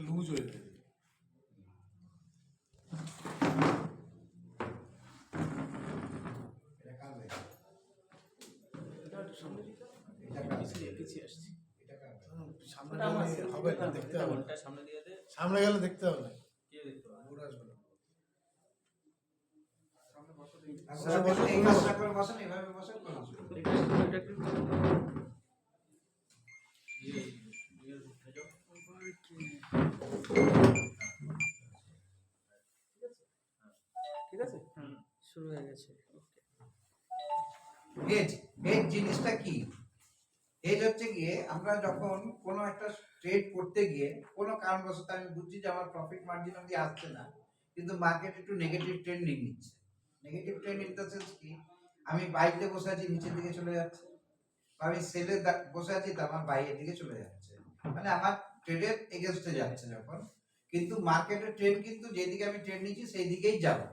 Loose হয়ে যায়। সামনে গেলে দেখতে হবে না। ঠিক আছে, শুরু হয়ে গেছে। হেজ হেজ জিনিসটা কি? হেজ হচ্ছে গিয়ে আমরা যখন কোনো একটা ট্রেড করতে গিয়ে কোনো কারণবশত আমি বুঝছি যে আমার প্রফিট মার্জিন অবধি আসছে না, কিন্তু মার্কেট একটু নেগেটিভ ট্রেন্ড নিয়ে নিচ্ছে। Negative trend in the sense কি, আমি বাইতে বসে আছি নিচের দিকে চলে যাচ্ছে, বা আমি সেলে বসে আছি তো আমার বাইরের দিকে চলে যাচ্ছে, মানে আমার ট্রেডের এগেনস্টে যাচ্ছে যখন। কিন্তু মার্কেটের ট্রেন্ড কিন্তু যেদিকে আমি ট্রেড নিচ্ছি সেই দিকেই যাবো,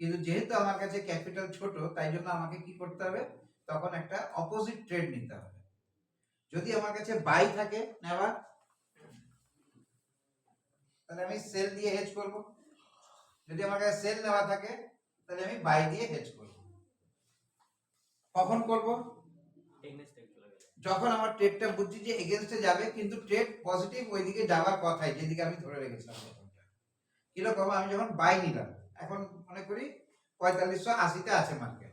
কিন্তু যেহেতু আমার কাছে ক্যাপিটাল ছোট তাই জন্য আমাকে কি করতে হবে, তখন একটা অপোজিট ট্রেড নিতে হবে। যদি আমার কাছে বাই থাকে নেওয়া, তাহলে আমি সেল দিয়ে হেজ করব। যদি আমার কাছে সেল নেওয়া থাকে তাহলে আমি বাই দিয়ে হেজ করব। কখন করব? যখন আমার ট্রেডটা বুঝছি যে এগেইনস্টে যাবে, কিন্তু ট্রেড পজিটিভ ওইদিকে যাওয়ার কথাই, যেদিকে আমি ধরে রেখেছিলাম। কিরকম, আমি যখন বাই নিলাম, এখন মনে করি 4580-তে আছে মার্কেট,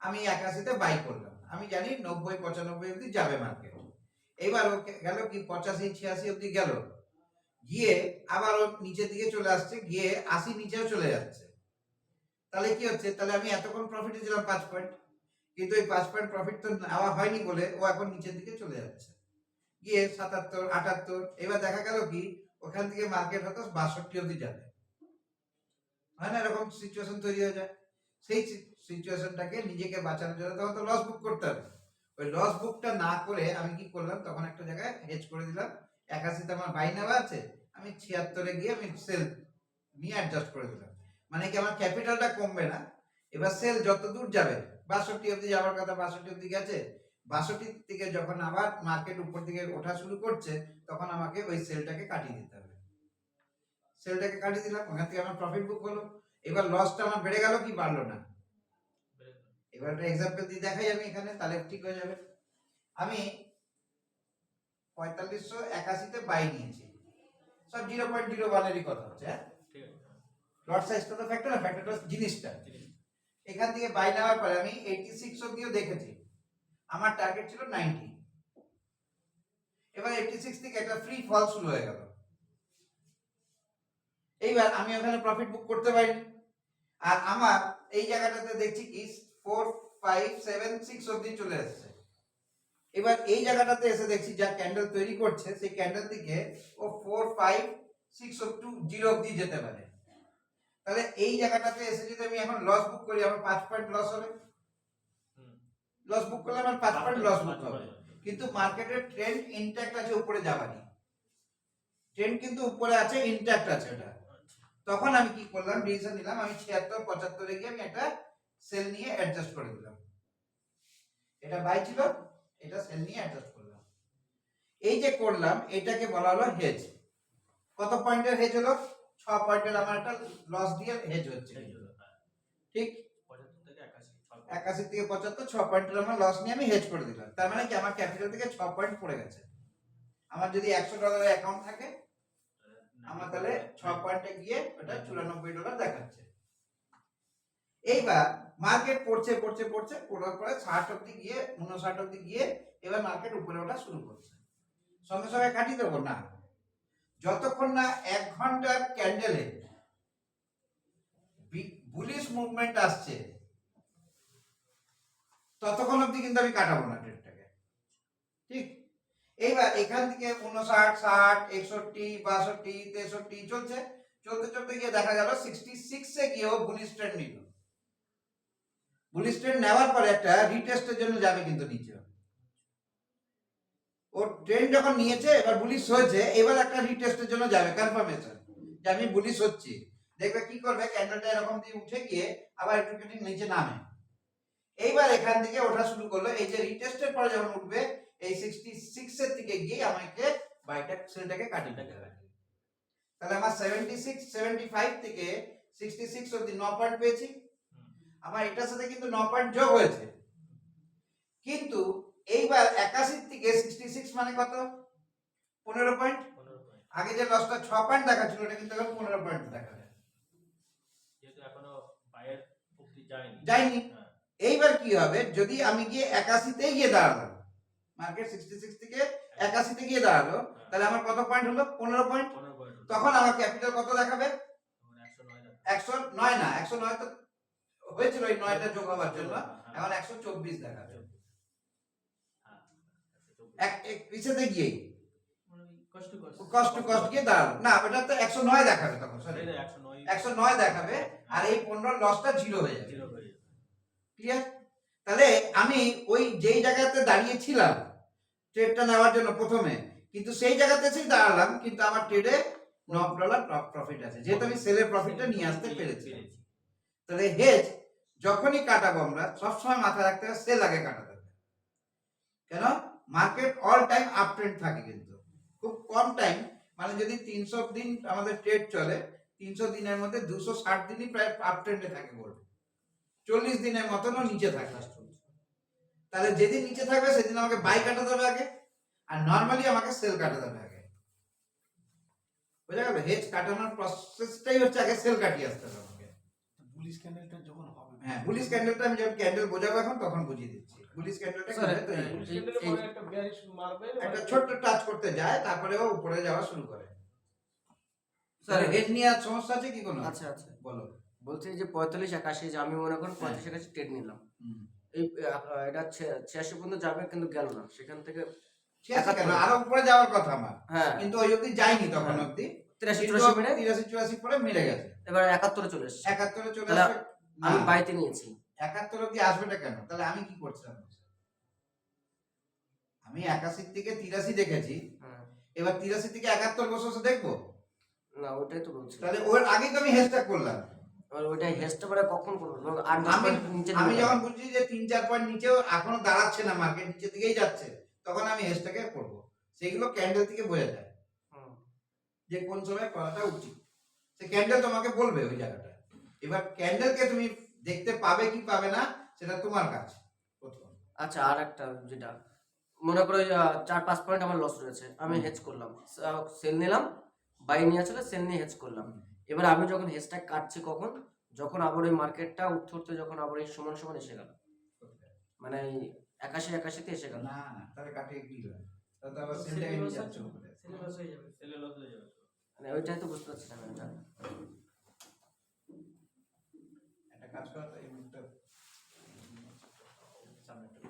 আমি 81-তে বাই করলাম, আমি জানি 90-95 অবধি যাবে মার্কেট। এবার ও গেল কি 85-86 অবধি গেল, গিয়ে আবার ও নিচের দিকে চলে আসছে, গিয়ে 80 নিচেও চলে যাচ্ছে। তাহলে কি হচ্ছে, তাহলে আমি এতক্ষণ প্রফিটে ছিলাম 5 পয়েন্ট, কিন্তু এই 5 পয়েন্ট প্রফিট তো নেওয়া হয়নি বলে ও এখন নিচের দিকে চলে যাচ্ছে, গিয়ে 77-78। এবার দেখা গেল কি ওখান থেকে মার্কেট হয়তো 62 অবধি যাবে, হয় না? এরকম সিচুয়েশন তৈরি হয়ে যায়। সেই সিচুয়েশনটাকে নিজেকে বাঁচানোর জন্য তখন তো লস বুক করতে হবে। ওই লস বুকটা না করে আমি কি করলাম, তখন একটা জায়গায় হেজ করে দিলাম। 81-তে আমার বাই নেওয়া আছে, আমি 76-এ গিয়ে আমি সেল নিয়ে অ্যাডজাস্ট করে দিলাম। মানে কি আমার ক্যাপিটালটা কমবে না। এবার সেল যত দূর যাবে, 62 অবধি যাওয়ার কথা 62 অবধি গেছে, 62 থেকে যখন আবার মার্কেট উপর দিকে ওঠা শুরু করছে, তখন আমাকে ওই সেলটাকে কাটিয়ে দিতে হবে। সেলটাকে কাটিয়ে দিলাম, ওখান থেকে আমার প্রফিট বুক হলো। এবার লসটা আমার বেড়ে গেল কি বাড়লো না? এবার একটা এক্সাম্পল দিয়ে দেখাই আমি এখানে, তাহলে ঠিক হয়ে যাবে। আমি 4581-তে বাই নিয়েছি, সব 0.01 এরই কথা হচ্ছে। হ্যাঁ, লট সাইজটা তো ফ্যাক্টর না, ফ্যাক্টরটা জিনিসটা। এখান থেকে বাই নেওয়ার পরে আমি 86 অবধিও দেখেছি, আমার টার্গেট ছিল 90। এবার 86 থেকে একটা ফ্রি ফল শুরু হয়ে গেল। এইবার আমি ওখানে প্রফিট বুক করতে পারিনি, আর আমার এই জায়গাটাতে দেখছি কি 4576 অবধি চলে আসছে। এবার এই জায়গাটাতে এসে দেখছি যা ক্যান্ডেল তৈরি করছে, সেই ক্যান্ডেল থেকে ও 4560 অবধি যেতে পারে। তাহলে এই জায়গাটাতে এসে যদি আমি এখন লস বুক করি, আমার 5 পয়েন্ট লস হবে। লস বুক করলে আমার 5 পয়েন্ট লস বুক হবে, কিন্তু মার্কেটের ট্রেন্ড ইনট্যাক্ট আছে, উপরে যাবারই ট্রেন্ড কিন্তু উপরে আছে, ইনট্যাক্ট আছে ওটা। তখন আমি কি করলাম, ডিসিশন নিলাম, আমি 76-75-এ গিয়ে আমি একটা সেল নিয়ে অ্যাডজাস্ট করে দিলাম। এটা বাই ছিল, এটা সেল নিয়ে অ্যাডজাস্ট করলাম। এই যে করলাম, এটাকে বলা হলো হেজ। কত পয়েন্টের হেজ হলো? 6 পয়েন্টের আমার একটা লস দিয়ে হেজ হচ্ছে, ঠিক? 81 থেকে 75, 6 পয়েন্টের আমার লস নিয়ে আমি হেজ করে দিলাম। তার মানে কি আমার ক্যাপিটাল থেকে 6 পয়েন্ট পড়ে গেছে। আমার যদি $100 অ্যাকাউন্ট থাকে, আমার তাহলে 6 পয়েন্টে গিয়ে ওটা $94 দেখাচ্ছে। এইবার মার্কেট পড়ছে পড়ছে পড়ছে, পড়ার পরে 60 অবধি গিয়ে 59 অবধি গিয়ে এবার মার্কেট উপরে ওঠা শুরু করছে। সঙ্গে সঙ্গে কাটিয়ে দেবো না, যতক্ষণ না 1 ঘন্টার ক্যান্ডেলে বুলিশ মুভমেন্ট আসছে ততক্ষণ অবধি কিন্তু আমি কাটাবো না ট্রেডটাকে, ঠিক? এইবার এখান থেকে 59, 60, 61, 62, 63 চলছে, চলতে চলতে গিয়ে দেখা গেল 66-এ গিয়েও বুলিশ ট্রেন্ড নিল। বুলিশ ট্রেন্ড নেওয়ার পরে একটা রিটেস্টের জন্য যাবে কিন্তু নিচে। ও ট্রেন্ড যখন নিয়েছে, এবার বুলিশ হয়েছে, এবার একটা রিটেস্টের জন্য যাবে, কনফার্মেশন যে আমি বুলিশ হচ্ছি। দেখবে কি করবে, ক্যান্ডেলটা এরকম দিয়ে উঠে গিয়ে আবার একটুখানি নিচে নামে। এইবার এখান থেকে ওঠা শুরু করলো, এই যে রিটেস্টের পরে যখন উঠবে এই 66 এর দিকে গিয়ে আমাকে বাইটা সেলটাকে কাটিয়ে দিতে হবে। তাহলে আমার 76 75 থেকে 66 অবধি 9 পয়েন্ট পেয়েছি। আমার এটার সাথে কিন্তু 9 পয়েন্ট যোগ হয়েছে, কিন্তু এইবার 81 থেকে 66 মানে কত? 15 পয়েন্ট। আগে যে লসটা 6 পয়েন্ট দেখাচ্ছিল ওটা কিন্তু এখন 15 পয়েন্ট দেখাবে, যেহেতু এখনো বাইরের অবধি যায়নি। এইবার কি হবে, যদি আমি গিয়ে 81 তে গিয়ে দাঁড়ালাম, মার্কেট 66 থেকে 81 তে গিয়ে দাঁড়ালো, তাহলে আমার কত পয়েন্ট হলো? 15 পয়েন্ট। তখন আমার ক্যাপিটাল কত দেখাবে? 109 না, 109 তো হয়েছিল এই 9টা যোগ হওয়ার জন্য, এখন 124 দেখাবে। এক পিছেতে গিয়ে কষ্ট গিয়ে দাঁড়ালো না, ওটা তো 109 দেখাবে তখন, সরি 109 দেখাবে, আর এই 15 লসটা 0 হয়ে যাবে। ক্লিয়ার? তাহলে আমি ওই যেই জায়গাতে দাঁড়িয়ে ছিলাম ট্রেডটা নেওয়ার জন্য প্রথমে, কিন্তু সেই জায়গাতে এসেই দাঁড়ালাম, কিন্তু আমার ট্রেডে $9 প্রফিট আছে, যেহেতু আমি সেলের প্রফিটটা নিয়ে আসতে পেরেছি। তাহলে হেজ যখনই কাটাবো আমরা সবসময় মাথায় রাখতে হবে সেল আগে কাটাতে হবে। কেন? Market all time up trend থাকে, কিন্তু খুব কম টাইম, মানে যদি 300 দিন আমাদের ট্রেড চলে, 300 দিনের মধ্যে 260 দিনই প্রায় আপ ট্রেন্ডে থাকে গোল্ড, 40 দিনের মতনও নিচে থাকে। তাহলে যেদিন নিচে থাকবে সেদিন আমাকে বাই কাটাতে হবে আগে, আর নরমালি আমাকে সেল কাটাতে হবে আগে। বুঝা গেল? হেজ কাটানোর প্রসেসটাই হচ্ছে আগে সেল কাটিয়ে আসতে হবে আমাকে। বুলিশ ক্যান্ডেলটা যখন হবে, হ্যাঁ, বুলিশ ক্যান্ডেলটা আমি যখন ক্যান্ডেল বোঝাবো এখন তখন বুঝিয়ে দিচ্ছি। বুলিশ ক্যান্ডেলটা কিভাবে তৈরি হয়। একটা বিয়ারিশ মারবে, একটা ছোট্ট টাচ করতে যায়, তারপরে ও উপরে যাওয়া শুরু করে। স্যার হেজ নিয়ে আর সমস্যা আছে কি কোনো? আচ্ছা আচ্ছা বলো। বলছি যে 45-81 যে আমি মনে করেন 35-81 ট্রেড নিলাম, এই এটা 86 পর্যন্ত যাবে কিন্তু গেল না, সেখান থেকে আরো উপরে যাওয়ার কথা আমার, হ্যাঁ, কিন্তু ওই অবধি যায়নি তখন অবধি, 83-84 মেরে 83-84 পরে মিলে গেছে, এবার 71 চলে এসেছে। 71 এ চলে তাহলে আসবে। আমি বাইতে নিয়েছি, 71 অবধি আসবেটা কেন? তাহলে আমি কি করছিলাম? আমি 81 থেকে 83 দেখেছি, হ্যাঁ, এবার 83 থেকে 71 বসে বসে দেখবো না ওটাই তো বলছি। তাহলে ওর আগেই তো আমি হেজটা করলাম। আর ওইটাই হেজটা পরে কখন করব? 8-10 পয়েন্ট নিচে আমি যখন বুঝছি যে 3-4 পয়েন্ট নিচেও এখনো দাঁড়াচ্ছে না, মার্কেট নিচের দিকেই যাচ্ছে, তখন আমি হেজটাকে করব। সেইগুলো ক্যান্ডেল থেকে বোঝা যায় যে কোন সময় করাটা উচিত, সে ক্যান্ডেল তোমাকে বলবে ওই জায়গাটা। এবার ক্যান্ডেলকে তুমি দেখতে পাবে কি পাবে না সেটা তোমার কাজ প্রথম। আচ্ছা, আর একটা যেটা মনে করো 4-5 পয়েন্ট আমার লস রয়েছে, আমি হেজ করলাম, সেল নিলাম, বাই নিয়ে আসলে সেল নিয়ে হেজ করলাম। এবার আমি যখন হেজটা কাটছি কখন? যখন আবার ওই মার্কেটটা উঠতে যখন আবার এই সমান সমান এসে গেল, মানে 81 তে এসে গেল। না না, তাহলে কাটিয়ে কি হবে? তাহলে তো আবার সেলটাকে নিয়ে যাচ্ছে উপরে, সেলে লস হয়ে যাবে। মানে ওইটাই তো বুঝতে পারছি না এটা। একটা কাজ করো তো, এই মুখটা সামনে একটু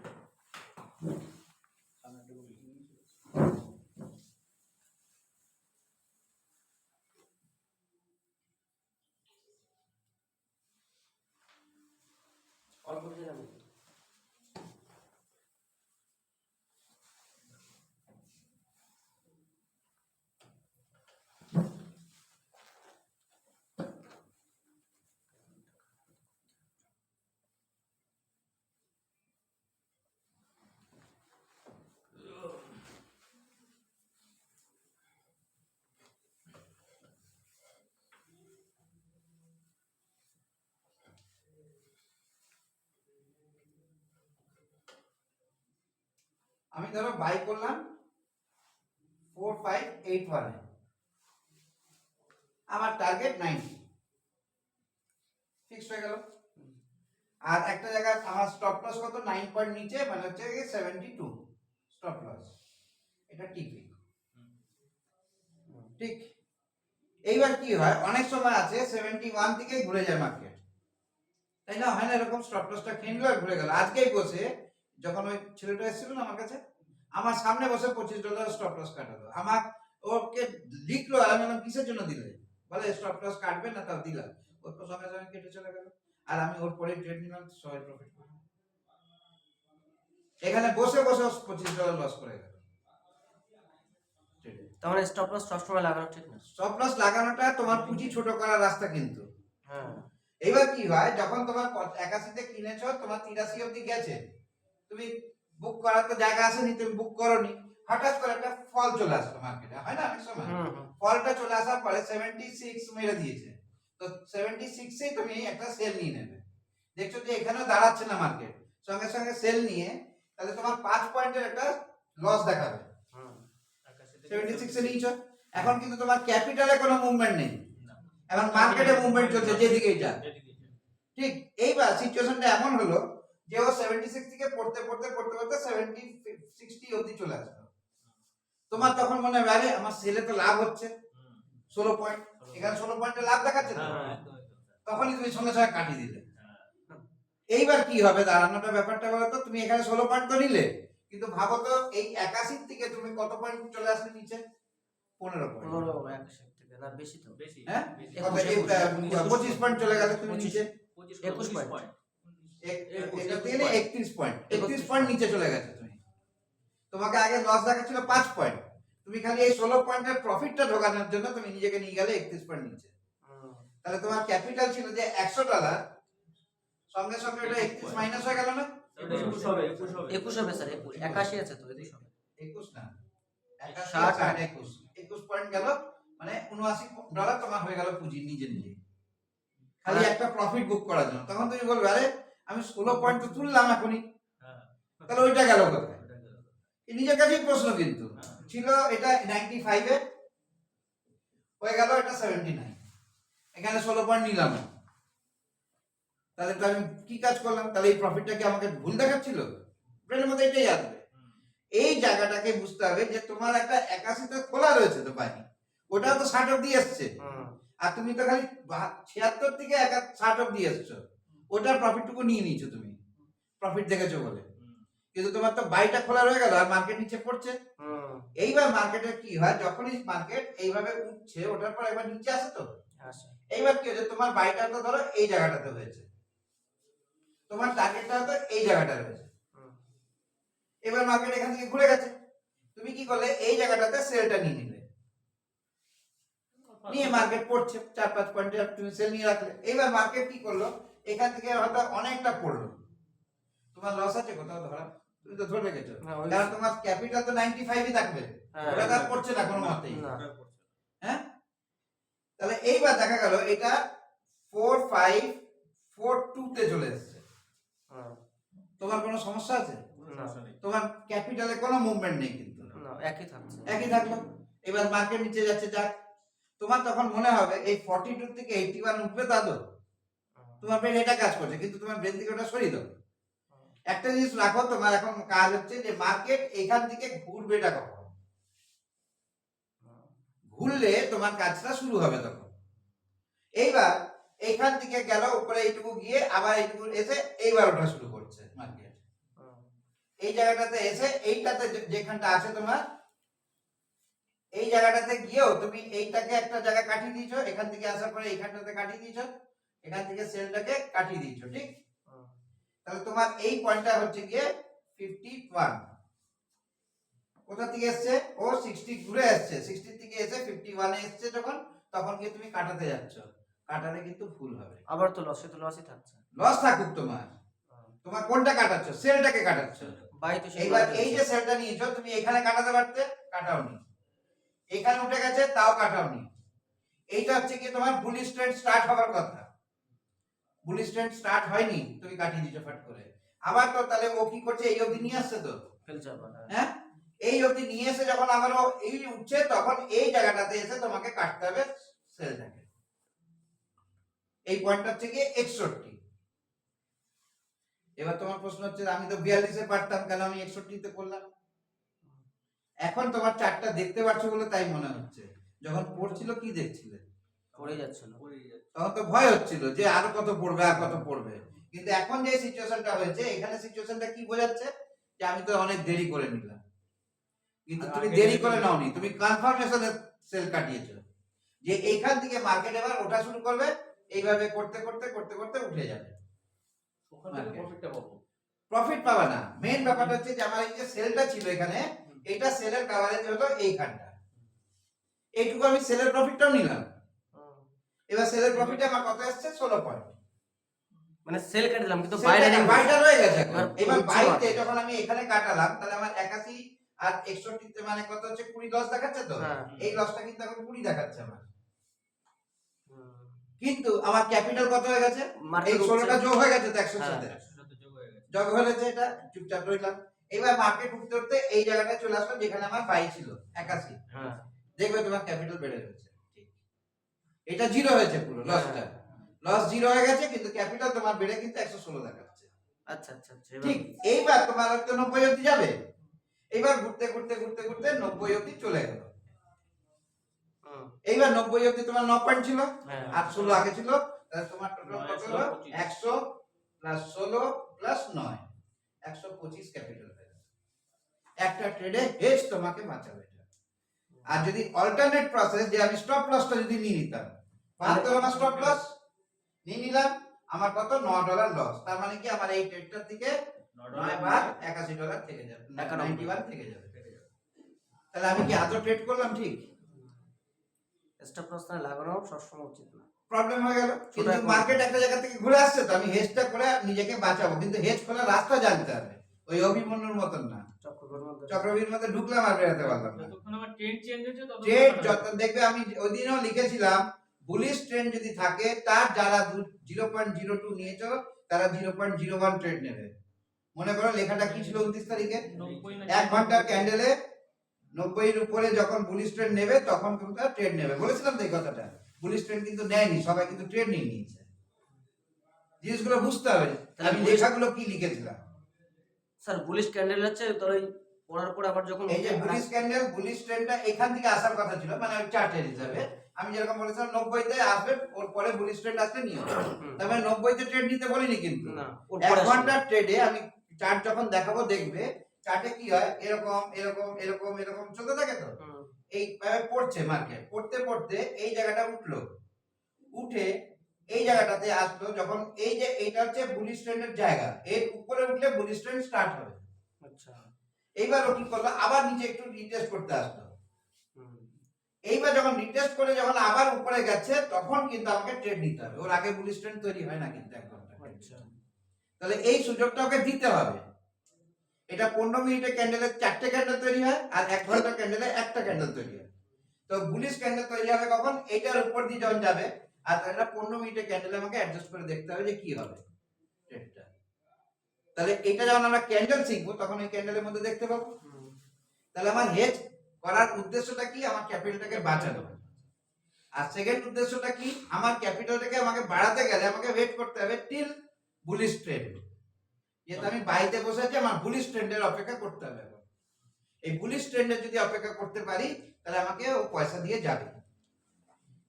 অল্প দিন আমি ধরো বাই করলাম 4581 এ, আমার টার্গেট 90 ফিক্স হয়ে গেল। আর একটা জায়গা আমার স্টপ লস কত? 9 পয়েন্ট নিচে, মানে হচ্ছে 72 স্টপ লস, এটা টিপি ঠিক। এইবার কি হয়, অনেক সময় আছে 71 থেকে ঘুরে যায় মার্কেট, তাই না? হয় না এরকম? স্টপ লসটা খেয়ে নিল আর ঘুরে গেল। আজকেই বসে যখন ওই ছেলেটা এসেছিল না আমার কাছে, আমার সামনে বসে $25 স্টপ লস কাটালো, আমার ওকে লিখলো, আর আমি বললাম কিসের জন্য দিলে? বলে স্টপ লস কাটবে না, তাও দিলাম। ওর তো সঙ্গে সঙ্গে কেটে চলে গেল, আর আমি ওর পরে ট্রেড নিলাম, সবাই প্রফিট করলাম। এখানে বসে বসে $25 লস করে গেল ট্রেডে। তার মানে স্টপ লস সবসময় লাগানো ঠিক না। স্টপ লস লাগানোটা তোমার পুঁজি ছোট করার রাস্তা কিন্তু। হ্যাঁ এবার কি হয়, যখন তোমার 81 কিনেছো, তোমার 83 অবধি গেছে, তুমি বুক করার তো জায়গা আসেনি, তুমি বুক করোনি, হঠাৎ করে একটা ফল চলে আসলো মার্কেটে, হয় না অনেক সময়? ফলটা চলে আসার পরে 76 মেরে দিয়েছে, তো 76 এই তুমি একটা সেল নিয়ে নেবে। দেখছো যে এখানেও দাঁড়াচ্ছে না মার্কেট, সঙ্গে সঙ্গে সেল নিয়ে, তাহলে তোমার 5 পয়েন্টের একটা লস দেখাবে। 76 এ নিয়েছো, এখন কিন্তু তোমার ক্যাপিটালে কোনো মুভমেন্ট নেই, এখন মার্কেটে মুভমেন্ট চলছে যেদিকেই যা। ঠিক এইবার সিচুয়েশনটা এমন হলো যে ও 76 থেকে পড়তে পড়তে 70 60 অবধি চলে আসলো। তোমার তখন মনে হবে আরে আমার সেলে তো লাভ হচ্ছে 16 পয়েন্ট, এখানে 16 পয়েন্টে লাভ দেখাচ্ছে তো, তখনই তুমি সঙ্গে সঙ্গে কাটিয়ে দিলে। এইবার কি হবে দাঁড়ানোটা ব্যাপারটা বলো তো, তুমি এখানে 16 পয়েন্ট তো নিলে, কিন্তু ভাবো তো এই 81 থেকে তুমি কত পয়েন্ট চলে আসলে নিচে? 15 পয়েন্ট। 15 থেকে না বেশি তো, বেশি হ্যাঁ বেশি। কত? 25 পয়েন্ট চলে গেলে তুমি নিচে, 21 পয়েন্ট। এটা দিলে 31 পয়েন্ট, 31 পয়েন্ট নিচে চলে গেছে তুমি। তোমাকে আগে লস দেখাচ্ছিল 5 পয়েন্ট, তুমি খালি এই 16 পয়েন্টের প্রফিটটা ঢোকানোর জন্য তুমি নিজেকে নিয়ে গেলে 31 পয়েন্ট নিচে। তাহলে তোমার ক্যাপিটাল ছিল যে $100, সঙ্গে সঙ্গে ওটা 31 মাইনাস হয়ে গেল না? 21 হবে 21 হবে স্যার, 81 আছে তো 21 হবে। 21 না, 60 61 21 পয়েন্ট গেল, মানে $79 তোমার হয়ে গেল পুঁজি নিজে নিজে, খালি একটা প্রফিট বুক করার জন্য। তখন তুমি বলবে আরে আমি 16 পয়েন্ট তো তুললাম এখনই, তাহলে ওইটা গেল কোথায়? এই নিজের কাছেই প্রশ্ন কিন্তু ছিল। এটা 95 এ হয়ে গেল, এটা 79, এখানে 16 পয়েন্ট নিলাম, তাহলে তো আমি কি কাজ করলাম? তাহলে এই প্রফিটটা কি আমাকে ভুল দেখাচ্ছিল? ব্রেনের মধ্যে এটাই আসবে। এই জায়গাটাকে বুঝতে হবে যে তোমার একটা 81 তে খোলা রয়েছে তো বাকি, ওটা তো 60 অবধি এসছে, আর তুমি তো খালি 76 থেকে 60 অবধি এসছো, ওটার প্রফিটটুকু নিয়ে নিয়েছো তুমি, প্রফিট দেখেছো বলে। কিন্তু তোমার তো বাইটা খোলা রয়ে গেল আর মার্কেট নিচে পড়ছে। এইবার মার্কেটে কি হয়, যখনই মার্কেট এইভাবে উঠছে, ওটার পর একবার নিচে আসে তো, এইবার কি হচ্ছে, তোমার বাইটা তো ধরো এই জায়গাটাতে হয়েছে, তোমার টার্গেটটা তো এই জায়গাটা রয়েছে, এবার মার্কেট এখান থেকে ঘুরে গেছে, তুমি কি করলে এই জায়গাটাতে সেলটা নিয়ে নিলে, নিয়ে মার্কেট পড়ছে 4-5 পয়েন্টে তুমি সেল নিয়ে রাখলে। এইবার মার্কেট কি করলো, এখান থেকে হয়তো অনেকটা পড়লো, তোমার লস আছে কোথাও ধরা, তুমি তো ধরে রেখেছো, কারণ তোমার ক্যাপিটাল তো 95 ই থাকবে, ওটা তো পড়ছে না কোনো মতেই। হ্যাঁ, তাহলে এইবার দেখা গেল এটা 4542 তে চলে এসেছে, তোমার কোনো সমস্যা আছে? তোমার ক্যাপিটালে কোনো মুভমেন্ট নেই, কিন্তু একই থাকলো। এবার মার্কেট নিচে যাচ্ছে, যাক, তোমার তখন মনে হবে এই 42 থেকে 81 উঠবে, তা তো তোমার ব্রেন এটা কাজ করছে, কিন্তু তোমার ব্রেন থেকে ওটা সরিয়ে দাও। একটা জিনিস রাখো, তোমার এখন কাজ হচ্ছে যে মার্কেট এখান থেকে ঘুরবে, এটা কখন ঘুরলে তোমার কাজটা শুরু হবে তখন। এইবার এইখান থেকে গেল উপরে, এইটুকু গিয়ে আবার এইটুকু এসে এইবার ওটা শুরু করছে মার্কেট, এই জায়গাটাতে এসে এইটাতে যেখানটা আছে তোমার, এই জায়গাটাতে গিয়েও তুমি এইটাকে একটা জায়গা কাটিয়ে দিয়েছো, এখান থেকে আসার পরে এইখানটাতে কাটিয়ে দিয়েছো, এখান থেকে সেলটাকে কাটিয়ে দিয়েছো, ঠিক? তাহলে তোমার এই পয়েন্টটা হচ্ছে গিয়ে 51, কোথা থেকে এসছে? ও 60 ঘুরে আসছে, 60 থেকে এসে 51 এ এসছে যখন, তখন গিয়ে তুমি কাটাতে যাচ্ছ, কাটালে কিন্তু ভুল হবে, আবার তো লসই থাকছে। লস থাকুক তোমার, তোমার কোনটা কাটাচ্ছ? সেলটাকে কাটাচ্ছ। এইবার এই যে সেলটা নিয়েছো, তুমি এখানে কাটাতে পারতে, কাটাওনি, এখানে উঠে গেছে, তাও কাটাওনি। এইটা হচ্ছে কি তোমার বুলিশ ট্রেন্ড স্টার্ট হওয়ার কথা, বুলিশ ট্রেন্ড স্টার্ট হয়নি, তুমি কাটিয়ে দিচ্ছ ফাট করে। আবার তো তাহলে ও কি করছে, এই অবধি নিয়ে আসছে তো, হ্যাঁ, এই অবধি নিয়ে এসে যখন আবার ও এই উঠছে, তখন এই জায়গাটাতে এসে তোমাকে কাটতে হবে সেলটাকে। এই পয়েন্টটা হচ্ছে কি 61। এবার তোমার প্রশ্ন হচ্ছে আমি তো 42 এ পারতাম, কেন আমি 61 তে করলাম? এখন তোমার চারটা দেখতে পাচ্ছ বলে তাই মনে হচ্ছে, যখন পড়ছিল কি দেখছিলে? পড়ে যাচ্ছিল, তখন তো ভয় হচ্ছিল যে আরো কত পড়বে, আর কত পড়বে। কিন্তু এখন যে সিচুয়েশনটা হয়েছে, এখানে সিচুয়েশনটা কি বোঝাচ্ছে, যে আমি তো অনেক দেরি করে নিলাম, কিন্তু তুমি দেরি করে নাওনি, তুমি কনফার্মেশনের সেল কাটিয়েছো, যে এইখান থেকে মার্কেট এবার ওঠা শুরু করবে, এইভাবে করতে করতে করতে করতে উঠে যাবে, প্রফিট পাবে না। মেইন ব্যাপারটা হচ্ছে যে আমার এই যে সেলটা ছিল এখানে, এটা সেলের কভারেজ হলো এইখানটা, এইটুকু আমি সেলের প্রফিটটাও নিলাম। এবার সেলের প্রফিটে আমার কত আসছে 16 পয়েন্ট, মানে সেল কেটে দিলাম কিন্তু বাইটা রয়ে গেছে এখন। এবার এবার উঠছে বাইতে market। যখন আমি এখানে কাটালাম তাহলে আমার 81 আর 61 তে মানে কত হচ্ছে 20 লস দেখাচ্ছে তো। হ্যাঁ। এই লসটা কিন্তু এখন 20 দেখাচ্ছে আমার, হুম। কিন্তু আমার ক্যাপিটাল কত হয়ে গেছে, Market এই উঠছে। 16টা যোগ হয়ে গেছে তো 100 এর হ্যাঁ। সাথে 100 সাথে যোগ হয়ে গেছে। যোগ হয়ে গেছে, এটা চুপচাপ রইলাম। এবার মার্কেট উঠতে উঠতে এই জায়গাটায় চলে আসলো যেখানে আমার বাই ছিল 81, হ্যাঁ। দেখবে তোমার ক্যাপিটাল বেড়ে গেছে। ঠিক, এটা জিরো হয়েছে পুরো লসটা, লস জিরো হয়ে গেছে কিন্তু ক্যাপিটাল তোমার বেড়ে কিন্তু 116 দেখাচ্ছে। আচ্ছা আচ্ছা আচ্ছা এবার- ঠিক, এইবার তোমার হয়তো 90 অবধি যাবে। এইবার ঘুরতে ঘুরতে ঘুরতে ঘুরতে 90 অবধি চলে গেল। হুম। এইবার 90 অবধি তোমার 9 পয়েন্ট ছিল, হ্যাঁ। আর 16 আগে ছিল, তাহলে তোমার টোটাল কত হলো 100 প্লাস 16 প্লাস 9, 125 ক্যাপিটাল হয়ে গেল। একটা ট্রেডে হেজ তোমাকে বাঁচাবে এটা। আর যদি অল্টারনেট প্রসেস যে আমি স্টপ লসটা যদি নিয়ে নিতাম, 72 আমার স্টপ লস নিয়ে নিলাম, আমার কত $9 লস, তার মানে কি আমার এই ট্রেডটার থেকে 9 বার $81 থেকে যাবে, 91 থেকে যাবে। তাহলে আমি কি আদৌ ট্রেড করলাম ঠিক? স্টপ লস লাগানো সবসময় উচিত না। প্রবলেম হয়ে গেল। কিন্তু এখন- মার্কেট একটা জায়গা থেকে ঘুরে আসছে তো আমি হেজটা করে নিজেকে বাঁচাবো, কিন্তু হেজ খোলার রাস্তা জানতে হবে, ওই অভিমন্যুর মতন না চক্রবর্তীর মধ্যে চক্রবীর মধ্যে ঢুকলাম আর বেরোতে পারলাম না। যতক্ষণ আমার ট্রেন্ড চেঞ্জ হচ্ছে ততক্ষণ ট্রেড ভালো। যত দেখবে, আমি ওই দিনও লিখেছিলাম বুলিশ ট্রেন্ড যদি থাকে তার যারা 0.02 নিয়েছো তারা 0.01 ট্রেড নেবে। মনে করো লেখাটা কি ছিল 29 তারিখে, 90 না 1 ঘন্টার ক্যান্ডেলে 90 এর উপরে যখন বুলিশ ট্রেন্ড নেবে তখন কিন্তু তারা ট্রেড নেবে, বলেছিলাম তো এই কথাটা। বুলিশ ট্রেন্ড কিন্তু নেয়নি, সবাই কিন্তু ট্রেড নিয়ে নিয়েছে। জিনিসগুলো বুঝতে হবে আমি লেখাগুলো কি লিখেছিলাম। স্যার বুলিশ ক্যান্ডেল আছে তোর ওই পড়ার পর আবার যখন এই যে বুলিশ ক্যান্ডেল বুলিশ ট্রেন্ডটা এখান থেকে আসার কথা ছিল, মানে ওই চার্টের হিসাবে আমি যেরকম বলেছিলাম 90 তে আসবে, ওর পরে বুলিশ ট্রেন্ড আসলে নিও। তার মানে 90 তে ট্রেড নিতে বলিনি কিন্তু না ওর 1 পরে ঘন্টার ট্রেডে আমি চার্ট যখন দেখাবো দেখবে চার্টে কি হয়, এরকম এরকম এরকম এরকম চলতে থাকে তো, এইভাবে পড়ছে মার্কেট, পড়তে পড়তে এই জায়গাটা উঠলো, উঠে এই জায়গাটাতে আসলো, যখন এই যে এইটা হচ্ছে বুলিশ ট্রেন্ডের জায়গা, এর উপরে উঠলে বুলিশ ট্রেন্ড স্টার্ট হবে। আচ্ছা এইবার ও কি করলো, আবার নিচে একটু রিটেস্ট করতে আসলো। হুম। এইবার যখন রিটেস্ট করে যখন আবার উপরে গেছে তখন কিন্তু আমাকে ট্রেড নিতে হবে, ওর আগে বুলিশ ট্রেন্ড তৈরি হয় না কিন্তু 1 ঘন্টা। আচ্ছা তাহলে এই সুযোগটা ওকে দিতে হবে। এটা 15 মিনিটে ক্যান্ডেলে 4টে ক্যান্ডেল তৈরি হয় আর 1 ঘন্টা ক্যান্ডেলে একটা ক্যান্ডেল তৈরি হয়। তো বুলিশ ক্যান্ডেল তৈরি হবে কখন, এটার উপর দিয়ে যখন যাবে, আর এটা 15 মিনিটে ক্যান্ডেলে আমাকে অ্যাডজাস্ট করে দেখতে হবে যে কি হবে ট্রেডটা। তাহলে এটা যখন আমরা ক্যান্ডেল শিখবো তখন এই ক্যান্ডেলের মধ্যে দেখতে পাবো। তাহলে আমার হেজ করার উদ্দেশ্যটা কি, আমার ক্যাপিটালটাকে বাঁচানো। আর সেকেন্ড উদ্দেশ্যটা কি, আমার ক্যাপিটালটাকে আমাকে বাড়াতে গেলে আমাকে ওয়েট করতে হবে টিল বুলিশ ট্রেন্ড। যেহেতু আমি বাইতে বসে আছি, আমার বুলিশ ট্রেন্ডের অপেক্ষা করতে হবে। এই বুলিশ ট্রেন্ডের যদি অপেক্ষা করতে পারি তাহলে আমাকে ও পয়সা দিয়ে যাবে।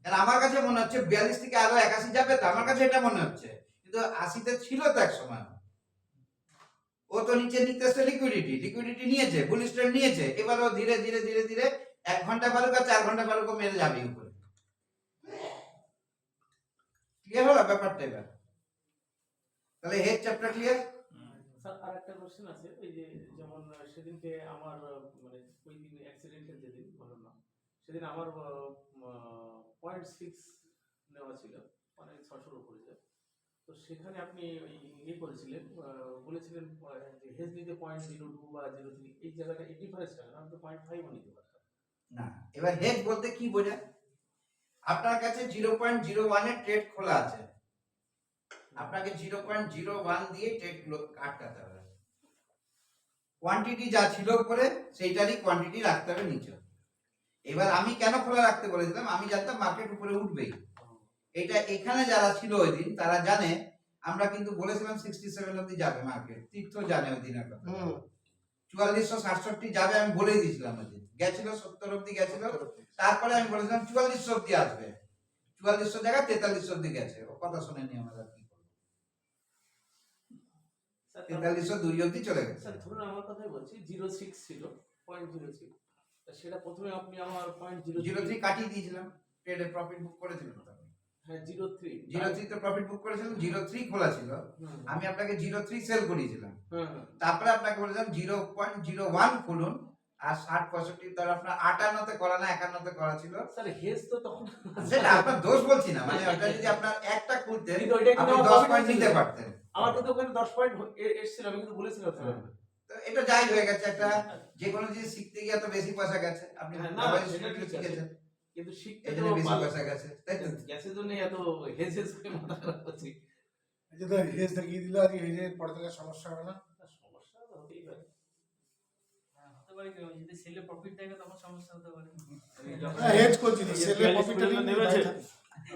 কারণ আমার কাছে মনে হচ্ছে 42 থেকে আরো 81 যাবে, তো আমার কাছে এটা মনে হচ্ছে, কিন্তু 80 ছিল তো এক সময়। ও তো নিচে নিতে আসছে লিকুইডিটি নিয়েছে, বুলিশ ট্রেন্ড নিয়েছে, এবার ও ধীরে ধীরে ধীরে ধীরে 1 ঘন্টা পারুক আর 4 ঘন্টা পারুক ও মেরে যাবে উপরে। ক্লিয়ার হলো ব্যাপারটা এবার? তাহলে হেড চ্যাপ্টার ক্লিয়ার। স্যার আর একটা কোশ্চেন আছে, এই যে যেমন সেদিনকে আমার মানে ওই দিন অ্যাক্সিডেন্টের যেদিন ঘটনা, সেদিন আমার 0.6 নেওয়া ছিল, মানে 600 উপরে যায়। তো সেখানে আপনি ওই ইয়ে করেছিলেন, বলেছিলেন যে হেজ নিতে 0.02 বা 0.3, এই জায়গাটা এই ডিফারেন্সটা না, আমি তো 0.5 নিতে পারতাম। না, এবার হেড বলতে কি বোঝায়, আপনার কাছে 0.01 এর ট্রেড খোলা আছে, আপনাকে 0.01 দিয়ে ট্রেড আটকাতে হবে। কোয়ান্টিটি যা ছিল উপরে সেইটারই কোয়ান্টিটি রাখতে হবে নিচে। এবার আমি কেন খোলা রাখতে বলেছিলাম, আমি জানতাম মার্কেট উপরে উঠবেই। এটা এখানে যারা ছিল ওই দিন তারা জানে, আমরা কিন্তু বলেছিলাম 67 অবধি যাবে মার্কেট, তীর্থ জানে ওই দিনের কথা। 4467 যাবে আমি বলেই দিয়েছিলাম ওই দিন, গেছিল 70 অবধি গেছিল, তারপরে আমি বলেছিলাম 4400 অবধি আসবে, 4400 জায়গা 4300 অবধি গেছে, ও কথা শুনেনি আমরা কি করব, 4302 অবধি চলে গেছে। স্যার ধরুন আমার কথাই বলছি, 06 ছিল 0.06, তা সেটা প্রথমে আপনি আমার 03 কাটিয়ে দিয়েছিলাম, ট্রেডে প্রফিট বুক করেছিলেন তো আপনি। হ্যাঁ 03 03 তে প্রফিট বুক করেছিলেন, 03 খোলা ছিল, আমি আপনাকে 03 সেল করিয়েছিলাম। হ্যাঁ তারপরে আপনাকে বলেছিলাম 0.01 খুলুন আর 60-65 তো আপনার 58 তে করা না 51 তে করা ছিল। স্যার হেজ তো তখন সেটা আপনার দোষ বলছি না, মানে ওটা যদি আপনার একটা খুলতেন কিন্তু ওইটা কিন্তু আপনি আমার 10 profit পয়েন্ট নিতে হয়েছিল। পারতেন। আমার কিন্তু ওখানে 10 পয়েন্ট এসেছিল, আমি কিন্তু বলেছিলাম স্যার। তো এটা যাই হয়ে গেছে, একটা যে কোনো জিনিস শিখতে গিয়ে তো বেশি পয়সা গেছে, আপনি হ্যাঁ, না, মোবাইল সেটা ঠিক আছে। শিখেছেন কিন্তু শিখতে এই তো জন্য বেশি পারলাম। পয়সা গেছে, তাই তো? গ্যাসের জন্য এত হেজ হেজ করে মাথা খারাপ করছি। এই যে তো হেজ দেখিয়ে দিলে আর হেজের পরে থেকে সমস্যা হবে না। সমস্যা তো হতেই পারে। হতে পারে কি যদি সেলে প্রফিট থাকে তখন সমস্যা হতে পারে। হেজ করছি না, এই যে সেলে 42 প্রফিটটা পর্যন্ত নিয়ে নেমেছে। বাইরে থাকে।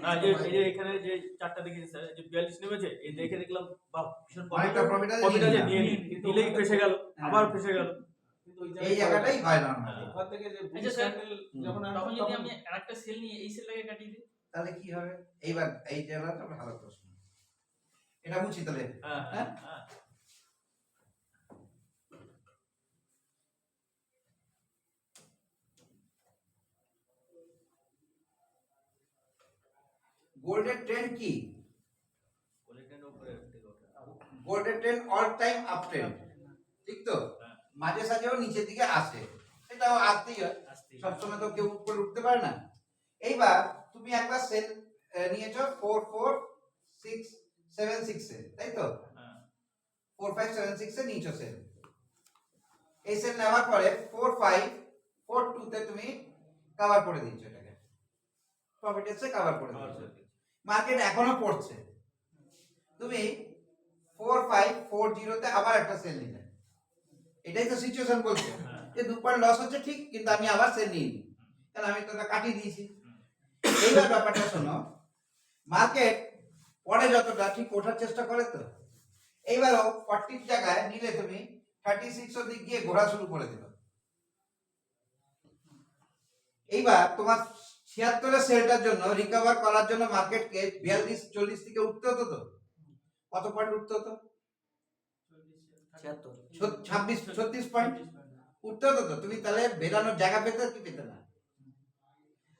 না এই যে এখানে যে চারটা দেখেছি স্যার, যে 42 নেমেছে, এই দেখে দেখলাম বাহ ভীষণ অনেকটা প্রফিট আছে, প্রফিট নিয়ে আছে, নিলাম। নিয়ে নিই, নিলেই ফেসে গেল, আবার ফেসে গেল। কিন্তু এই জায়গাটাই হয় না ওখান থেকে যে আচ্ছা স্যার, যখন তখন যদি আমি আরেকটা সেল নিয়ে এই সেলটাকে কাটিয়ে দিই তাহলে কি হবে? এইবার এই জায়গাটা ভালো প্রশ্ন, এটা বুঝি তাহলে। হ্যাঁ হ্যাঁ? হ্যাঁ গোল্ডেন ট্রেন্ড কি? কোয়ালিটির উপরে থেকে ওঠে। Golden trend all time up trend, ঠিক তো? মাঝে সাঝেও নিচের দিকে আসে, সেটাও আসতেই হয়, আসতেই। সবসময় তো কেউ উপরে উঠতে পারে না। এইবার তুমি একটা সেল নিয়েছো 44676 এ, তাই তো? হ্যাঁ 4576 এ নিয়েছো সেল। এই সেল নেওয়ার পরে 4542 তে তুমি কভার করে দিয়েছো, এটাকে প্রফিট এসে কভার করে দিয়েছো। মার্কেট এখনো পড়ছে, তুমি 4540 তে আবার একটা সেল নিলে, এটাই তো সিচুয়েশন বলছে যে 2 পয়েন্ট লস হচ্ছে ঠিক, কিন্তু আমি আবার সেল নিই, কারণ আমি তো এটা কাটিয়ে দিয়েছি। এইবার ব্যাপারটা শোনো, মার্কেট পরে যতটা ঠিক ওঠার চেষ্টা করে তো, এইবারও 40 জায়গায় নিলে তুমি 36 অবধি গিয়ে ঘোরা শুরু করে দিল। এইবার তোমার 76 এর সেলটার জন্য রিকভার করার জন্য মার্কেটকে 42-40 থেকে উঠতে হতো তো, কত পয়েন্ট উঠতে হতো? 76 36 পয়েন্ট উঠতে হতো তো। তুমি তাহলে বেরানোর জায়গা পেতে কি পেতে না?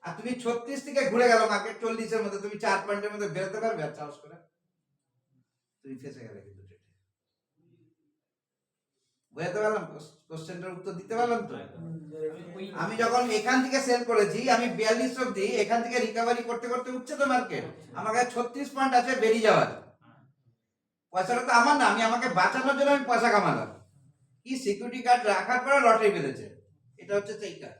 আর তুমি 36 থেকে ঘুরে গেল মার্কেট 40 এর মধ্যে, তুমি 4 পয়েন্টের মধ্যে বেরোতে পারবে আর চার্জ করে? তুমি ফেসে গেলে কিন্তু ট্রেডে। বুঝতে পারলাম কোশ্চেনটার উত্তর দিতে পারলাম তো? আমি যখন এখান থেকে সেল করেছি, আমি 42 অবধি, এখান থেকে রিকভারি করতে করতে উঠছে তো মার্কেট, আমার কাছে 36 পয়েন্ট আছে বেরিয়ে যাওয়ার। পয়সাটা তো আমার না, আমি আমাকে বাঁচানোর জন্য আমি পয়সা কামালাম। কি সিকিউরিটি কার্ড রাখার পরে লটারি পেতেছে, এটা হচ্ছে সেই কাজ।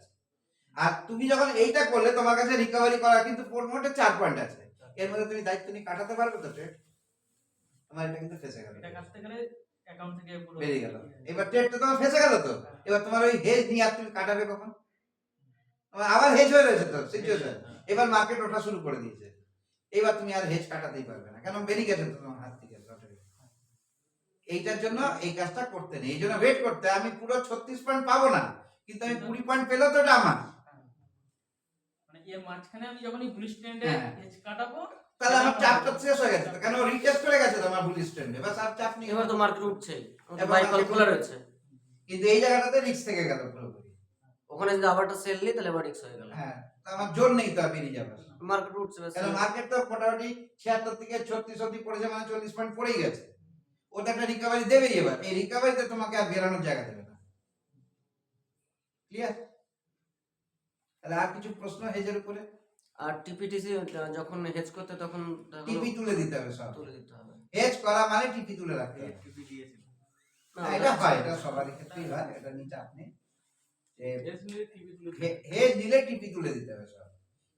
আর তুমি যখন এইটা করলে, তোমার কাছে রিকভারি করা কিন্তু মোটে 4 পয়েন্ট আছে, এর মধ্যে তুমি দায়িত্ব নিয়ে কাটাতে পারবে তো ট্রেড? তোমার এটা কিন্তু ফেসে গেল, এটা কাটতে গেলে অ্যাকাউন্ট থেকে পুরো বেরিয়ে গেল। এবার ট্রেডটা তোমার ফেসে গেল তো, এবার তোমার ওই হেজ নিয়ে আর তুমি কাটাবে কখন? তোমার আবার হেজ হয়ে রয়েছে তো সিচুয়েশন, এবার মার্কেট ওঠা শুরু করে দিয়েছে, এবার তুমি আর হেজ কাটাতেই পারবে না, কেন বেরিয়ে গেছে তো তোমার হাত থেকে লটারি। এইটার জন্য এই কাজটা করতে নেই, এই জন্য ওয়েট করতে। আমি পুরো 36 পয়েন্ট পাবো না, কিন্তু আমি 20 পয়েন্ট পেলেও তো এটা আমার। মানে এর মাঝখানে আমি যখনই বুলিশ ট্রেন্ডে হ্যাঁ। হেজ কাটাবো তাহলে আমার চাপটা শেষ হয়ে গেছে তো, কেন রিটেস্ট করে গেছে তো আমার বুলিশ ট্রেন্ডে, বাস আর চাপ নেই। এবার তো মার্কেট উঠছেই, এবার বাই কল market খোলা রয়েছে। কিন্তু এই জায়গাটাতে রিস্ক থেকে গেল পুরোপুরি। ওখানে যদি আবারটা সেল নিই তাহলে আবার রিস্ক হয়ে গেল। হ্যাঁ, তো আমার জোর নেই তো আর বেরিয়ে যাবে। মার্কেট উঠছে ব্যাস। কারণ মার্কেট তো মোটামুটি 76 থেকে 36 অবধি পড়েছে, মানে 40 পয়েন্ট পড়েই গেছে। ওটা একটা রিকভারি দেবেই, এবার এই রিকভারিতে তোমাকে আর বেরানোর জায়গা দেবে না। ক্লিয়ার? তাহলে আর কিছু প্রশ্ন হেজের উপরে? আর টিপিটিসি যখন হেজ করতে তখন টিপি তুলে দিতে হবে সব। তুলে দিতে হবে। হেজ করা মানে টিপি তুলে রাখতে হবে। টিপি দিয়েছিল। না, হ্যাঁ, এটা হয়, এটা সবারই ক্ষেত্রেই হয়, এটা নিচে আপনি হেজ নিলে টিভি তুলে হেজ নিলে টিপি তুলে দিতে হবে সব।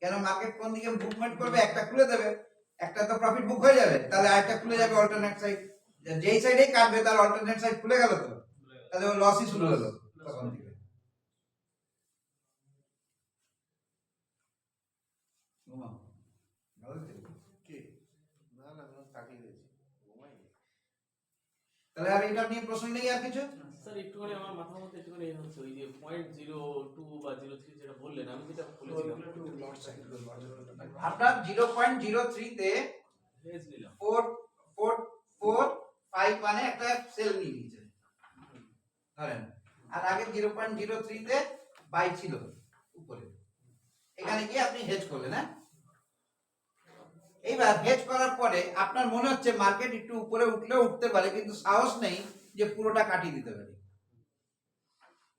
কেন মার্কেট কোন দিকে মুভমেন্ট করবে, একটা খুলে দেবে, একটা তো প্রফিট বুক হয়ে যাবে, তাহলে আরেকটা খুলে যাবে অল্টারনেট সাইড, যেই সাইডেই কাটবে তার অল্টারনেট সাইড খুলে গেল তো, তাহলে ও লসই শুরু হলো তখন থেকে। ঘুমাও। ভালো থেকো। কি? না না, আমি তাকিয়ে রয়েছি, ঘুমাইনি। তাহলে আর এটা নিয়ে প্রশ্ন নেই আর কিছু? স্যার একটুখানি আমার মাথার মধ্যে একটুখানি এই হচ্ছে, ওই যে 0.02 বা 0.3 যেটা বললেন, আমি যেটা বলেছিলাম আপনার 0.03 তে হেজ নিলাম 4.5 মানে একটা সেল নিয়ে নিয়েছে ধরেন, আর আগে 0.03 তে বাই ছিল উপরে, এখানে গিয়ে আপনি হেজ করলেন। হ্যাঁ, এইবার হেজ করার পরে আপনার মনে হচ্ছে মার্কেট একটু উপরে উঠলেও উঠতে পারে, কিন্তু সাহস নেই যে পুরোটা কাটিয়ে দিতে পারি,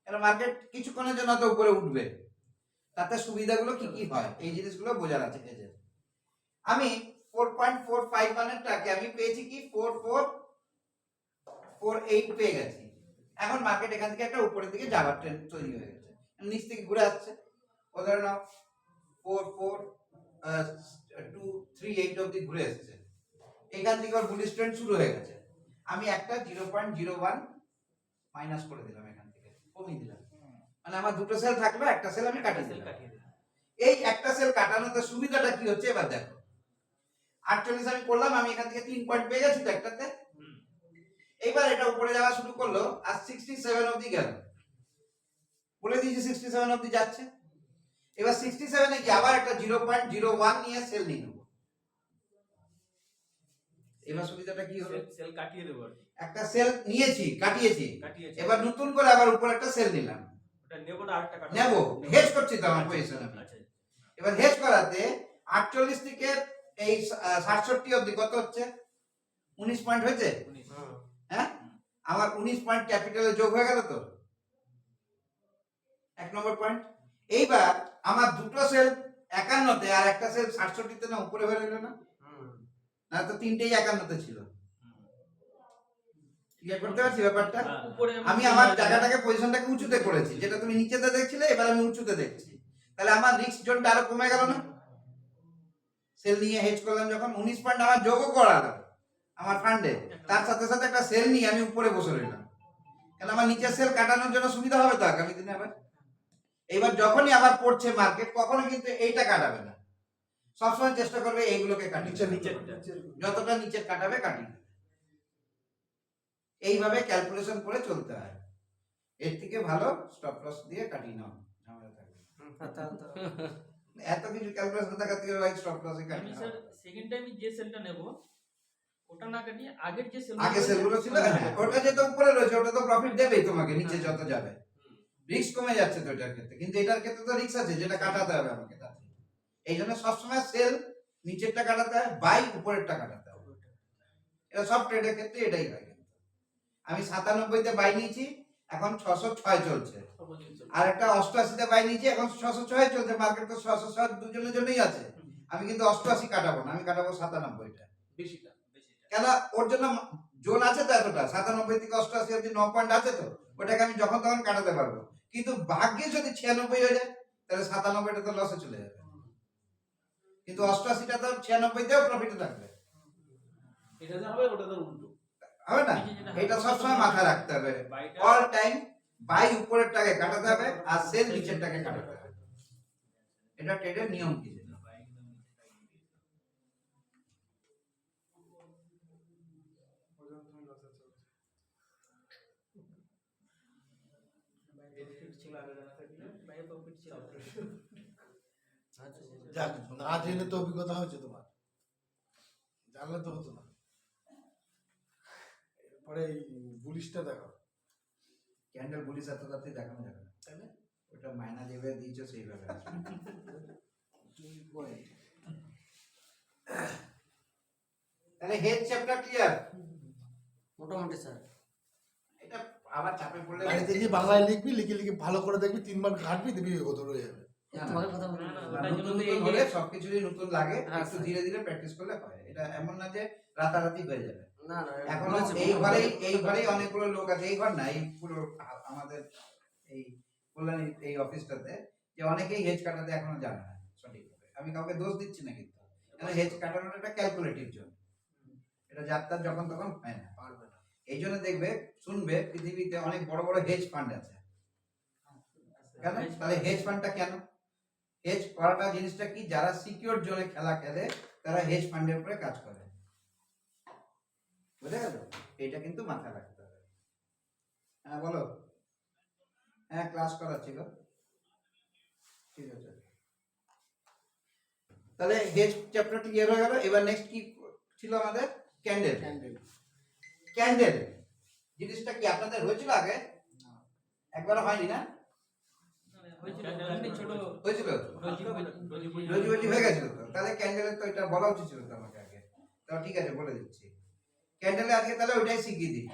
কারণ মার্কেট কিছুক্ষণের জন্য তো উপরে উঠবে, তাতে সুবিধাগুলো কি কি হয় এই জিনিসগুলো বোঝার আছে হেজের। আমি 4.451 আমি পেয়েছি কি 4448 পেয়ে গেছি। এখন মার্কেট এখান থেকে একটা উপরের দিকে যাওয়ার ট্রেন্ড তৈরি হয়ে গেছে, নিচ থেকে ঘুরে আসছে। ধরে নাও 44238 অবধি ঘুরে এসেছে, এখান থেকে ওর বুলিশ ট্রেন্ড শুরু হয়ে গেছে। আমি একটা 0.01 মাইনাস করে দিলাম, এখান থেকে কমিয়ে দিলাম, মানে আমার দুটো সেল থাকলো, একটা সেল আমি কাটিয়ে দিলাম। এই একটা সেল কাটানোতে সুবিধাটা কি হচ্ছে এবার দেখো। 48 আমি করলাম, আমি এখান থেকে 3 পয়েন্ট পেয়ে গেছি তো একটাতে। এইবার এটা উপরে যাওয়া শুরু করলো আর 67 অবধি গেল, বলে দিয়েছি 67 অবধি যাচ্ছে। এবার 67 এ কি আবার একটা 0.01 নিয়ে সেল নিয়ে নেব। এবার সুবিধাটা কি হলো, সেল কাটিয়ে দেবো, একটা সেল নিয়েছি কাটিয়েছি, কাটিয়েছি, এবার নতুন করে আবার উপরে একটা সেল নিলাম, ওটা নেবো না আরেকটা কাটবো, নেব হেজ করছি তো আমার পজিশন আমি। আচ্ছা এবার হেজ করাতে 48 থেকে এই 67 অবধি কত হচ্ছে, 19 পয়েন্ট হয়েছে। হ্যাঁ, আমার 19 পয়েন্ট ক্যাপিটালে যোগ হয়ে গেল তো, 1 নম্বর পয়েন্ট। এইবার আমার দুটো সেল 51 তে আর একটা সেল 67 তে না উপরে হয়ে গেল না, না তো তিনটেই 51 তে ছিল। ক্লিয়ার করতে পারছি ব্যাপারটা। উপরে আমি আমার জায়গাটাকে পজিশনটাকে উঁচুতে করেছি, যেটা তুমি নিচেতে দেখছিলে এবার আমি উঁচুতে দেখছি, তাহলে আমার রিস্ক জোনটা আরো কমে গেল না। সেল নিয়ে হেজ করলাম যখন 19 পয়েন্ট আমার যোগও করা গেল আমার ফান্ডে, তার সাথে সাথে একটা সেল নিয়ে আমি উপরে বসে রইলাম, কারণ আমার নিচের সেল কাটানোর জন্য সুবিধা হবে তো আগামী দিনে আবার। এইবার যখনই আবার পড়ছে মার্কেট, কখনো কিন্তু এইটা কাটাবে না, সবসময় চেষ্টা করবে এইগুলোকে কাটিয়ে, যতটা নিচে কাটাবে কাটিয়ে দেবে। এইভাবে ক্যালকুলেশন করে চলতে হয়, এর থেকে ভালো স্টপ লস দিয়ে কাটিয়ে নাও, ঝামেলা থাকবে এত কিছু ক্যালকুলেশন থাকার থেকে ভাই স্টপ লসে আমি কাটিয়ে স্যার নাও। সেকেন্ড টাইম যে সেলটা নেব ওটা না কাটিয়ে আগের যে সেল আগে সেলগুলো ছিল, হ্যাঁ, ওটা যেটা উপরে রয়েছে ওটা তো প্রফিট দেবেই তোমাকে, নিচে যত যাবে রিস্ক কমে যাচ্ছে তো এটার ক্ষেত্রে, কিন্তু এটার ক্ষেত্রে তো রিস্ক আছে, যেটা কাটাতে হবে আমাকে তাতে। এই জন্য সবসময় সেল নিচেরটা কাটাতে হয়, বাই উপরেরটা কাটাতে হবে, এটা সব ট্রেডের ক্ষেত্রে এটাই হয়। আমি 97 তে বাই নিয়েছি, এখন 606 চলছে, আর একটা 88 তে বাই নিয়েছি, এখন 606 চলছে। মার্কেট তো 606 দুজনের জন্যই আছে, আমি কিন্তু 88 কাটাবো না, আমি কাটাবো 97টা বেশিটা। কেন, ওর জন্য জোন আছে তো এতটা, 97 থেকে 88 অবধি 9 পয়েন্ট আছে তো, ওটাকে আমি যখন তখন কাটাতে পারবো। কিন্তু ভাগ্যে যদি 96 হয়ে যায় তাহলে 97টা তো লসে চলে যাবে, কিন্তু 88টা তো 96 তেও প্রফিটে থাকবে, এটা যা হবে ওটা তো উল্টো হবে না। এটা সবসময় মাথায় রাখতে হবে, অল টাইম বাই উপরেরটাকে কাটাতে হবে আর সেল নিচেরটাকে কাটাতে হবে, এটা ট্রেডের নিয়ম কি। যাক, না জেনে তো অভিজ্ঞতা হয়েছে তোমার, জানলে তো হতো না। এরপরে এই বুলিশটা দেখো, ক্যান্ডেল বুলিশ এত রাতে দেখানো যাবে না, তাহলে ওটা মাইনা যেভাবে দিয়েছো সেইভাবে তাহলে হেড চ্যাপ্টার ক্লিয়ার মোটামুটি স্যার। এটা আবার চাপে পড়লে বাড়িতে গিয়ে বাংলায় লিখবি, লিখে লিখে ভালো করে দেখবি, 3 বার ঘাটবি, দেখবি কত রয়ে যাবে। তোমাকে কথা বলি নতুন নতুন হলে সবকিছুরই নতুন লাগে, হ্যাঁ, একটু স্যার। ধীরে ধীরে প্র্যাকটিস করলে হয়, এটা এমন না যে রাতারাতি হয়ে যাবে। না না এখনো বলেছে, এই ঘরেই অনেকগুলো লোক আছে, এই ঘর না, এই পুরো আমাদের এই কল্যাণী এই অফিসটাতে, যে অনেকেই হেজ কাটাতে এখনো জানে না সঠিকভাবে। আমি কাউকে দোষ দিচ্ছি না, কিন্তু হেজ কাটানোটা একটা ক্যালকুলেটিভ জন্য, এটা যাত্রার যখন তখন হয় না, পারবে না। এই জন্য দেখবে শুনবে পৃথিবীতে অনেক বড় বড় হেজ ফান্ড আছে, কেন? তাহলে হেজ ফান্ডটা কেন? হেজ করাটা জিনিসটা কি, যারা সিকিউর জোনে খেলা খেলে তারা হেজ ফান্ডের উপরে কাজ করে, বুঝে গেল? এটা কিন্তু মাথায় রাখতে হবে। হ্যাঁ বলো। হ্যাঁ ক্লাস করাচ্ছি গো, ঠিক আছে। তাহলে হেজ চ্যাপ্টার ক্লিয়ার হয়ে গেল। এবার নেক্সট কি ছিল আমাদের? ক্যান্ডেল। ক্যান্ডেল জিনিসটা কি আপনাদের হয়েছিল আগে? একবারও হয়নি না? ছোট হয়েছিল, রোজি হয়ে গেছিল তো। তাহলে ক্যান্ডেলের তো এটা বলা উচিত ছিল তো আমাকে আগে, তো ঠিক আছে বলে দিচ্ছি। ক্যান্ডেলে আজকে তাহলে ওইটাই শিখিয়ে দিই,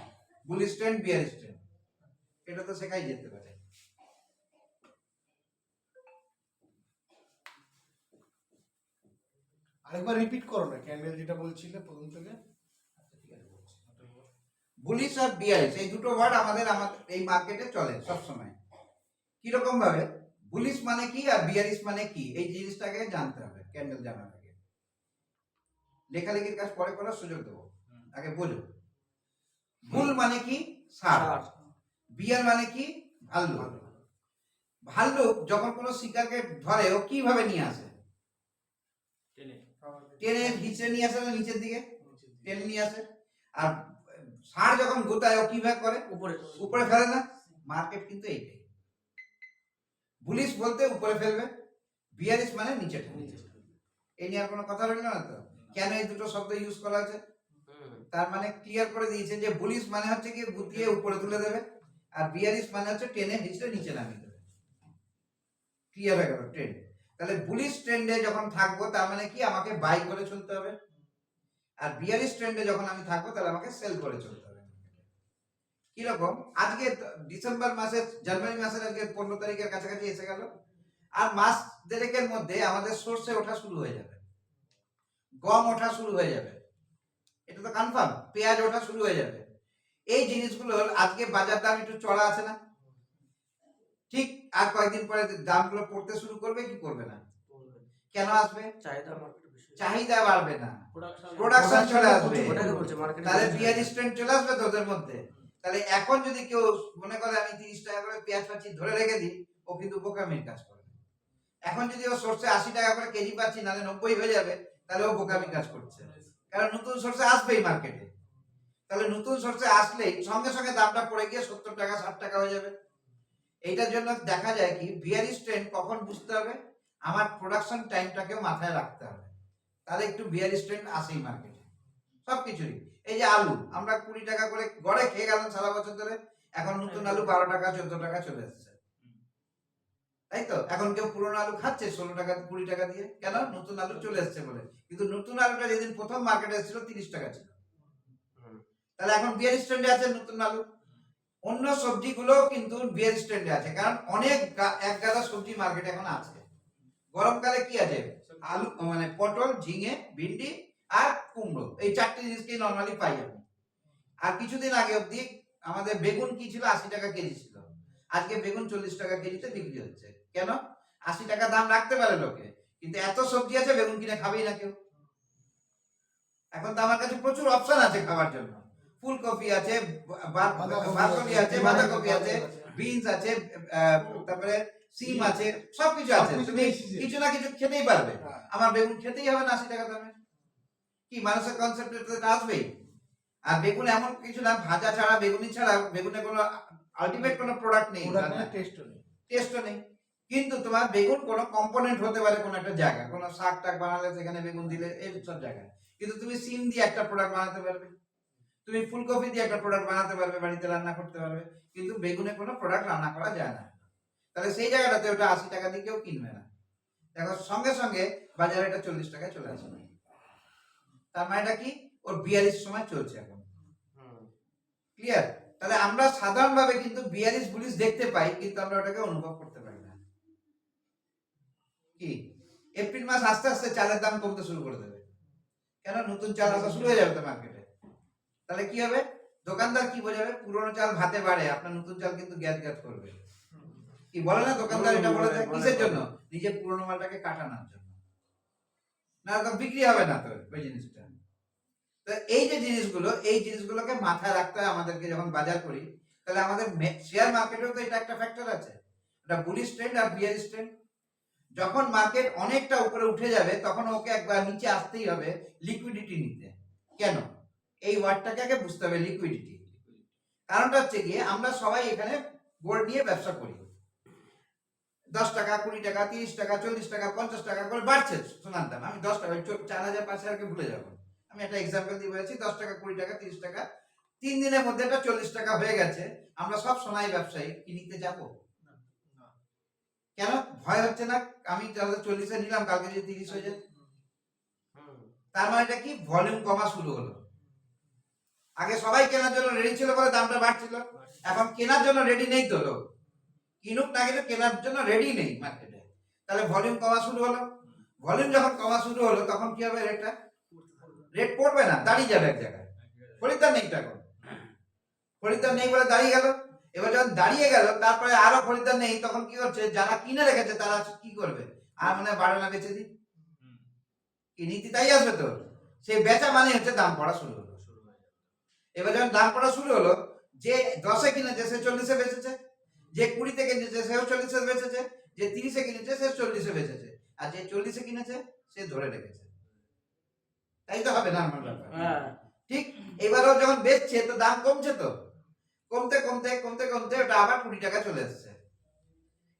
বুলিশ ট্রেন্ড বিয়ারিশ ট্রেন্ড, এটা তো শেখাই যেতে পারে। আরেকবার রিপিট করো না ক্যান্ডেল যেটা বলছিলে প্রথম থেকে। বুলিশ আর বিয়ারিশ এই দুটো ওয়ার্ড আমাদের এই মার্কেটে চলে সব সময়। কিরকম ভাবে বুলিশ মানে কি আর বিয়ারিশ মানে কি এই জিনিসটাকে জানতে হবে ক্যান্ডেল জানার আগে। লেখালেখির কাজ পরে করার সুযোগ দেবো, আগে বোঝো। বুল মানে কি? ষাঁড়। বিয়ার মানে কি? ভাল্লুক। ভাল্লুক যখন কোনো শিকারকে ধরে ও কিভাবে নিয়ে আসে? টেনে। টেনে হিচড়ে নিয়ে আসে না নিচের দিকে টেনে নিয়ে আসে। আর ষাঁড় যখন গোতায় ও কিভাবে করে? উপরে উপরে ফেলে না? মার্কেট কিন্তু এইটাই। বুলিশ বলতে উপরে ফেলবে, বিয়ারিশ মানে নিচে ঠেলবে। এই নিয়ে আর কোনো কথা রইল না তো? কেন এই দুটো শব্দ ইউজ করা হয়েছে? তার মানে ক্লিয়ার করে দিয়েছে যে বুলিশ মানে হচ্ছে কি গুতিয়ে উপরে তুলে দেবে, আর বিয়ারিশ মানে হচ্ছে টেনে হিচড়ে নিচে নামিয়ে দেবে। ক্লিয়ার হয়ে গেল ট্রেন্ড। তাহলে বুলিশ ট্রেন্ডে যখন থাকবো তার মানে কি আমাকে বাই করে চলতে হবে, আর বিয়ারিশ ট্রেন্ডে যখন আমি থাকবো তাহলে আমাকে সেল করে চলতে হবে। কিরকম? আজকে ডিসেম্বর মাসের জানুয়ারি মাসের আজকে 15 তারিখের কাছাকাছি এসে গেল, আর মাস দেড়েকের মধ্যে আমাদের সর্ষে ওঠা শুরু হয়ে যাবে, গম ওঠা শুরু হয়ে যাবে, এটা তো কনফার্ম। পেঁয়াজ ওঠা শুরু হয়ে যাবে। এই জিনিসগুলো আজকে বাজার দাম একটু চড়া আছে না? ঠিক আর কয়েকদিন পরে দামগুলো পড়তে শুরু করবে কি করবে না? কেন আসবে? চাহিদা বাড়বে না, প্রোডাকশন চলে আসবে। তাহলে বিয়ারিশ ট্রেন্ড চলে আসবে তো ওদের মধ্যে। তাহলে এখন যদি কেউ মনে করে আমি 30 টাকা করে পেঁয়াজ পাচ্ছি ধরে রেখে দিই, ও কিন্তু বোকামির কাজ করবে। এখন যদি ও সরষে 80 টাকা করে কেজি পাচ্ছি নালে 90 হয়ে যাবে, তাহলে ও বোকামি কাজ করছে। কারণ নতুন সরষে আসবেই মার্কেটে। তাহলে নতুন সরষে আসলেই সঙ্গে সঙ্গে দামটা পড়ে গিয়ে 70 টাকা 60 টাকা হয়ে যাবে। এইটার জন্য দেখা যায় কি বিয়ারিশ ট্রেন্ড কখন বুঝতে হবে? আমার প্রোডাকশন টাইমটাকেও মাথায় রাখতে হবে, তাহলে একটু বিয়ারিশ ট্রেন্ড আসেই মার্কেটে সবকিছুরই। এই যে আলু আমরা 20 টাকা করে গড়ে খেয়ে গেলাম সারা বছর ধরে, এখন নতুন আলু 12 টাকা 14 টাকা চলে আসছে, তাই তো? এখন কেউ পুরনো আলু খাচ্ছে 16 টাকা 20 টাকা দিয়ে, কেন? নতুন আলু চলে আসছে বলে। কিন্তু নতুন আলুটা যেদিন প্রথম মার্কেটে এসেছিল 30 টাকা ছিল, তাহলে এখন বিয়ারিশ ট্রেন্ডে আছে নতুন আলু। অন্য সবজিগুলো কিন্তু বিয়ারিশ ট্রেন্ডে আছে, কারণ অনেক এক গাদা সবজি মার্কেটে এখন আছে। গরমকালে কি আছে? আলু মানে পটল, ঝিঙে, ভিন্ডি আর কুমড়ো, এই 4টে জিনিসকেই নরমালি পাই যাবে। আর কিছুদিন আগে অবধি আমাদের বেগুন কি ছিল? 80 টাকা কেজি ছিল। আজকে বেগুন 40 টাকা কেজিতে বিক্রি হচ্ছে। কেন? 80 টাকা দাম রাখতে পারে লোকে, কিন্তু এত সবজি আছে বেগুন কিনে খাবেই না কেউ। এখন তো আমার কাছে প্রচুর অপশন আছে খাবার জন্য। ফুলকপি আছে, বাঁধাকপি আছে, বাঁধাকপি আছে, বিনস আছে, তারপরে সিম আছে, সবকিছু আছে। তুমি কিছু না কিছু খেতেই পারবে। আমার বেগুন খেতেই হবে না 80 টাকা দামে। কি মানুষের কনসেপ্ট আসবেই। আর বেগুন এমন কিছু না, ভাজা ছাড়া বেগুনি ছাড়া বেগুনের কোনো আলটিমেট কোনো প্রোডাক্ট নেই, টেস্টও নেই। কিন্তু তোমার বেগুন কোনো কম্পোনেন্ট হতে পারে কোনো একটা জায়গা, কোনো শাক টাক বানালে সেখানে বেগুন দিলে, এই সব জায়গায়। কিন্তু তুমি সিম দিয়ে একটা প্রোডাক্ট বানাতে পারবে, তুমি ফুলকপি দিয়ে একটা প্রোডাক্ট বানাতে পারবে, বাড়িতে রান্না করতে পারবে, কিন্তু বেগুনে কোনো প্রোডাক্ট রান্না করা যায় না। তাহলে সেই জায়গাটাতে ওটা 80 টাকা দিয়ে কেউ কিনবে না। দেখো সঙ্গে সঙ্গে বাজারে এটা 40 টাকায় চলে আসবে। তার মানে এটা কি? ওর 42 সময় চলছে এখন। ক্লিয়ার? তাহলে আমরা সাধারণভাবে কিন্তু 42 বুলিশ দেখতে পাই, কিন্তু আমরা ওটাকে অনুভব করতে পারি না। কি এপ্রিল মাস আস্তে আস্তে চালের দাম কমতে শুরু করে দেবে, কেন? নতুন চাল আসা শুরু হয়ে যাবে তো মার্কেটে। তাহলে কি হবে? দোকানদার কি বোঝাবে? পুরনো চাল ভাতে বাড়ে, আপনার নতুন চাল কিন্তু গ্যাস গ্যাস করবে। কি বলে না দোকানদার? এটা বলে দেয় কিসের জন্য? নিজের পুরনো মালটাকে কাটানোর জন্য, না তো বিক্রি হবে না তো ওই জিনিসটা। তো এই যে জিনিসগুলো, এই জিনিসগুলোকে মাথায় রাখতে হয় আমাদেরকে যখন বাজার করি। তাহলে আমাদের শেয়ার মার্কেটেও তো এটা একটা ফ্যাক্টর আছে, এটা বুলিশ ট্রেন্ড আর বিয়ারিশ ট্রেন্ড। যখন মার্কেট অনেকটা উপরে উঠে যাবে তখন ওকে একবার নিচে আসতেই হবে লিকুইডিটি নিতে। কেন? এই ওয়ার্ডটাকে আগে বুঝতে হবে, লিকুইডিটি। কারণটা হচ্ছে গিয়ে আমরা সবাই এখানে গোল্ড নিয়ে ব্যবসা করি, 10 টাকা 20 টাকা 30 টাকা 40 টাকা 50 টাকা করে বাড়ছে সোনার দাম। আমি 10 টাকা 4000 5000কে ভুলে যাবো, আমি একটা এক্সাম্পল দিয়ে বলেছি। 10 টাকা 20 টাকা 30 টাকা 3 দিনের মধ্যে এটা 40 টাকা হয়ে গেছে। আমরা সব সোনাই ব্যবসায়ী কি নিতে যাবো? কেন? ভয় হচ্ছে না? আমি 40-এ নিলাম, কালকে যদি 30 হয়ে যায়, তার মানে এটা কি? ভলিউম কমা শুরু হলো। আগে সবাই কেনার জন্য রেডি ছিল বলে দামটা বাড়ছিল, এখন কেনার জন্য রেডি নেই তো লোক। কিনুক না কিনুক কেনার জন্য রেডি নেই মার্কেটে, তাহলে ভলিউম কমা শুরু হলো। ভলিউম যখন কমা শুরু হলো তখন কি হবে রেটটা? রেট পড়বে না, দাঁড়িয়ে যাবে এক জায়গায়। খরিদ্দার নেই তো এখন, খরিদ্দার নেই বলে দাঁড়িয়ে গেল। এবার যখন দাঁড়িয়ে গেল তারপরে আরো খরিদ্দার নেই, তখন কি করছে, যারা কিনে রেখেছে তারা কি করবে, আর মানে বাড়ে না বেচে দিই, কি নীতি তাই আসবে তো। সেই বেচা মানে হচ্ছে দাম পড়া শুরু হলো। এবার যখন দাম পড়া শুরু হলো, যে 10-এ কিনেছে সে 40-এ বেচেছে, যে 20-তে কিনেছে সেও 40-এ বেচেছে, যে 30-এ কিনেছে সে 40-এ বেচেছে, আর যে 40-এ কিনেছে সে ধরে রেখেছে। তাই তো হবে নরমাল ব্যাপার। হ্যাঁ ঠিক এবারও যখন বেচছে তো দাম কমছে, তো কমতে কমতে কমতে কমতে ওটা আবার 20 টাকা চলে এসেছে।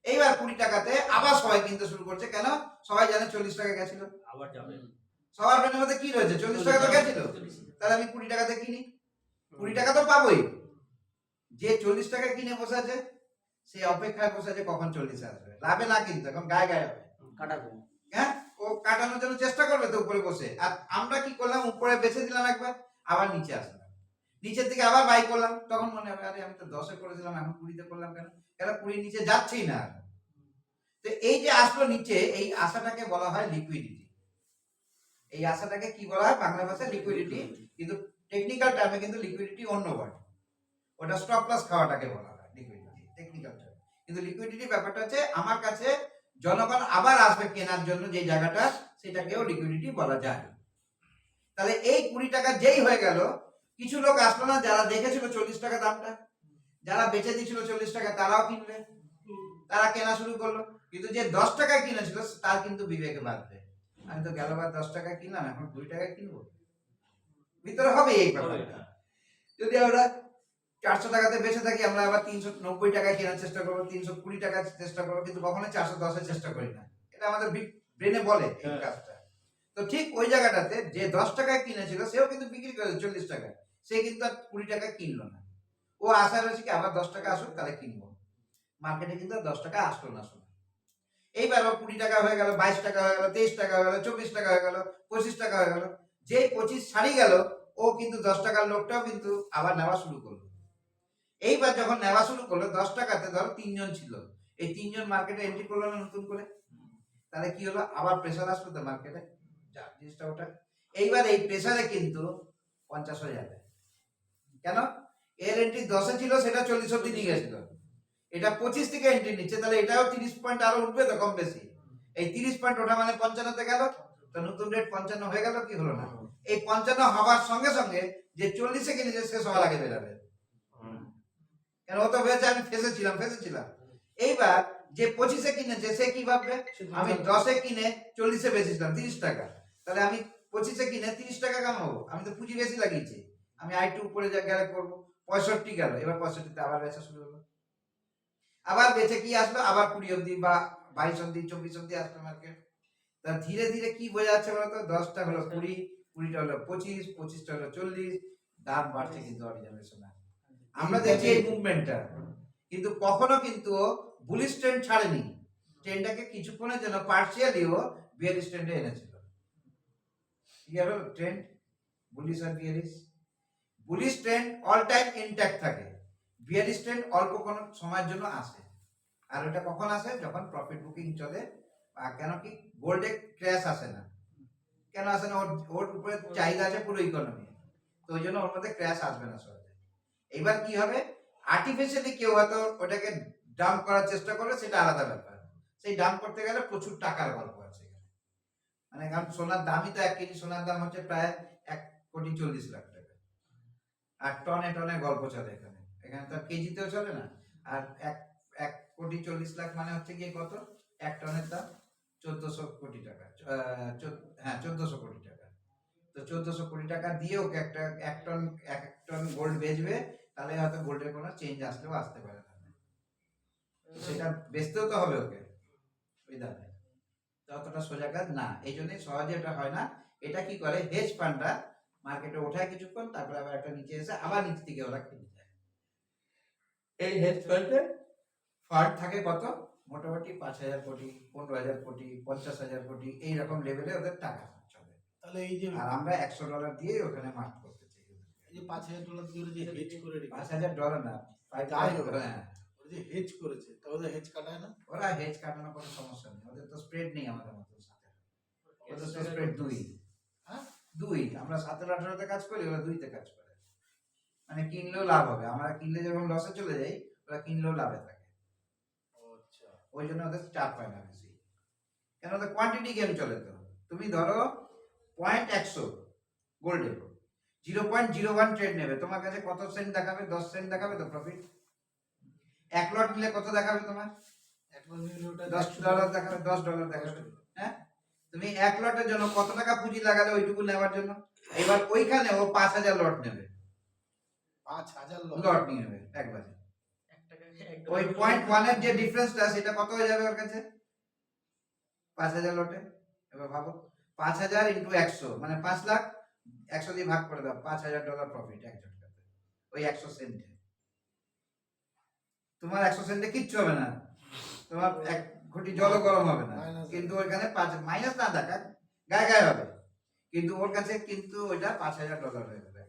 এইবার 20 টাকাতে আবার সবাই কিনতে শুরু করছে। কেন? সবাই জানে 40 টাকা গেছিল, আবার যাবে। সবার ব্রেনের মধ্যে কি রয়েছে, 40 টাকা তো গেছিল, তাহলে আমি 20 টাকাতে কিনি, 20 টাকা তো পাবোই। যে 40 টাকা কিনে বসে আছে সে অপেক্ষায় বসে আছে কখন 40 আসবে, লাভে না কিন্তু এখন গায়ে গায়ে হবে। কাটাবে। হ্যাঁ, ও কাটানোর জন্য চেষ্টা করবে তো উপরে বসে। আর আমরা কি করলাম, উপরে বেছে দিলাম একবার, আবার নিচে আসলাম, নিচের দিকে আবার বাই করলাম, তখন মনে হবে আরে আমি তো 10-এ করেছিলাম এখন 20-তে করলাম কেন, কেন 20 নিচে যাচ্ছেই না। তো এই যে আসলো নিচে, এই আশাটাকে বলা হয় লিকুইডিটি। এই আশাটাকে কি বলা হয় বাংলা ভাষায়? লিকুইডিটি। কিন্তু টেকনিক্যাল টার্মে কিন্তু লিকুইডিটি অন্য ওয়ার্ড, ওটা স্টপ লস খাওয়াটাকে বলা হয় লিকুইডিটি টেকনিক্যাল টার্ম। কিন্তু লিকুইডিটি ব্যাপারটা হচ্ছে আমার কাছে জনগণ আবার আসবে কেনার জন্য যে জায়গাটা, সেটাকেও লিকুইডিটি বলা যায়। তাহলে এই 20 টাকা যেই হয়ে গেল, কিছু লোক আসলো না যারা দেখেছিল 40 টাকা দামটা, যারা বেচে দিয়েছিল 40 টাকা তারাও কিনবে, তারা কেনা শুরু করলো। কিন্তু যে 10 টাকায় কিনেছিল তার কিন্তু বিবেকে বাঁধবে, আমি তো গেলবার 10 টাকায় কিনলাম এখন 20 টাকায় কিনবো, ভিতরে হবে এই ব্যাপারটা। যদি আমরা 400 টাকাতে বেচে থাকি, আমরা আবার 390 টাকায় কেনার চেষ্টা করবো, 320 টাকার চেষ্টা করবো, কিন্তু কখনোই 410-এর চেষ্টা করি না। এটা আমাদের ব্রেনে বলে এই কাজটা। তো ঠিক ওই জায়গাটাতে যে 10 টাকায় কিনেছিল সেও কিন্তু বিক্রি করেছে 40 টাকায়, সে কিন্তু আর 20 টাকায় কিনলো না। ও আশা রয়েছে কি আবার 10 টাকা আসুক তাহলে কিনবো। মার্কেটে কিন্তু আর 10 টাকা আসলো না। শুনে এইবার 20 টাকা হয়ে গেল, 22 টাকা হয়ে গেল, 23 টাকা হয়ে গেল, 24 টাকা হয়ে গেল, 25 টাকা হয়ে গেল। যে 25 ছাড়িয়ে গেল, ও কিন্তু 10 টাকার লোকটাও কিন্তু আবার নেওয়া শুরু করলো। এইবার যখন নেওয়া শুরু করলো 10 টাকাতে, ধরো 3 জন ছিল, এই 3 জন মার্কেটে এন্ট্রি করলো না নতুন করে, তাহলে কি হলো, আবার প্রেসার আসলো তো মার্কেটে, যা জিনিসটা ওটা। এইবার এই প্রেসারে কিন্তু 50 হয়ে যাবে। কেন? এর এন্ট্রি 10-এ ছিল, সেটা 40 অব্দি নিয়ে গেছিল, এটা 25 থেকে এন্ট্রি নিচ্ছে, তাহলে এটাও 30 পয়েন্ট আরো উঠবে তো কম বেশি। এই 30 পয়েন্ট ওঠা মানে 55-তে গেল, তো নতুন রেট 55 হয়ে গেল, কি হলো না? এই 55 হওয়ার সঙ্গে সঙ্গে যে 40-এ কিনেছে সে সবার আগে বেরাবে, কেন? ও তো ভেবেছে আমি ফেসেছিলাম। এইবার যে 25-এ কিনেছে সে কি ভাববে, আমি 10-এ কিনে 40-এ বেচেছিলাম 30 টাকা, তাহলে আমি 25-এ কিনে 30 টাকা কামাবো, আমি তো পুঁজি বেশি লাগিয়েছি, আমি আইটু উপরে যা গেলে করবো। 65 গেল, এবার 65-তে আবার বেচা শুরু হলো, আবার বেচে কি আসলো, আবার 20 অব্দি বা 22 অব্দি 24 অব্দি আসলো মার্কেট। তা ধীরে ধীরে কি বোঝা যাচ্ছে বলতো, 10টা হলো 20, 20টা হলো 25, 25টা হলো 40, দাম বাড়ছে কিন্তু অরিজিনাল না। আমরা দেখছি এই মুভমেন্টটা, কিন্তু কখনো কিন্তু বুলিশ ট্রেন্ড ছাড়েনি, ট্রেন্ডটাকে কিছুক্ষণের জন্য পার্সিয়ালিও বিয়ারিশ ট্রেন্ডে এনেছিল। কি হলো ট্রেন্ড, বুলিশ আর bearish? Bullish trend all time intact থাকে, বিয়ারিশ ট্রেন্ড অল্প কোনো সময়ের জন্য আসে। আর ওটা কখন আসে, যখন প্রফিট বুকিং চলে। কেন কি গোল্ডে ক্র্যাশ আসে না, কেন আসে না, ওর উপরে চাহিদা আছে পুরো ইকোনমি, তো ওই জন্য ওর মধ্যে ক্র্যাশ আসবে না সহজে। এবার কি হবে, আর্টিফিশিয়ালি কেউ হয়তো ওটাকে ডাম্প করার চেষ্টা করবে, সেটা আলাদা ব্যাপার। সেই ডাম্প করতে গেলে প্রচুর টাকার গল্প আছে এখানে, মানে কারণ সোনার দামই তো 1 কেজি সোনার দাম হচ্ছে প্রায় 1,40,00,000 টাকা, আর টনে টনে গল্প চলে এখানে। এখানে তো কেজিতেও চলে না। আর 1,40,00,000 মানে হচ্ছে গিয়ে কত, 1 টনের দাম 1400 কোটি টাকা, হ্যাঁ 1400 কোটি টাকা। তো 1400 কোটি টাকা দিয়ে ওকে একটা 1 টন গোল্ড বেচবে, তাহলে হয়তো গোল্ডের কোনো চেঞ্জ আসলেও আসতে পারে না, সেটা বেচতেও তো হবে ওকে ওই দামে। ততটা সোজা কাজ না, এই জন্যই সহজে এটা হয় না। এটা কি করে, হেজ ফান্ডরা মার্কেটে ওঠায় কিছুক্ষণ, তারপরে আবার একটা নিচে এসে আবার নিচ থেকে ওরা কিনে যায়। এই হেজ ফান্ডে ফান্ড থাকে কত, মোটামুটি 5,000 কোটি, 15,000 কোটি, 50,000 কোটি, এইরকম লেভেলে ওদের টাকা চলে। তাহলে এই যে আর আমরা $100 দিয়ে ওখানে মার্ক করতে চাই। এই যে $5,000 দিয়ে যে হেজ করে রেখেছে, $5,000 না, যাই হোক, হ্যাঁ, ওরা যে হেজ করেছে, তা ওদের হেজ কাটায় না? ওরা হেজ কাটানোর কোনো সমস্যা নেই, ওদের তো স্প্রেড নেই আমাদের মতো সাথে। ওদের তো স্প্রেড 2, হ্যাঁ? 2 আমরা 17-18 কাজ করি, ওরা 2 কাজ করে। মানে কিনলেও লাভ হবে, আমরা কিনলে যখন লসে চলে যাই, ওরা কিনলেও লাভে থাকে। আচ্ছা ওই জন্য ওদের চাপ হয় না বেশি, কেন ওদের কোয়ান্টিটি গেম চলে। তো তুমি ধরো 0.100 গোল্ডে 0.01 ট্রেড নেবে, তোমার কাছে কত সেন্ট দেখাবে? 10 সেন্ট দেখাবে তো প্রফিট। 1 লট নিলে কত দেখাবে তোমার? $10 দেখাবে, $10 দেখাবে। হ্যাঁ, তুমি 1 লটের জন্য কত টাকা পুঁজি লাগালে ওইটুকু নেওয়ার জন্য? এবার ওইখানে ও 5000 লট নেবে, 5000 লট নিয়ে নেবে একবারে। 1 টাকায় 1 ওই ডলার 0.1 এর যে ডিফারেন্সটা সেটা কত হয়ে যাবে ওর কাছে? 5000 লটে। এবার ভাবো 5000 ইনটু 100 মানে 5 লাখ, 100 দিয়ে ভাগ করে দাও, $5000 প্রফিট এক ঝটকাতে, ওই 100 সেন্টে। তোমার 100 সেন্টে কিচ্ছু হবে না, তোমার এক ঘটি জলও গরম হবে না, Minus কিন্তু ওখানে 5 মাইনাস না দেখা গায়ে গায়ে হবে, কিন্তু ওর কাছে কিন্তু ওইটা $5000 হয়ে যাবে।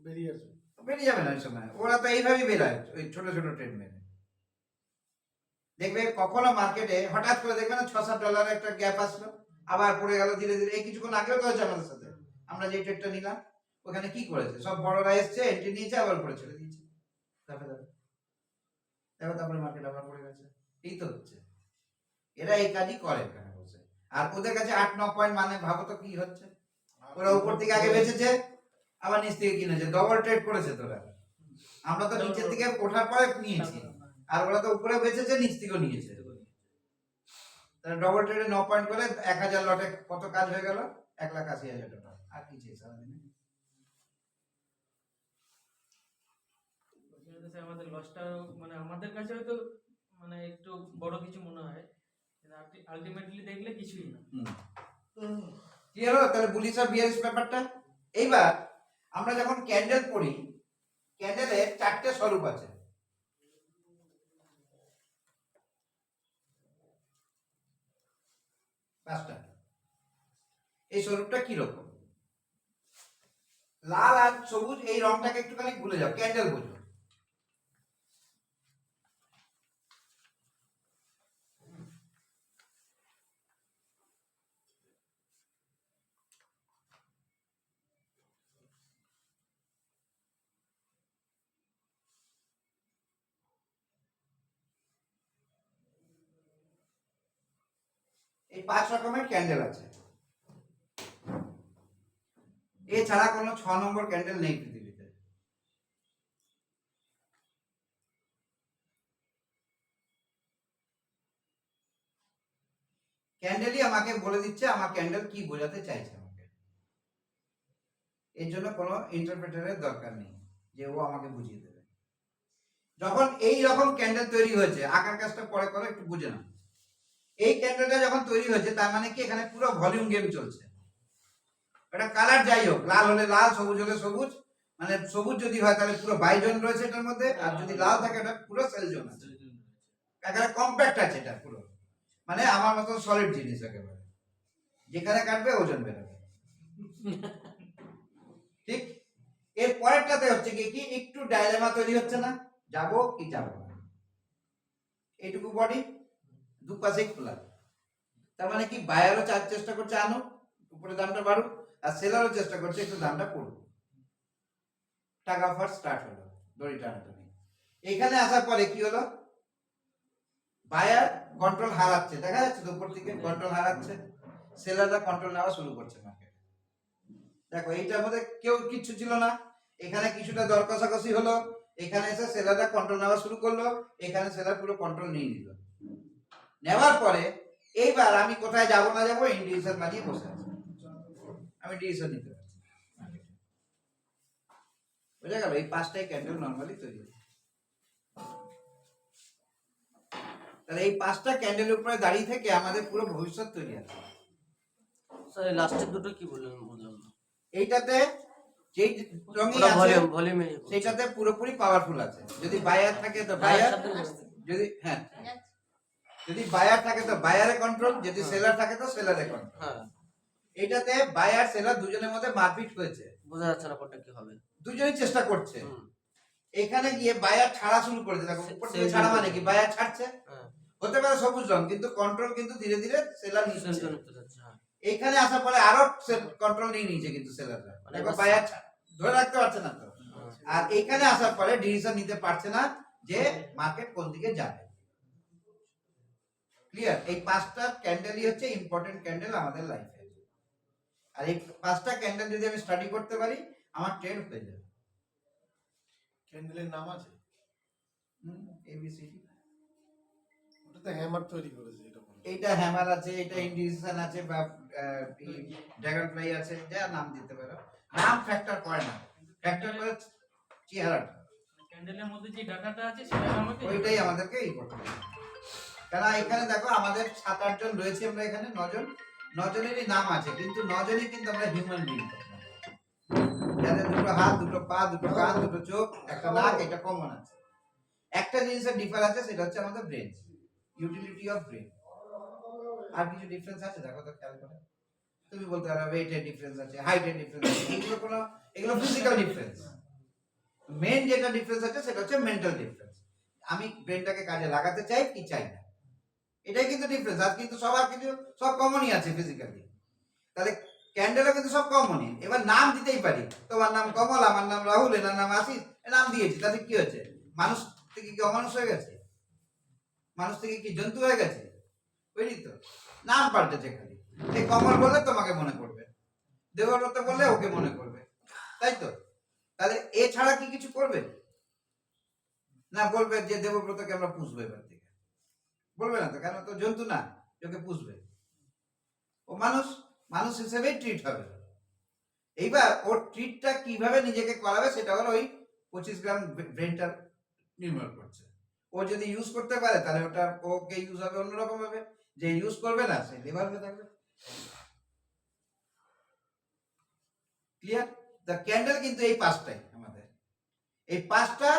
বেরিয়ে আসবে। বেরিয়ে যাবে না ওই সময়, ওরা তো এইভাবেই বেরোয় ওই ছোট ছোট ট্রেড মেরে। দেখবে কখনো মার্কেটে হঠাৎ করে দেখবে না $6-7 একটা গ্যাপ আসলো, আবার পড়ে গেল ধীরে ধীরে। এই কিছুক্ষণ আগেও তো হয়েছে আমাদের সাথে, আমরা যে ট্রেডটা নিলাম ওখানে কি করেছে, সব বড়রা এসছে, এন্ট্রি নিয়েছে, আবার পরে ছেড়ে দিয়েছে, দেখো তারপরে মার্কেট আবার পড়ে গেছে। এই তো হচ্ছে, এরা এই কাজই করে এখানে বসে। আর ওদের কাছে 8-9 পয়েন্ট, মানে ভাবো তো কি হচ্ছে। ওরা উপর থেকে আগে বেচেছে, আবার নিচ থেকে কিনেছে, ডবল ট্রেড করেছে তোরা। আমরা তো নিচের থেকে ওঠার পরে নিয়েছি, আর ওরা তো উপরে বেচেছে, নিচ থেকেও নিয়েছে। তাহলে ডবল ট্রেডে 9 পয়েন্ট করে 1000 লটে কত কাজ হয়ে গেল? $1,80,000। আর কি চাই সারাদিনে? আমাদের লসটা মানে আমাদের কাছে হয়তো মানে একটু বড় কিছু মনে হয়, আলটিমেটলি দেখলে কিছুই না। কি হলো তাহলে বুলিশ আর বিয়ারিশ ব্যাপারটা? এইবার আমরা যখন ক্যান্ডেল পড়ি, ক্যান্ডেলের 4টে স্বরূপ আছে। পাঁচটা। এই স্বরূপটা কি রকম? লাল আর সবুজ, এই রংটাকে একটুখানি ভুলে যাও, ক্যান্ডেল বোঝো। এই 5 রকমের ক্যান্ডেল আছে, এছাড়া কোনো 6 নম্বর ক্যান্ডেল নেই পৃথিবীতে। ক্যান্ডেলই আমাকে বলে দিচ্ছে আমার ক্যান্ডেল কি বোঝাতে চাইছে আমাকে। এর জন্য কোনো ইন্টারপ্রেটারের দরকার নেই যে ও আমাকে বুঝিয়ে দেবে। যখন এই রকম ক্যান্ডেল তৈরি হয়েছে, আকার কাজটা পরে করে একটু বুঝে নাও। এই ক্যান্ডেলটা যখন তৈরি হয়েছে তার মানে কি এখানে পুরো ভলিউম গেম চলছে। এটা কালার যাই হোক, লাল হলে লাল, সবুজ হলে সবুজ, মানে সবুজ যদি হয় তাহলে পুরো বাই জোন রয়েছে এটার মধ্যে, আর যদি লাল থাকে এটা পুরো সেল জোন আছে। একেবারে কম্প্যাক্ট আছে এটা পুরো, মানে আমার মতো সলিড জিনিস একেবারে, যেখানে কাটবে ওজন বেরোবে। ঠিক এর পরেরটাতে হচ্ছে কি একটু ডায়লেমা তৈরি হচ্ছে না, যাবো কি যাবো না। এইটুকু বডি, দুপাশে খোলা, তার মানে কি বায়ারও চেষ্টা করছে আনো উপরে দামটা বাড়ুক, আর সেলারও চেষ্টা করছে একটু দামটা পড়ুক। টাকা ফার স্টার্ট হলো, দড়ি টানাটানি। এখানে আসার পরে কি হলো, বায়ার কন্ট্রোল হারাচ্ছে, দেখা যাচ্ছে তো উপর থেকে কন্ট্রোল হারাচ্ছে, সেলাররা কন্ট্রোল নেওয়া শুরু করছে মার্কেটে। দেখো এইটার মধ্যে কেউ কিচ্ছু ছিল না, এখানে কিছুটা দর কষাকষি হলো, এখানে এসে সেলাররা কন্ট্রোল নেওয়া শুরু করলো, এখানে সেলার পুরো কন্ট্রোল নিয়ে নিল। নেওয়ার পরে এইবার আমি কোথায় যাব না যাবো ইন্ডিকেশন বানিয়ে বসে আছি, আমি ডিসিশন নিতে পারছি। বুঝা গেল? এই 5টাই ক্যান্ডেল নরমালি তৈরি হয়। তাহলে এই 5টা ক্যান্ডেলের উপরে দাঁড়িয়ে থেকে আমাদের পুরো ভবিষ্যৎ তৈরি আছে। স্যার এই লাস্টের দুটো কি বললেন বুঝলাম না। এইটাতে যেই রঙই ওটা আছে ভলিউম ভলিউমে সেটাতে পুরোপুরি পাওয়ারফুল আছে। যদি বায়ার থাকে তো বায়ার, যদি হ্যাঁ যদি বায়ার থাকে তো বায়ারে কন্ট্রোল, যদি সেলার থাকে তো সেলারে কন্ট্রোল। হ্যাঁ, এইটাতে বায়ার সেলার দুজনের মধ্যে মারপিট হয়েছে, বোঝা যাচ্ছে না কোনটা কি হবে। দুজনেই চেষ্টা করছে। হুম, এখানে গিয়ে বায়ার ছাড়া শুরু করেছে, দেখো উপর থেকে ছাড়া মানে কি বায়ার ছাড়ছে, হ্যাঁ, হতে পারে সবুজ রং, কিন্তু কন্ট্রোল কিন্তু ধীরে ধীরে সেলার সেল নিচ্ছে। জন্য নিতে যাচ্ছে, হ্যাঁ। এইখানে আসার পরে আরো কন্ট্রোল নিয়ে নিয়েছে কিন্তু সেলাররা, মানে দেখো এবার- বায়ার ধরে রাখতে পারছে না তো। হ্যাঁ। আর এইখানে আসার পরে ডিসিশন নিতে পারছে না যে মার্কেট কোন দিকে যাবে। ক্লিয়ার? এই 5টা ক্যান্ডেলই হচ্ছে ইম্পর্টেন্ট ক্যান্ডেল আমাদের লাইফে। আর এই 5টা ক্যান্ডেল যদি আমি স্টাডি করতে পারি, আমার ট্রেড হয়ে যাবে। ক্যান্ডেলের নাম আছে? এবিসিডি। ওটা তো হ্যামার তৈরি করেছে, এটা বলো। এইটা হ্যামার আছে, এটা ইন্ডিসিশন আছে, বা ড্রাগন ফ্লাই আছে, যা নাম দিতে পারো। নাম ফ্যাক্টর করে না, ফ্যাক্টর করে চেহারাটা। ক্যান্ডেলের মধ্যে যে ডাটাটা আছে সেটা আমাকে ওইটাই আমাদেরকে ই করতে হবে। কারণ এখানে দেখো আমাদের 7-8 জন রয়েছে, আমরা এখানে 9 জন, 9 জনেরই নাম আছে, কিন্তু 9 জনই কিন্তু আমরা হিউম্যান বিং, যাদের দুটো হাত, দুটো পা, দুটো কান, দুটো চোখ, একটা নাক, এটা কমন আছে। একটা জিনিসের ডিফার আছে, সেটা হচ্ছে আমাদের ব্রেন, ইউটিলিটি অফ ব্রেন। আর কিছু ডিফারেন্স আছে দেখো তো, খেয়াল করে তুমি বলতে পারো ওয়েটের ডিফারেন্স আছে, হাইটের ডিফারেন্স আছে, এগুলো ফিজিক্যাল ডিফারেন্স। মেন যেটা ডিফারেন্স আছে সেটা হচ্ছে মেন্টাল ডিফারেন্স। আমি ব্রেনটাকে কাজে লাগাতে চাই কি চাই না, এটাই কিন্তু ডিফারেন্স। আর কিন্তু সবার কিছু সব কমনই আছে ফিজিক্যালি। তাহলে ক্যান্ডেলও কিন্তু সব কমনই। এবার নাম দিতেই পারি, তোমার নাম কমল, আমার নাম রাহুল, এনার নাম আশিস, নাম দিয়েছি, তাতে কি হচ্ছে? মানুষ থেকে কি অমানুষ হয়ে গেছে? মানুষ থেকে কি জন্তু হয়ে গেছে? বুঝলি তো, নাম পাল্টেছে খালি। এই কমল বললে তোমাকে মনে করবে, দেবব্রত বললে ওকে মনে করবে, তাই তো? তাহলে এছাড়া কি কিছু করবে না? বলবে যে দেবব্রতকে আমরা পুষবো এবার থেকে, বলবে না তো, কেন? তো জন্তু না, ওকে পুষবে। ও মানুষ, মানুষ হিসেবেই ট্রিট হবে। এইবার ওর ট্রিটটা কিভাবে নিজেকে করাবে সেটা হলো ওই 25 গ্রাম ব্রেনটা নির্ভর করছে। ও যদি ইউজ করতে পারে তাহলে ওটা ওকে ইউজ হবে অন্যরকম ভাবে, যে ইউজ করবে না সে লেবার হয়ে থাকবে। ক্লিয়ার? দ্য ক্যান্ডেল কিন্তু এই 5টাই আমাদের, এই 5টা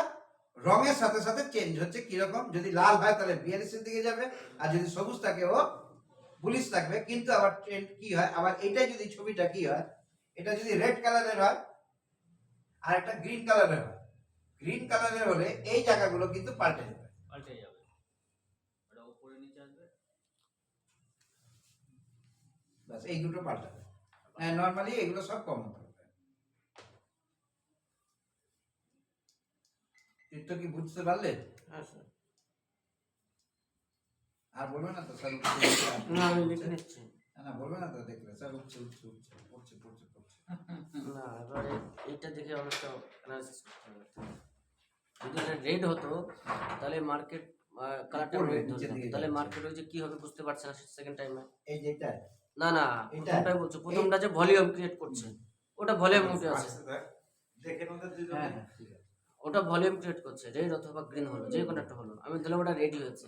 রঙের সাথে সাথে চেঞ্জ হচ্ছে। কিরকম? যদি লাল হয় তাহলে বিয়ারিসের দিকে যাবে, আর যদি সবুজ থাকে ও বুলিশ থাকবে। কিন্তু আবার ট্রেন্ড কি হয়, আবার এইটাই যদি ছবিটা কি হয়, এটা যদি রেড কালারের হয় আর একটা গ্রিন কালারের হয়, গ্রিন কালারের হলে এই জায়গাগুলো কিন্তু পাল্টে যাবে, পাল্টে যাবে, ওটা উপরে নিচে আসবে। বাস এই দুটো পাল্টাবে। নরমালি এগুলো সব কমন থাকবে। চিত্র কি বুঝতে পারলে? হ্যাঁ স্যার। আর বলবে না তো স্যার? না, আমি লিখে নিচ্ছি। না বলবে না তো, দেখলে স্যার উঠছে উঠছে উঠছে পড়ছে পড়ছে পড়ছে। না, এবার এইটা দেখে অনেকটা অ্যানালাইসিস করতে হবে। যদি এটা রেড হতো তাহলে মার্কেট কালারটা পড়বে, রেড নিচের ধরতো, দিকে তাহলে যাচ্ছে। মার্কেট ওই যে কি হবে বুঝতে পারছে না সেকেন্ড টাইমে। এই যেটা না না, এটা? প্রথমটাই বলছো, প্রথমটা যে ভলিউম ক্রিয়েট করছে, ওটা ভলিউম উঠে আছে, দেখে ওদের দুজন। হ্যাঁ হ্যাঁ ঠিক আছে। ওটা ভলিউম ক্রিয়েট করছে, রেড অথবা গ্রিন হলো, যে কোনো একটা হলো। আমি ধরলাম ওটা রেডি হয়েছে,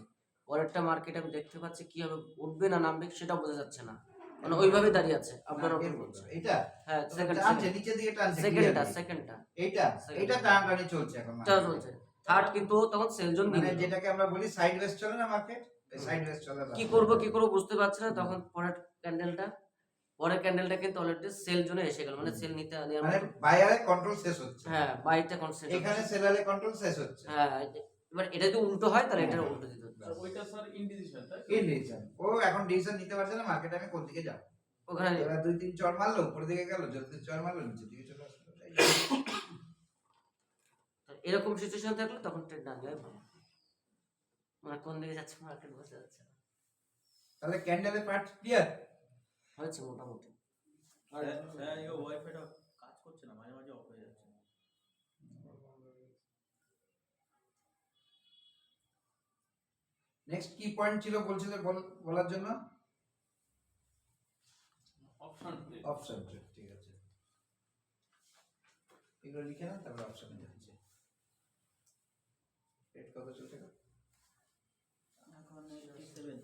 পরেরটা মার্কেট আমি দেখতে পাচ্ছি কি হবে, উঠবে না নামবে সেটা বোঝা যাচ্ছে না, মানে ওইভাবে দাঁড়িয়ে আছে আপনার না, ওপর এর বলছে। এটা হ্যাঁ, টানছে নিচের দিকে টানছে, সেকেন্ডটা clearly। সেকেন্ডটা এইটা Second. এইটা টানাটানি চলছে এখন এটা market-এ। চলছে থার্ড, কিন্তু ও তখন সেল জোন মানে নিয়ে নিল। যেটাকে আমরা বলি সাইড ওয়েজ চলে না মার্কেট, এই সাইড ওয়েজ চলে। কি করবো বুঝতে পারছি না, তখন পরের ক্যান্ডেলটা কিন্তু অলরেডি সেল জোনে এসে গেল, মানে সেল নিতে নেওয়ার মানে মতো। বায়ারে কন্ট্রোল শেষ হচ্ছে, হ্যাঁ, বাইটা কনসেন্ট। এখানে সেলারে কন্ট্রোল শেষ হচ্ছে। হ্যাঁ, এবার এটা যদি উল্টো হয় তাহলে এটা উল্টো দিতে হতো। স্যার ওইটা স্যার ইনডিসিশন, তাই তো? কি ডিসিশন? ও এখন ডিসিশন নিতে পারছে না মার্কেটে আমি কোন দিকে যাব। ওখানে এবার 2-3 চড় মারলো উপরের দিকে গেল, যদি চড় মারলো নিচের দিকে চলে আসলো। এরকম সিচুয়েশন থাকলে তখন ট্রেড না নেওয়াই ভালো, মানে কোন দিকে যাচ্ছে মার্কেট বোঝা যাচ্ছে না। তাহলে ক্যান্ডেলের পার্ট ক্লিয়ার? হয়েছে মোটামুটি। স্যার এই ওয়াইফাইটা কাজ করছে না, মাঝে মাঝে অফ হয়ে যাচ্ছে। নেক্সট কি পয়েন্ট ছিল বলছিলে বলার জন্য? অপশন অপশন ট্রেড, ঠিক আছে। এগুলো লিখে না, তারপর অপশনে যাচ্ছে। রেট কত চলছে? এখন 87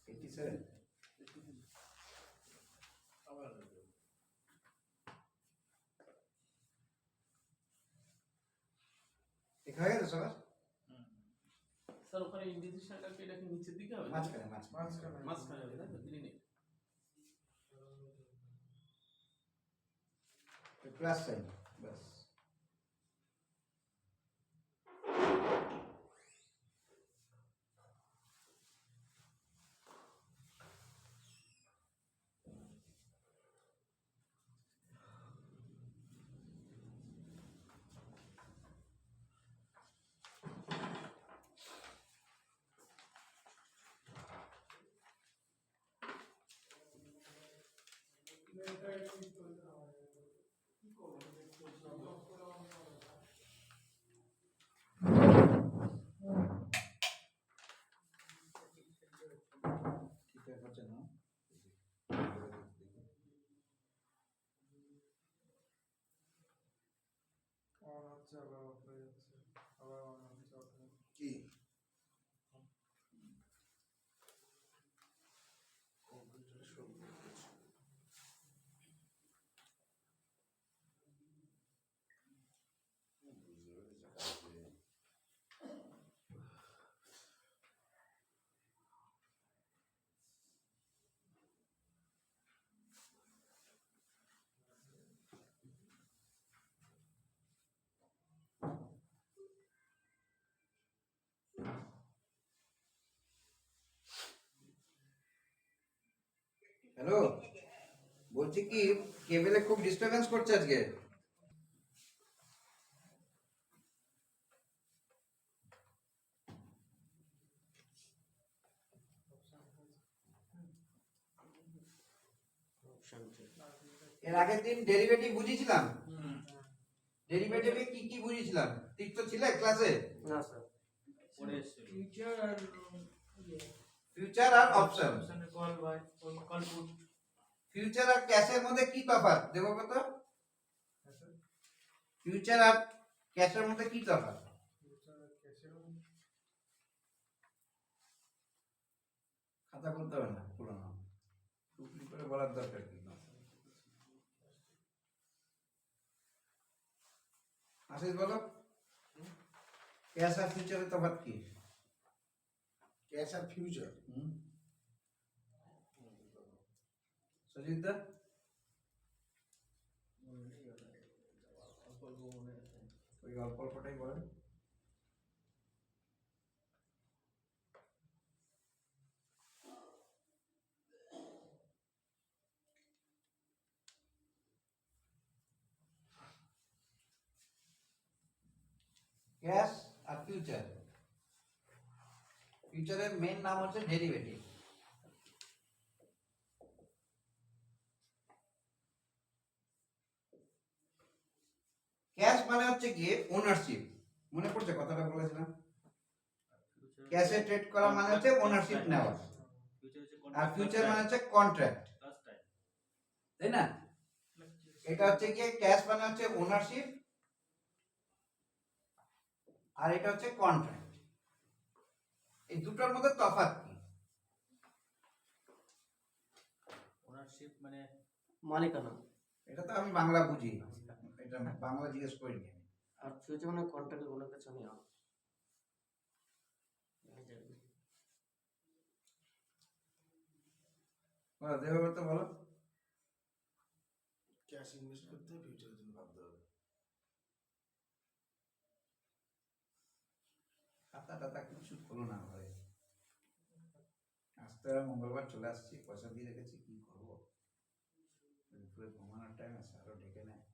87। দেখা হয়ে গেছে সবার? স্যার ওখানে ইনডিসিশনটা কি এটা কি নিচের দিকে হবে? মাঝখানে মাঝখানে হবে, তাই তো? গ্রিনে। প্লাস সাইন, বাস। ঠিকঠাক হচ্ছে না। কি হ্যালো, বলছি কি কেবলে খুব ডিস্টারবেন্স করছে আজকে। এর আগের দিন ডেরিভেটিভ বুঝিয়েছিলাম। ডেরিভেটিভে কি কি বুঝিয়েছিলাম? ঠিক তো ছিল ক্লাসে? না স্যার, ফিউচার আর ফিউচার আর option. Call by call put. Future আর ক্যাশের মধ্যে কি তফাৎ দেবব্রত? ফিউচার আর ক্যাশের মধ্যে কি তফাৎ? খাতা বলতে হবে না, পুরোনো টুকলি করে বলার দরকার কি? আশিস বলো, ক্যাশ আর ফিউচারের তফাৎ কি? ক্যাশ আর ফিউচার সজিত দা? ওই অল্প অল্পটাই বলেন। ক্যাশ আর ফিউচার, ফিউচারের মেন নাম হচ্ছে ডেরিভেটিভ। ক্যাশ মানে হচ্ছে গিয়ে ওনারশিপ। মনে পড়ছে কথাটা বলেছিলাম? ক্যাশে ট্রেড করা মানে হচ্ছে ওনারশিপ নেওয়া, আর ফিউচার মানে হচ্ছে কন্ট্রাক্ট, তাই না? এটা হচ্ছে গিয়ে ক্যাশ মানে হচ্ছে ওনারশিপ, আর এটা হচ্ছে কন্ট্রাক্ট। এই দুটোর মধ্যে তফাৎ কি? ওনারশিপ মানে মালিকানা, এটা তো আমি বাংলা বুঝি, এটা বাংলা জিজ্ঞেস করিনি। আর ফিউচার মানে কন্ট্রাক্ট ওনার কাছে আমি বলো দেবব্রত বলো। ক্যাশ ইনভেস্ট করতে ফিউচারের জন্য ভাবতে হবে। খাতা টাতা কিছু খোলো না ভাই, আজকে মঙ্গলবার চলে আসছি, পয়সা দিয়ে রেখেছি, কি করবো? দুপুরে ঘুমানোর টাইম আছে, আরো ডেকে নেয়।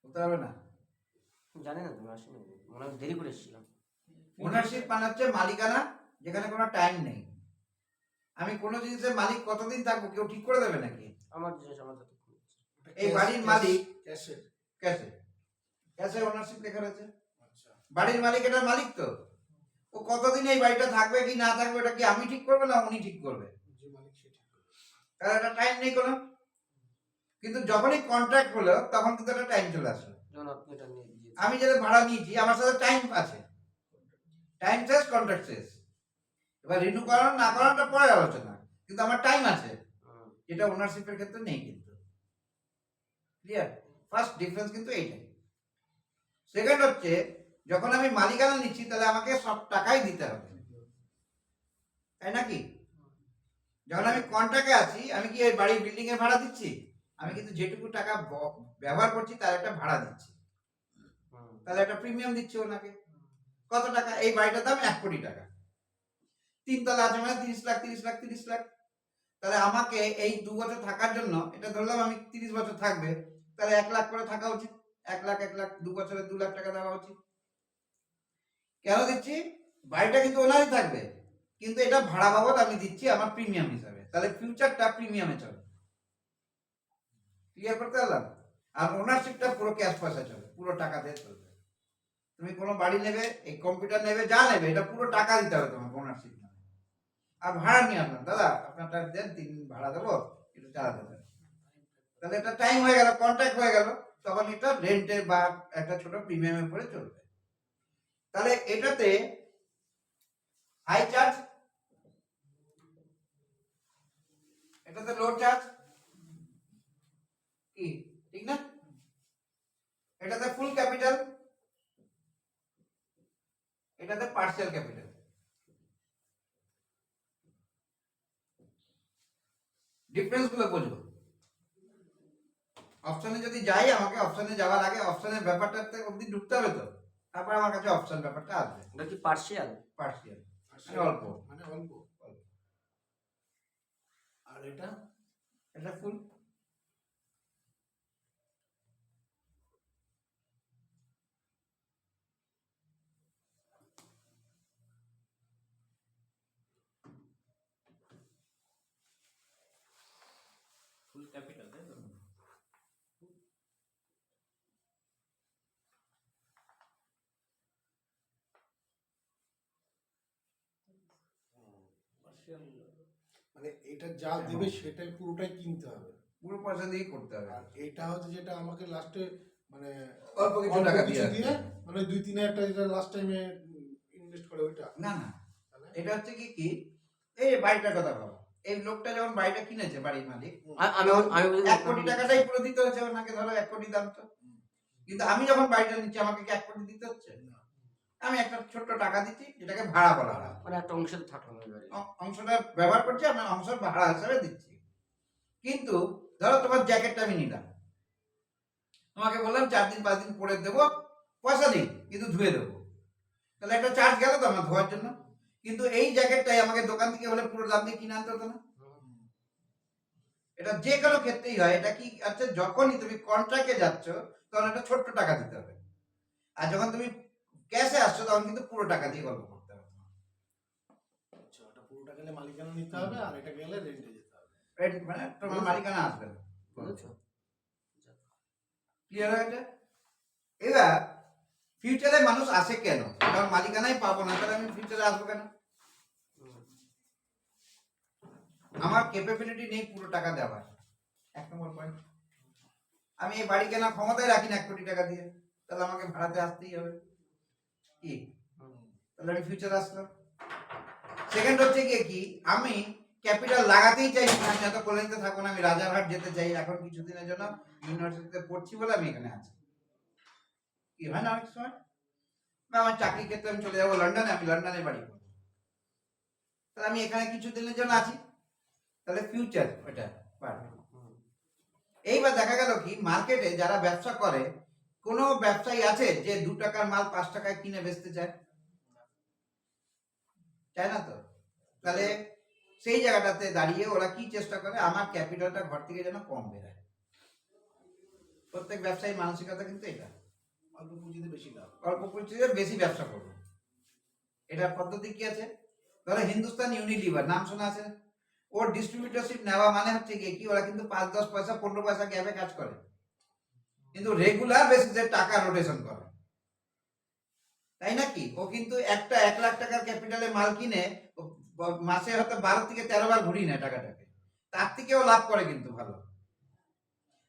বলতে হবে না। জানি না, তুমি আসেনি, মনে হয় দেরি করে এসেছিলাম। ওনারশিপ মানে হচ্ছে মালিকানা, যেখানে কোনো টাইম নেই। আমি কোনো জিনিসের মালিক কতদিন থাকবো কেউ ঠিক করে দেবে নাকি? আমার জিনিস আমার কাছে এই বাড়ির মালিক ক্যাশের। ক্যাশে, ক্যাশে ওনারশিপ লেখা রয়েছে। আচ্ছা, বাড়ির মালিক এটার মালিক তো, ও কতদিন এই বাড়িটা থাকবে কি না থাকবে এটা কি আমি ঠিক করবো না উনি ঠিক করবে? যে মালিক সে ঠিক করবে। তার একটা টাইম নেই কোনো। কিন্তু যখনই কন্ট্রাক্ট হলো তখন কিন্তু একটা টাইম চলে আসলো। যখন আপনি এটা নিয়ে দিয়েছেন। আমি যেটা ভাড়া নিয়েছি আমার সাথে টাইম আছে, টাইম শেষ, কন্ট্রাক্ট শেষ। এবার রিনিউ করানো না করানোটা পরে আলোচনা, কিন্তু আমার টাইম আছে, যেটা ওনারশিপের ক্ষেত্রে নেই। কিন্তু ক্লিয়ার? ফার্স্ট ডিফারেন্স কিন্তু এইটাই। সেকেন্ড হচ্ছে যখন আমি মালিকানা নিচ্ছি তাহলে আমাকে সব টাকাই দিতে হবে, তাই নাকি? যখন আমি কন্ট্রাক্টে আছি আমি কি এই বাড়ির বিল্ডিং এর ভাড়া দিচ্ছি? আমি কিন্তু যেটুকু টাকা ব্যবহার করছি তার একটা ভাড়া দিচ্ছি, তাহলে একটা প্রিমিয়াম দিচ্ছি ওনাকে। কত টাকা? এই বাড়িটার দাম 1 কোটি টাকা, 3 তলা আছে মানে 30 লাখ 30 লাখ 30 লাখ। তাহলে আমাকে এই 2 বছর থাকার জন্য, এটা ধরলাম আমি 30 বছর থাকবে, তাহলে 1 লাখ করে থাকা উচিত। 1 লাখ 1 লাখ 2 বছরে 2 লাখ টাকা দেওয়া উচিত। কেন দিচ্ছি? বাড়িটা কিন্তু ওনারই থাকবে, কিন্তু এটা ভাড়া বাবদ আমি দিচ্ছি আমার প্রিমিয়াম হিসাবে, তাহলে ফিউচারটা প্রিমিয়ামে চলে। ক্লিয়ার করতে পারলাম? আর ওনারশিপটা পুরো ক্যাশ পয়সা চলে, পুরো টাকা দিয়ে চলবে। তুমি কোনো বাড়ি নেবে, এই কম্পিউটার নেবে, যা নেবে, এটা পুরো টাকা দিতে হবে তোমাকে ওনারশিপ নামে। আর ভাড়া নিয়ে আসলাম, দাদা আপনারটা দেন, 3 দিন ভাড়া দেবো, একটু চালাতে দেন। তাহলে এটা টাইম হয়ে গেল, কন্ট্রাক্ট হয়ে গেল, তখন এটা রেন্টে বা একটা ছোট প্রিমিয়ামের উপরে চলবে। তাহলে এটাতে হাই চার্জ, এটাতে লো চার্জ, কি ঠিক না? এটাতে ফুল ক্যাপিটাল, এটাতে পার্সিয়াল ক্যাপিটাল। ডিফারেন্স গুলো বুঝবো। অপশনে যদি যাই, আমাকে অপশনে যাওয়ার আগে অপশনের ব্যাপারটাতে অবধি ঢুকতে হবে তো, তারপর আমার কাছে অপশন ব্যাপারটা আসবে। ওটা কি পার্সিয়াল? পার্সিয়াল মানে অল্প, মানে অল্প। আর এটা এটা ফুল। ফুল ক্যাপিটাল, তাই তো? পার্সিয়াল মানে এটা যা দেবে সেটাই পুরোটাই কিনতে হবে। পুরো পয়সা দিয়ে করতে হবে। আর এটা হচ্ছে যেটা আমাকে লাস্টে মানে অল্প কিছু টাকা কিছু দিয়ে দিয়ে মানে 2-3 হাজার টাকা যেটা লাস্ট টাইমে ইনভেস্ট করে ওইটা। না না, তাহলে এটা হচ্ছে কি এই যে বাড়িটার কথা ভাবো, এই লোকটা যখন বাড়িটা কিনেছে, বাড়ির মালিক, আমি 1 কোটি টাকাটাই পুরো দিতে হচ্ছে ওনাকে, ধরো 1 কোটি দাম তো। কিন্তু আমি যখন বাড়িটা নিচ্ছি, আমাকে কি 1 কোটি দিতে হচ্ছে? আমি একটা ছোট্ট টাকা দিচ্ছি, যেটাকে ভাড়া বলা হয়। মানে একটা অংশের থাকলাম এবারে। অংশটা ব্যবহার করছি, আমি অংশ ভাড়া হিসাবে দিচ্ছি। কিন্তু ধরো তোমার জ্যাকেটটা আমি নিলাম, তোমাকে বললাম 4 দিন 5 দিন পরে দেবো, পয়সা দিই কিন্তু ধুয়ে দেবো, তাহলে একটা চার্জ গেল তো আমার ধোয়ার জন্য। কিন্তু এই জ্যাকেটটাই আমাকে দোকান থেকে হলে পুরো দাম দিয়ে কিনে আনতে হতো না। এটা যে কোনো ক্ষেত্রেই হয়। এটা কি আছে, যখনই তুমি কন্ট্রাক্টে যাচ্ছ তখন একটা ছোট্ট টাকা দিতে হবে, আর যখন তুমি ক্যাশে আসছো তখন কিন্তু পুরো টাকা দিয়ে গল্প করতে হবে। আচ্ছা, ওটা পুরোটা গেলে মালিকানা নিতে হবে, আর এটা গেলে রেন্টে যেতে হবে। মানে তোমার মালিকানা আসবে না। বুঝেছো? ক্লিয়ার হয়ে গেছে? এবার ফিউচারে মানুষ আসে কেন? কারণ মালিকানাই পাবো না, তাহলে আমি ফিউচারে আসবো কেন? আমার ক্যাপাবিলিটি নেই পুরো টাকা দেওয়ার, 1 নম্বর পয়েন্ট। আমি এই বাড়ি কেনার ক্ষমতায় রাখি না 1 কোটি টাকা দিয়ে, তাহলে আমাকে ভাড়াতে আসতেই হবে। কি তাহলে আমি ফিউচারে আসলাম। সেকেন্ড হচ্ছে কি আমি ক্যাপিটাল লাগাতেই চাই না, আমি এত কলেজে থাকবো না, আমি রাজারহাট যেতে চাই এখন কিছুদিনের জন্য, ইউনিভার্সিটিতে পড়ছি বলে আমি এখানে আছি। কি হয় না অনেক সময়, বা আমার চাকরি ক্ষেত্রে আমি চলে যাবো লন্ডনে, আমি লন্ডনে বাড়ি করবো, তাহলে আমি এখানে কিছুদিনের জন্য আছি, তাহলে ফিউচার ওটা বাড়বে। এইবার দেখা গেল কি মার্কেটে যারা ব্যবসা করে, কোনো ব্যবসায়ী আছে যে 2 টাকার মাল 5 টাকায় কিনে বেচতে চায়? চায় না তো। তাহলে সেই জায়গাটাতে দাঁড়িয়ে ওরা কি চেষ্টা করে, আমার ক্যাপিটালটা ঘর থেকে যেন কম বেরোয়। প্রত্যেক ব্যবসায়ী মানসিকতা কিন্তু এটা, অল্প পুঁজিতে বেশি লাভ। অল্প পুঁজিতে বেশি ব্যবসা করবো। এটার পদ্ধতি কি আছে, ধরো হিন্দুস্তান ইউনিলিভার নাম শোনা আছে, ওর ডিস্ট্রিবিউটরশিপ নেওয়া মানে হচ্ছে কি ওরা কিন্তু 5-10 পয়সা 15 পয়সা গ্যাপে কাজ করে, কিন্তু রেগুলার বেসিসে টাকা রোটেশন করে, তাই নাকি? ও কিন্তু একটা 1 লাখ টাকার ক্যাপিটালে মাল কিনে মাসে হয়তো 12 থেকে 13 বার ঘুরিয়ে নেয় টাকাটাকে, তার থেকেও লাভ করে কিন্তু ভালো।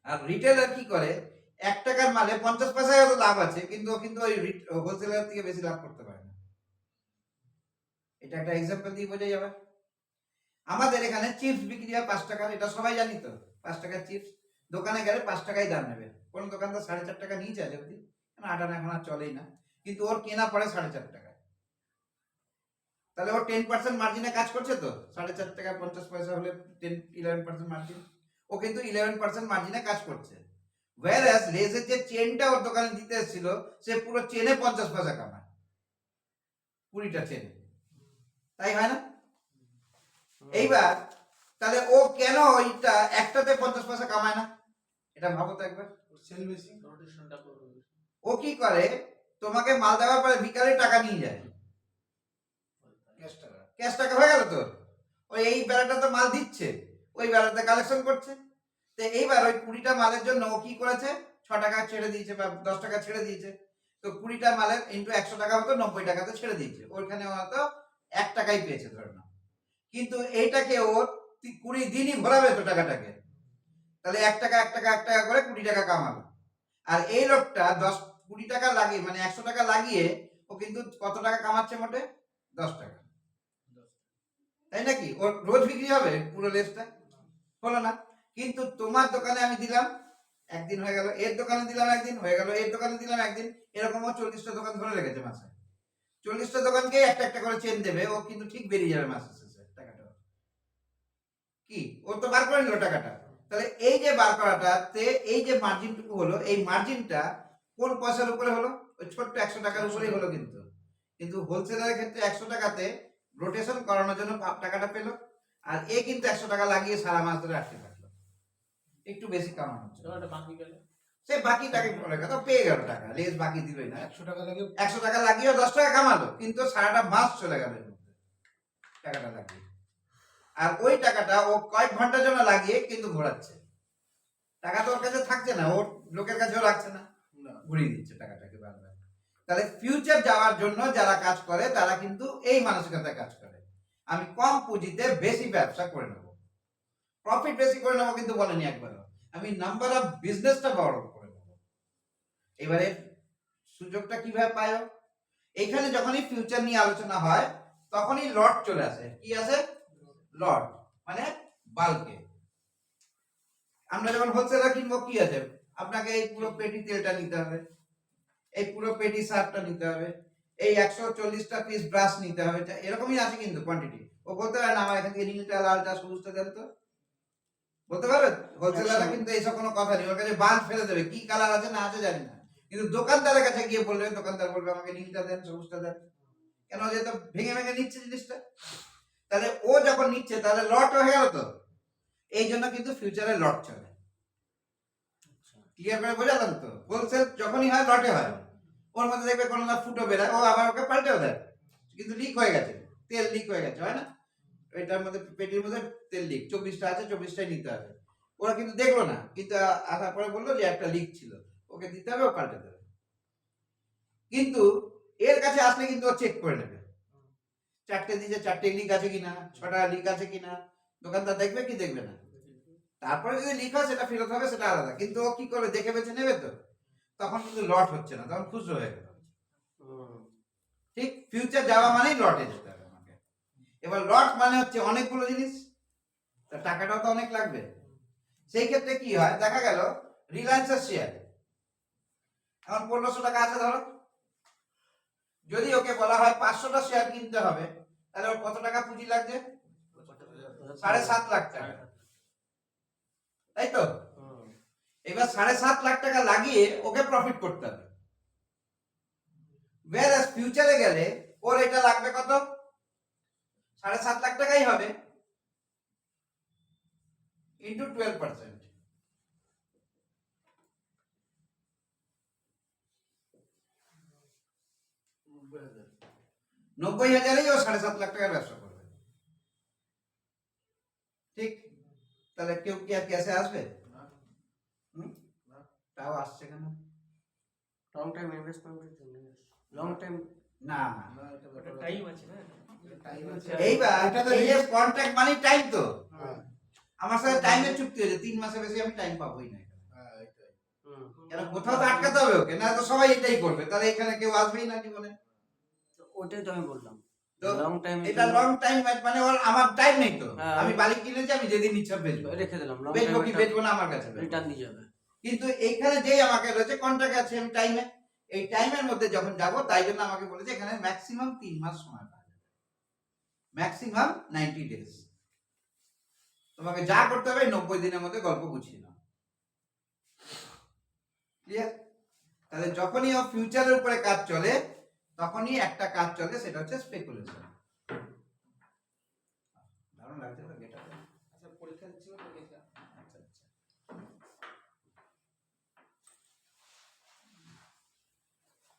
আর রিটেলার কি করে, 1 টাকার মালে 50 পয়সায় হয়তো লাভ আছে, কিন্তু ও কিন্তু ওই হোলসেলার থেকে বেশি লাভ করতে পারে না। এটা একটা এক্সাম্পল দিয়ে বোঝা যাবে। আমাদের এখানে চিপস বিক্রি হয় 5 টাকার, এটা সবাই জানি তো। 5 টাকার চিপস দোকানে গেলে 5 টাকাই দাম নেবে, কোন দোকানদার 4.5 টাকা নিয়েছে আজ অব্দি, আটা এখন আর চলেই না, কিন্তু ওর কেনা পড়ে 4.5 টাকা। তাহলে ও 10% মার্জিনে কাজ করছে তো, 4.5 টাকা 50 পয়সা হলে 11% মার্জিন, ও কিন্তু 11% মার্জিনে কাজ করছে। whereas লেজের যে চেনটা ওর দোকানে দিতে এসেছিল, সে পুরো চেনে 50 পয়সা কামায়, 20টা চেনে, তাই হয় না? এইবার তাহলে ও কেন ওইটা একটাতে 50 পয়সা কামায় না, এটা ভাবো তো একবার। সেল বেশি। রোটেশনটা করবে। ও কি করে, তোমাকে মাল দেওয়ার পরে বিকালে টাকা নিয়ে যায়, ক্যাশ টাকা। ক্যাশ টাকা হয়ে গেল তোর, ওই এই বেলাটা তো মাল দিচ্ছে, ওই বেলাতে কালেকশন করছে। তো এইবার ওই 20টা মালের জন্য ও কি করেছে, 6 টাকা ছেড়ে দিয়েছে বা 10 টাকা ছেড়ে দিয়েছে। তো 20টা মালের ইন্টু 100 টাকা হতো 90 টাকাতে ছেড়ে দিয়েছে, ওইখানে হয়তো 1 টাকাই পেয়েছে ধরে নাও। কিন্তু এইটাকে ও 20 দিনই ঘোরাবে তো টাকাটাকে, তাহলে 1 টাকা 1 টাকা 1 টাকা করে 20 টাকা কামালো। আর এই লোকটা 20 টাকা লাগিয়ে মানে 100 টাকা লাগিয়ে ও কিন্তু কত টাকা কামাচ্ছে মোটে, 10 টাকা। তাই নাকি? ওর রোজ বিক্রি হবে পুরো লেসটা? হলো না। কিন্তু তোমার দোকানে আমি দিলাম, একদিন হয়ে গেল, এর দোকানে দিলাম একদিন হয়ে গেল, এর দোকানে দিলাম একদিন, এরকম ও 40টা দোকান ধরে রেখেছে মাসে। 40টা দোকানকে একটা একটা করে চেন দেবে, ও কিন্তু ঠিক বেরিয়ে যাবে মাসের শেষে টাকাটা। কি ও তো বার করে নিল টাকাটা। তাহলে এই যে বার করাটাতে এই যে মার্জিনটুকু হলো, এই মার্জিনটা কোন পয়সার উপরে হলো? ওই ছোট্ট 100 টাকার উপরেই হলো। কিন্তু কিন্তু হোলসেলারের ক্ষেত্রে 100 টাকাতে রোটেশন করানোর জন্য টাকাটা পেলো, আর এ কিন্তু 100 টাকা লাগিয়ে সারা মাস ধরে আটকে থাকলো, একটু বেশি কামানো হচ্ছে। ওটা বাকি গেলে সে বাকি টাকা পরে কথা পেয়ে গেল, টাকা লেস বাকি দিলই না। 100 টাকা লাগে 100 টাকা লাগিয়ে 10 টাকা কামালো, কিন্তু সারাটা মাস চলে গেল এর মধ্যে টাকাটা লাগিয়ে। আর ওই টাকাটা ও কয়েক ঘন্টার জন্য লাগিয়ে কিন্তু ঘোরাচ্ছে, টাকা তো ওর কাছে থাকছে না, ওর লোকের কাছেও রাখছে না, না। ঘুরিয়ে দিচ্ছে টাকাটাকে বারবার। তাহলে ফিউচার যাওয়ার জন্য যারা কাজ করে তারা কিন্তু এই মানসিকতায় কাজ করে, আমি কম পুঁজিতে বেশি ব্যবসা করে নেব, প্রফিট বেশি করে নেবো, কিন্তু বলেনি একবারও আমি নাম্বার অফ বিজনেসটা বড় করে নেব। এবারে সুযোগটা কিভাবে পায়? এখানে যখনই ফিউচার নিয়ে আলোচনা হয় তখনই লট চলে আসে। কি আসে? লট মানে বাল্কে। আমরা যখন হোলসেলার কিনবো কি আছে, আপনাকে এই পুরো পেটি তেলটা নিতে হবে, এই পুরো পেটি সার্ফটা নিতে হবে, এই 140টা পিস ব্রাশ নিতে হবে, এরকমই আছে কিন্তু কোয়ান্টিটি। ও বলতে পারে না আমার এখান থেকে নীলটা লালটা সবুজটা দেন তো, বলতে পারবে? হোলসেলাররা কিন্তু এইসব কোনো কথা নেই, ওর কাছে বাদ ফেলে দেবে, কি কালার আছে না আছে জানি না। কিন্তু দোকানদারের কাছে গিয়ে বললে দোকানদার বলবে আমাকে নীলটা দেন সবুজটা দেন, কেন যে তো ভেঙে ভেঙে নিচ্ছে জিনিসটা। তাহলে ও যখন নিচ্ছে তাহলে লট হয়ে গেল তো, এই জন্য কিন্তু ফিউচারে লট চলে। ক্লিয়ার করে বোঝালাম তো? হোলসেল যখনই হয় লটে হয়, ওর মধ্যে দেখবে কোনো না ফুটো বেরায়, ও আবার ওকে পাল্টেও দেয়, কিন্তু লিক হয়ে গেছে, তেল লিক হয়ে গেছে, হয় না? এটার মধ্যে পেটির মধ্যে তেল লিক, 24টা আছে 24টাই নিতে হবে। ওরা কিন্তু দেখলো না, কিন্তু আসার পরে বললো যে একটা লিক ছিল, ওকে দিতে হবে, ও পাল্টে দেবে। কিন্তু এর কাছে আসলে কিন্তু ও চেক করে নেবে, 4টে দিয়েছে 4টে লিক আছে কিনা, 6টা লিক আছে কিনা, দোকানদার দেখবে কি দেখবে না। তারপরে যদি লিক হয় সেটা ফেরত হবে, সেটা আলাদা, কিন্তু ও কি করবে দেখে বেছে নেবে তো, তখন কিন্তু লট হচ্ছে না, তখন খুচরো হয়ে গেল। ঠিক ফিউচার যাওয়া মানেই লটে যেতে হবে আমাকে। এবার লট মানে হচ্ছে অনেকগুলো জিনিস, তা টাকাটাও তো অনেক লাগবে। সেই ক্ষেত্রে কি হয়, দেখা গেল রিলায়েন্সের শেয়ার এখন 1500 টাকা আছে ধরো, যদি ওকে বলা হয় 500টা শেয়ার কিনতে হবে, তাহলে ওর কত টাকা পুঁজি লাগছে? 7.5 লাখ টাকা, তাই তো? এবার 7.5 লাখ টাকা লাগিয়ে ওকে প্রফিট করতে হবে। whereas ফিউচারে গেলে ওর এটা লাগবে কত? 7.5 লাখ টাকাই হবে ইন্টু 12%। 90,000-এই ও 7.5 লাখ টাকার ব্যবসা করবে। ঠিক? তাহলে কেউ কি আর ক্যাশে আসবে? তাও আসছে কেন? লং টাইম ইনভেস্টমেন্টের জন্য, লং টাইম না না, না, এটা ওটা ব্যাপার টাইম আছে। আছে না, টাইম আছে। এইবার এটা তো এই যে কন্ট্রাক্ট মানে টাইম তো, হ্যাঁ, আমার সাথে টাইমের চুক্তি হয়েছে, 3 মাসের বেশি আমি টাইম পাবোই না। হ্যাঁ, এটাই। কেন কোথাও তো আটকাতে হবে ওকে, না তো সবাই এটাই করবে, তাহলে এখানে কেউ আসবেই না জীবনে। ওটাই তো আমি বললাম, তো লং টাইম এটা লং টাইম মানে ওর আমার টাইম নেই তো, হ্যাঁ, আমি বালি কিনেছি, আমি যেদিন ইচ্ছা বেচবো, রেখে দিলাম, লং বেচবো কি টাইম বেচবো না আমার কাছে। রিটার্ন দিয়ে যাবে। কিন্তু এইখানে যেই আমাকে রয়েছে কন্ট্রাক্ট আছে আমি টাইমে, এই টাইমের মধ্যে যখন যাব, তাই জন্য আমাকে বলেছে এখানে ম্যাক্সিমাম 3 মাস সময় পাবে, ম্যাক্সিমাম 90 ডেজ। তোমাকে যা করতে হবে 90 দিনের মধ্যে গল্প গুছিয়ে নাও। ক্লিয়ার? তাহলে যখনই ও ফিউচারের উপরে কাজ চলে তখনই একটা কাজ চলে, সেটা হচ্ছে স্পেকুলেশন। দারুণ লাগছে তো এটা। আচ্ছা পরীক্ষা দিচ্ছিল তো এটা। আচ্ছা আচ্ছা।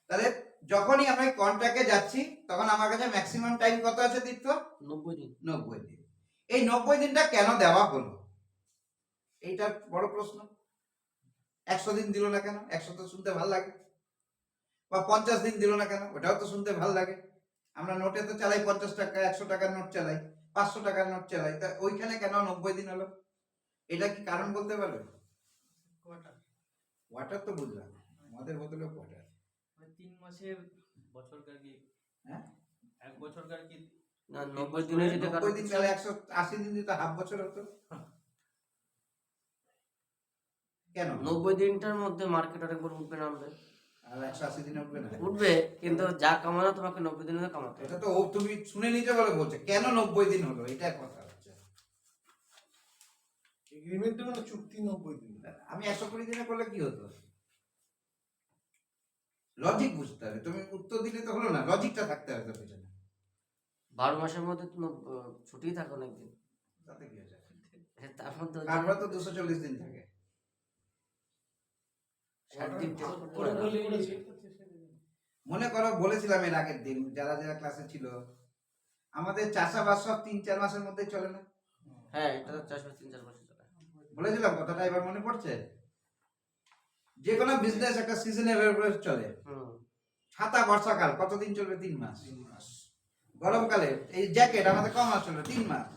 তাহলে যখনই আমরা কন্ট্রাক্টে যাচ্ছি তখন আমার কাছে ম্যাক্সিমাম টাইম কত আছে দীপ্ত? 90 দিন। 90 দিন। এই 90 দিনটা কেন দেওয়া হলো, এইটা বড় প্রশ্ন। 100 দিন দিল না কেন? 100 তো শুনতে ভালো লাগে। বা 50 দিন দিল না কেন? ওটাও তো শুনতে ভালো লাগে। আমরা নোটে তো চালাই 50 টাকা, 100 টাকার নোট চালাই, 500 টাকার নোট চালাই, তা ওইখানে কেন 90 দিন হলো? এটা কি কারণ বলতে পারবে? কোয়ার্টার ওয়াটার তো বুঝলাম, আমাদের বদলে ওয়াটার। মানে 3 মাসের বছরকার কি হ্যাঁ, 1 বছরকার কি না 90 দিনে যদি 90 দিন তাহলে 180 দিন দিতে হাফ বছর হতো। কেন? 90 দিনটার মধ্যে মার্কেট অনেকবার উঠবে নামবে। আর 180 দিনে উঠবে না? উঠবে, কিন্তু যা কামানো তোমাকে 90 দিনে কামাতে হবে। এটা তো ও তুমি শুনে নিতে বলে বলছে কেন 90 দিন হলো, এটা কথা হচ্ছে। এগ্রিমেন্টে মানে চুক্তি 90 দিন। আমি 120 দিনে করলে কি হতো? লজিক বুঝতে হবে। তুমি উত্তর দিলে তো হলো না, লজিকটা থাকতে হবে তো পেছনে। 12 মাসের মধ্যে তো ছুটি থাকে অনেকদিন। তাতে কি আছে? তার মধ্যে তারপরে তো 240 দিন থাকে। 60 দিন test করতে করে হয় না। বলে করেছে। মনে করো বলেছিলাম এর আগের দিন যারা যারা ক্লাসে ছিল, আমাদের চাষাবাদ সব 3-4 মাসের মধ্যে চলে না? হ্যাঁ, এটা তো চাষবাস 3-4 মাসে চলে। বলেছিলাম কথাটা, এবার মনে পড়ছে? যে কোনো বিজনেস একটা সিজনের উপরে চলে। হুম। ছাতা বর্ষাকাল কতদিন চলবে? 3 মাস। 3 মাস। গরমকালে এই জ্যাকেট আমাদের কম মাস চলবে? 3 মাস।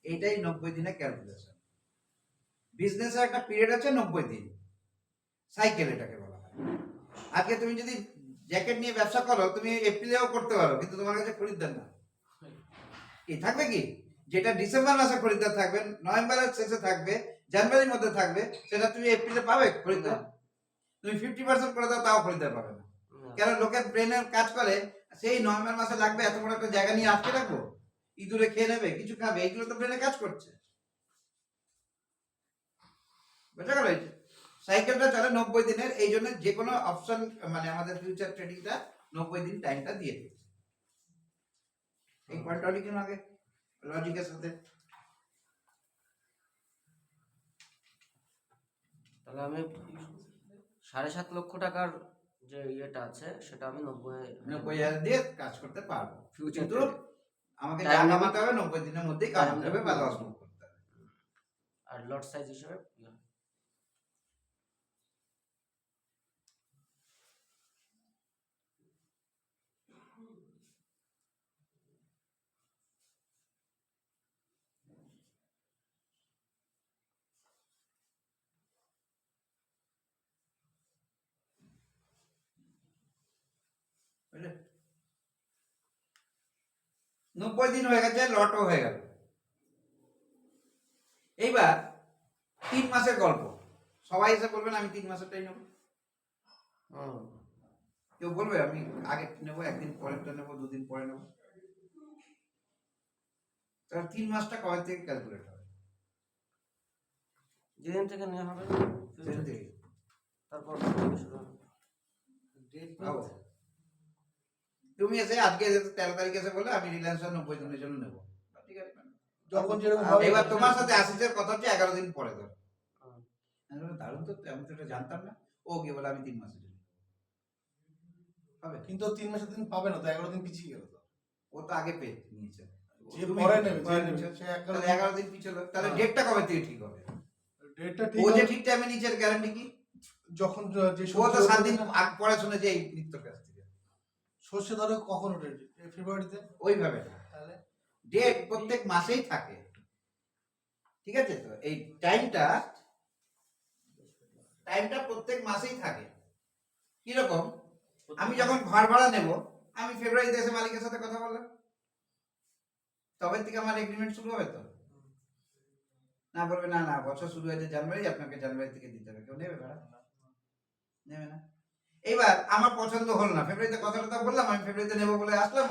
এইটাই 90 দিনের ক্যালকুলেশন। বিজনেসের একটা পিরিয়ড আছে 90 দিন, সাইকেল এটাকে বলা হয়। আজকে তুমি যদি জ্যাকেট নিয়ে ব্যবসা করো, তুমি এপ্রিলেও করতে পারো, কিন্তু তোমার কাছে খরিদ্দার না। কি থাকবে? কি যেটা ডিসেম্বর মাসে খরিদ্দার থাকবে, নভেম্বরের শেষে থাকবে, জানুয়ারির মধ্যে থাকবে, সেটা তুমি এপ্রিলে পাবে খরিদ্দার? তুমি 50% করে দাও, তাও খরিদ্দার পাবে না। কেন? লোকের ব্রেনের কাজ করে সেই নভেম্বর মাসে লাগবে, এত বড় একটা জায়গা নিয়ে আটকে রাখবো, ইঁদুরে খেয়ে নেবে, কিছু খাবে, এইগুলো তো ব্রেনে কাজ করছে। বুঝা গেল? সাইকেলটা চলে 90 দিনের, এই জন্য যে কোনো অপশন মানে আমাদের ফিউচার ট্রেডিংটা 90 দিন টাইমটা দিয়ে দিচ্ছে। এই পয়েন্টটা লিখুন আগে লজিকের সাথে। তাহলে আমি 7.5 লক্ষ টাকার যে ইয়েটা আছে সেটা আমি 90,000 দিয়ে কাজ করতে পারবো, ফিউচার কিন্তু আমাকে যা Time কামাতে হবে 90 দিনের মধ্যেই কামাতে হবে বা লস মুভ করতে হবে। আর লট সাইজ হিসেবে ইয়ে হবে। বুঝলে? 90 দিন হয়ে গেছে, লটও হয়ে গেল। এইবার 3 মাসের গল্প। সবাই এসে বলবেন আমি 3 মাসেরটাই নেবো। হুম। কেউ বলবে আমি আগে নেবো, একদিন পরেরটা নেবো, 2 দিন পরে নেবো। তাহলে 3 মাসটা কবে থেকে ক্যালকুলেট হবে? যেদিন থেকে নেওয়া হবে সেদিন থেকে। তারপর থেকে শুরু হবে। ডেট ভাবো, তুমি এসে আজকে 13 তারিখে এসে বলে আমি রিলায়েন্স 90 দিনের জন্য নেবো, ঠিক আছে। যখন যেরকম হবে। এবার তোমার সাথে আশিসের কথা হচ্ছে 11 দিন পরে ধরো। হুম। আমি বললাম, দারুণ তো, আমি তো এটা জানতাম না। ও গিয়ে বলে আমি 3 মাসের জন্য হবে। কিন্তু 3 মাসের দিন পাবে না তো, 11 দিন পিছিয়ে গেল তো। ও তো আগে পেয়ে নিয়েছে। যে পরে নেবে, পরে যে নেবে, নিয়েছে। সে তাহলে 11 11 দিন পিছলো, তাহলে হ্যাঁ। ডেটটা কবে থেকে ঠিক হবে? ডেটটা ঠিক ও যে হবে ঠিক টাইমে নিচের গ্যারান্টি কি? যখন যে ও তো সবজি 7 দিন ওঠে না, আগ পরে শুনেছে এই নিত্যর কাছ থেকে। সর্ষে ধরো কখন ওঠে? ফেব্রুয়ারিতে। ওইভাবে না, তাহলে ডেট প্রত্যেক মাসেই থাকে, ঠিক আছে? তো এই টাইমটা প্রত্যেক মাসেই থাকে। কিরকম? আমি যখন ঘর ভাড়া নেব, আমি ফেব্রুয়ারিতে এসে মালিকের সাথে কথা বললাম, তবে থেকে আমার এগ্রিমেন্ট শুরু হবে তো। না বলবে না না, বছর শুরু হয়েছে জানুয়ারি, আপনাকে জানুয়ারি থেকে দিতে হবে। কেউ নেবে ভাড়া? নেবে না। এবার আমার পছন্দ হলো না, ফেব্রুয়ারিতে কথাটা বললাম, আমি ফেব্রুয়ারিতে নেবো বলে আসলাম,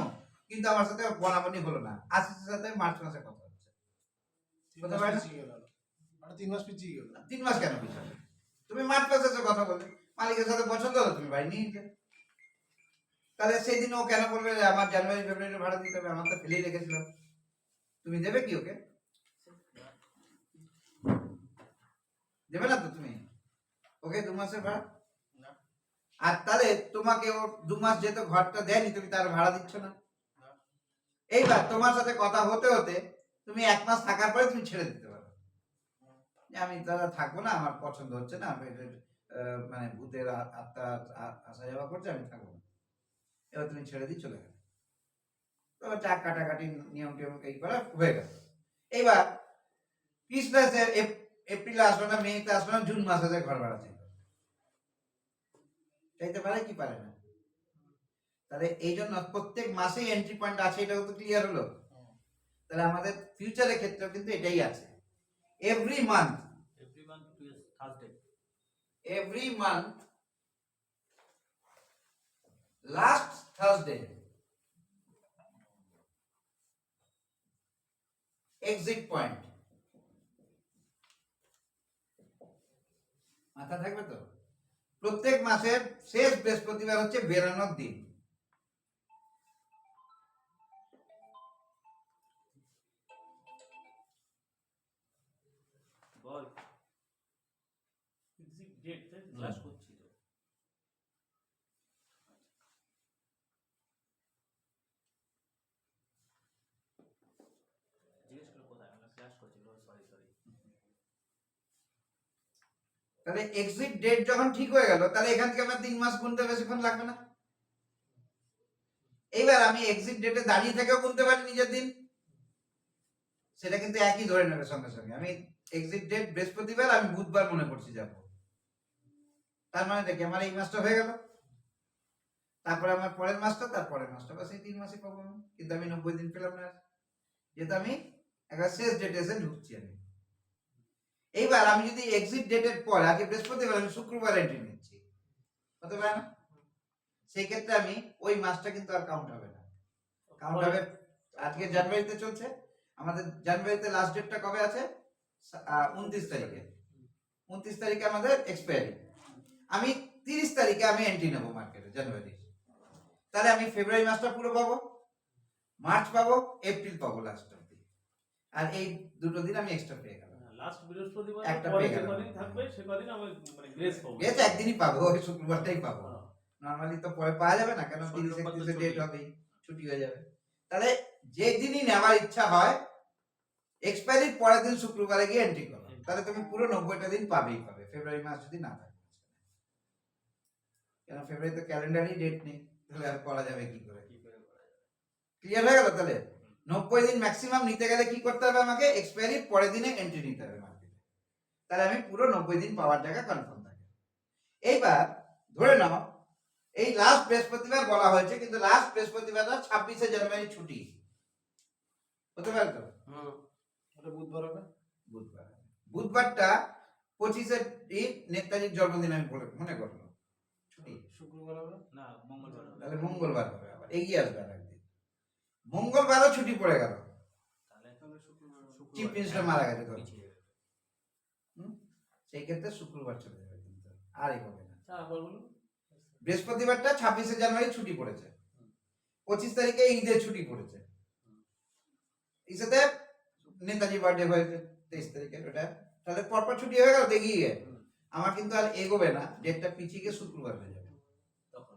কিন্তু আমার সাথে বনাবনি হলো না। আশিসের সাথে মার্চ মাসে কথা হচ্ছে। 3 মাস পিছিয়ে গেল। আর 3 মাস পিছিয়ে গেল। 3 মাস কেন পিছাবে? তুমি মার্চ মাসে এসে কথা বললে, মালিকের সাথে পছন্দ হলো, তুমি বাড়ি নিয়ে নিতে। তাহলে সেই দিন ও কেন বলবে যে আমার জানুয়ারি ফেব্রুয়ারি ভাড়া দিতে হবে? আমার তো ফেলেই রেখেছিলাম। তুমি দেবে কি ওকে? দেবে না তো তুমি ওকে 2 মাসের ভাড়া? না। আর তাহলে তোমাকে ও 2 মাস যেহেতু ঘরটা দেয়নি, তুমি তার ভাড়া দিচ্ছ না। এইবার তোমার সাথে কথা হতে হতে তুমি 1 মাস থাকার পরে তুমি ছেড়ে দিতে পারো যে আমি দাদা থাকবো না, আমার পছন্দ হচ্ছে না, মানে ভূতের আত্মা আসা যাওয়া করছে, আমি থাকবো না। এবার তুমি ছেড়ে দিয়ে চলে গেলে, তবে টাকা কাটাকাটি নিয়ম টিয়ম এই করা হয়ে গেল। এইবার ক্রিসমাসে এপ্রিলে আসলো না, মেতে আসলো না, জুন মাসে যে ঘর ভাড়া চাইবে, চাইতে পারে কি পারে না? তাহলে এই জন্য প্রত্যেক মাসেই এন্ট্রি পয়েন্ট আছে, এটাও তো ক্লিয়ার হলো। তাহলে আমাদের ফিউচারের ক্ষেত্রেও কিন্তু এটাই আছে, every month last Thursday exit point. মাথা থাকবে তো? প্রত্যেক মাসের শেষ বৃহস্পতিবার হচ্ছে বেরানোর দিন। বল ডেট ক্লাস করছি তো। জিজ্ঞেস করো কোথায়, আমরা ক্লাস করছি। Sorry sorry. তাহলে এক্সিট ডেট যখন ঠিক হয়ে গেল, তাহলে এখান থেকে আমার 3 মাস গুনতে বেশিক্ষণ লাগবে না। এইবার আমি এক্সিট ডেটে দাঁড়িয়ে থেকেও গুনতে পারি নিজের দিন, সেটা কিন্তু একই ধরে নেবে সঙ্গে সঙ্গে। আমি এক্সিট ডেট বৃহস্পতিবার, আমি বুধবার মনে করছি যাব, তার মানে দেখি আমার এই মাসটা হয়ে গেল, তারপরে আমার পরের মাসটা, তারপরের মাসটা, বাস এই 3 মাসই পাবো আমি। কিন্তু আমি 90 দিন পেলাম না, যেহেতু আমি একটা শেষ ডেটে এসে ঢুকছি আমি। এইবার আমি যদি এক্সিট ডেটের পর আগে বৃহস্পতিবার, আমি শুক্রবার এন্ট্রি নিচ্ছি, হতে পারে না? সেই ক্ষেত্রে আমি ওই মাসটা কিন্তু আর কাউন্ট হবে না, কাউন্ট হবে আজকে জানুয়ারিতে চলছে, আমাদের জানুয়ারিতে লাস্ট ডেটটা কবে আছে? 29 তারিখে। 29 তারিখে আমাদের এক্সপায়ারি। আমি 30 তারিখে আমি এন্ট্রি নেবো মার্কেটে জানুয়ারি। তাহলে আমি ফেব্রুয়ারি মাসটা পুরো পাবো, মার্চ পাবো, এপ্রিল পাবো লাস্ট অবধি, আর এই দুটো দিন আমি এক্সট্রা পেয়ে গেলাম। লাস্ট বৃহস্পতিবার একটা পরে পেয়ে যে গেলাম। কদিন থাকবে সে কদিন আমি মানে গ্রেস পাবো। গেছে একদিনই পাবো, ওই শুক্রবারটাই পাবো। নরমালি তো পরে পাওয়া যাবে না, কেন 30-31 ডেট হবে, ছুটি হয়ে যাবে। তাহলে যে দিনই নেওয়ার ইচ্ছা হয়, এক্সপায়ারির পরের দিন শুক্রবারে গিয়ে এন্ট্রি করো, তাহলে তুমি পুরো 90টা দিন পাবেই পাবে, ফেব্রুয়ারি মাস যদি না থাকে। কেন ফেব্রুয়ারি তো ক্যালেন্ডারই ডেট নেই, তাহলে আর করা যাবে কি করে? ক্লিয়ার হয়ে গেল? তাহলে 90 দিন ম্যাক্সিমাম নিতে গেলে কি করতে হবে? আমাকে এক্সপায়ারির পরের দিনে এন্ট্রি নিতে হবে মার্কেটে, তাহলে আমি পুরো 90 দিন পাওয়ার জায়গা কনফার্ম থাকে। এইবার ধরে নাও এই লাস্ট বৃহস্পতিবার বলা হয়েছে, কিন্তু লাস্ট বৃহস্পতিবারটা 26শে জানুয়ারি ছুটি, হতে পারে তো? ওটা বুধবার হবে। বুধবার, বুধবারটা 25শে নেতাজির জন্মদিন আমি মনে করলাম, ছুটি। শুক্রবার হবে না, মঙ্গলবার। তাহলে মঙ্গলবার হবে, আবার এগিয়ে আসবে আর একদিন, মঙ্গলবারও ছুটি পড়ে গেল, তাহলে চিফ মিনিস্টার মারা গেছে ধরো, সেই ক্ষেত্রে শুক্রবার চলে যাবে, কিন্তু আর এগোবে না। আবার বলুন। বৃহস্পতিবারটা 26শে জানুয়ারি ছুটি পড়েছে, 25 তারিখে ঈদের ছুটি পড়েছে, এই সাথে নেতাজি বার্থডে হয়েছে 23 তারিখে, ওটা তাহলে পরপর ছুটি হয়ে গেল, দেখিয়ে আমার কিন্তু আর এগোবে না, ডেটটা পিছিয়ে গিয়ে শুক্রবার হয়ে যাবে, তখন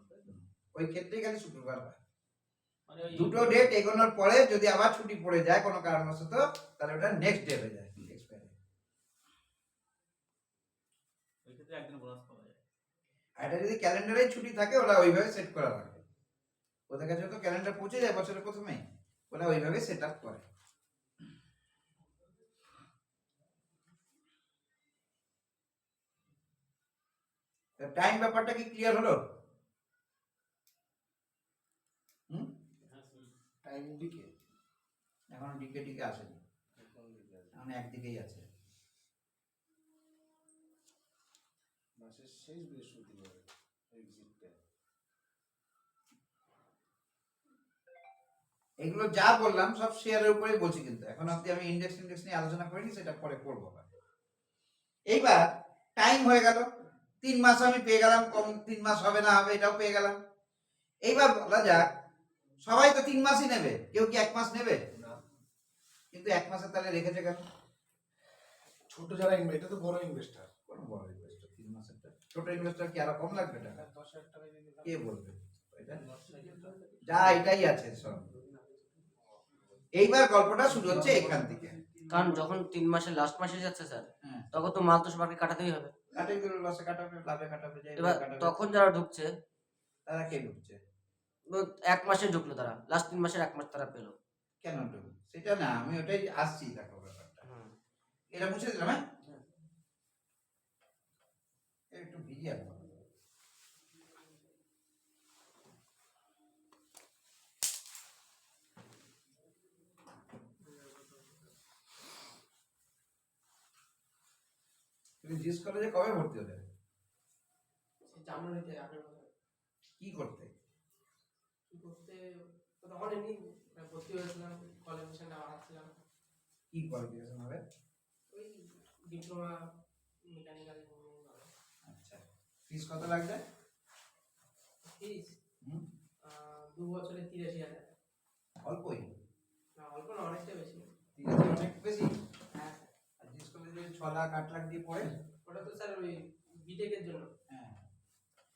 ওই ক্ষেত্রেই খালি শুক্রবার হয়। মানে ওই দুটো ডেট এগোনোর পরে যদি আবার ছুটি পড়ে যায় কোনো কারণবশত, তাহলে ওটা নেক্সট ডে হয়ে যায় এক্সপায়ারি। ওই ক্ষেত্রে একদিন বোনাস পাওয়া যায়। আর এটা যদি ক্যালেন্ডারে ছুটি থাকে, ওরা ওইভাবে সেট করা লাগে, ওদের কাছে তো ক্যালেন্ডার পৌঁছে যায় বছরের প্রথমেই, ওরা ওইভাবে সেট আপ করে। টাইম ব্যাপারটা কি ক্লিয়ার হলো? টাইম দিকে এখন ডিকে ডিকে আসেনি, এখন একদিকেই আছে। মাসের শেষ বৃহস্পতিবার এক্সিটটা। এগুলো যা বললাম সব শেয়ারের উপরেই বলছি, কিন্তু এখন অব্দি আমি ইন্ডেক্স নিয়ে আলোচনা করিনি, সেটা পরে করবো। এইবার টাইম হয়ে গেল, 3 মাস আমি পেয়ে গেলাম, কম 3 মাস হবে না হবে এটাও পেয়ে গেলাম। এইবার বলা যাক সবাই তো 3 মাসই নেবে, কেউ কি 1 মাস নেবে? কিন্তু 1 মাসে তাহলে রেখেছে কেন? ছোট যারা এটা তো বড় ইনভেস্টার। কোন বড় ইনভেস্টর 3 মাসেরটা ছোট ইনভেস্টর কি আরো কম লাগবে টাকা? 10,000 টাকা যদি কে বলবে এটা? যা এটাই আছে সব। এইবার গল্পটা শুরু হচ্ছে এখান থেকে। কারণ যখন 3 মাসের লাস্ট মাসে যাচ্ছে স্যার, হ্যাঁ। তখন তো মাল তো সবাইকে কাটাতেই হবে। কাটে গেল, লসে কাটাবে, লাভে কাটাবে, যাই এবার কাটাবে। তখন যারা ঢুকছে, তারা কে ঢুকছে? 1 মাসে ঢুকলো তারা, লাস্ট 3 মাসের 1 মাস তারা পেলো। কেন ঢুকবে? সেটা না, আমি ওটাই আসছি, দেখো ব্যাপারটা। এটা মুছে দিলাম, হ্যাঁ? একটু ভিজিয়ে রাখো। তুমি জিজ্ঞেস কলেজে কবে ভর্তি হলে? জানুয়ারিতে আগের বছর কি করতে? তখন এমনি ভর্তি হয়েছিলাম, কোয়ালিফিকেশন বাড়াচ্ছিলাম, কি কোয়ালিফিকেশন হবে? ওই ডিপ্লোমা মেকানিক্যাল। আচ্ছা, ফিস কত লাগবে? ফিস হুম, 2 বছরে 83,000। অল্পই। না, অল্প না, অনেকটা বেশি। 30,000 অনেক বেশি। হ্যাঁ, আর জিজ্ঞেস কলেজে 6 লাখ 8 লাখ দিয়ে পড়ে। ওটা তো স্যার ওই বিটেকের জন্য। হ্যাঁ,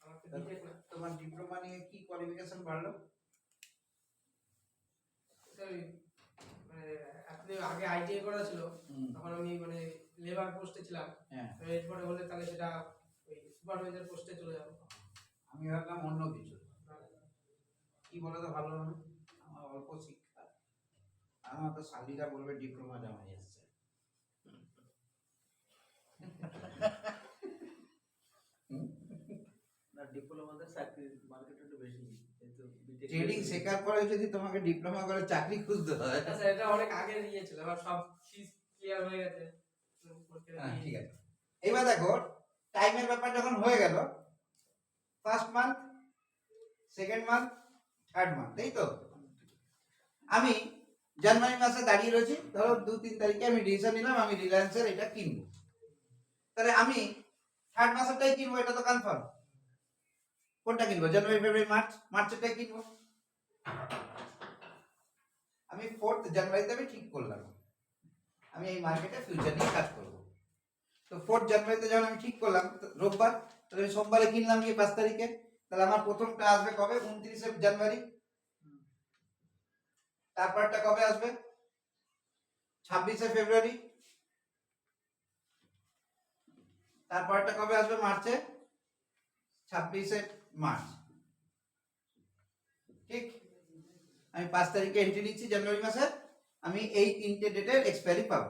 আমার তো বিটেক না তোমার ডিপ্লোমা নিয়ে কি কোয়ালিফিকেশন বাড়লো? স্যার, ওই মানে আপনি আগে আইটিআই করা ছিল, হুম, তখন আমি মানে লেবার পোস্টে ছিলাম। হ্যাঁ। তো এরপরে বলে তাহলে সেটা ওই সুপারভাইজার পোস্টে চলে যাবো। আমি ভাবলাম অন্য কিছু। কি বলে তো ভালো হবে, আমার অল্প শিক্ষা, আমার তো শালিরা বলবে ডিপ্লোমা জামাই এসছে। না, ডিপ্লোমাতে চাকরির মার্কেট একটু বেশি, কিন্তু BTech ট্রেডিং শেখার পরে যদি তোমাকে ডিপ্লোমা করে চাকরি খুঁজতে হয়, স্যার এটা অনেক আগে নিয়ে ছিল, আমার সব ফিস ক্লিয়ার হয়ে গেছে। হ্যাঁ, ঠিক আছে। এবার দেখো, টাইমের ব্যাপার যখন হয়ে গেল, first month, second month, third month, তাই তো? আমি জানুয়ারি মাসে দাঁড়িয়ে রয়েছি, ধরো 2-3 তারিখে আমি ডিসিশন নিলাম আমি রিলায়েন্সের এটা কিনবো। তাহলে আমি থার্ড মাসেরটাই কিনবো, এটা তো কনফার্ম। কোনটা কিনবো? জানুয়ারি, ফেব্রুয়ারি, মার্চ? মার্চেরটাই কিনবো। আমি 4th জানুয়ারিতে আমি ঠিক করলাম আমি এই মার্কেটে ফিউচার নিয়ে কাজ করবো। তো 4th জানুয়ারিতে যখন আমি ঠিক করলাম, রোববার, তাহলে আমি সোমবারে কিনলাম গিয়ে 5 তারিখে, তাহলে আমার প্রথমটা আসবে কবে? 29শে জানুয়ারি। তারপরটা কবে আসবে? 26শে ফেব্রুয়ারি। তারপরটা কবে আসবে? মার্চে, 26শে মার্চ। ঠিক, আমি 5 তারিখে এন্ট্রি নিচ্ছি জানুয়ারি মাসে, আমি এই 3টে ডেটের এক্সপায়ারি পাবো।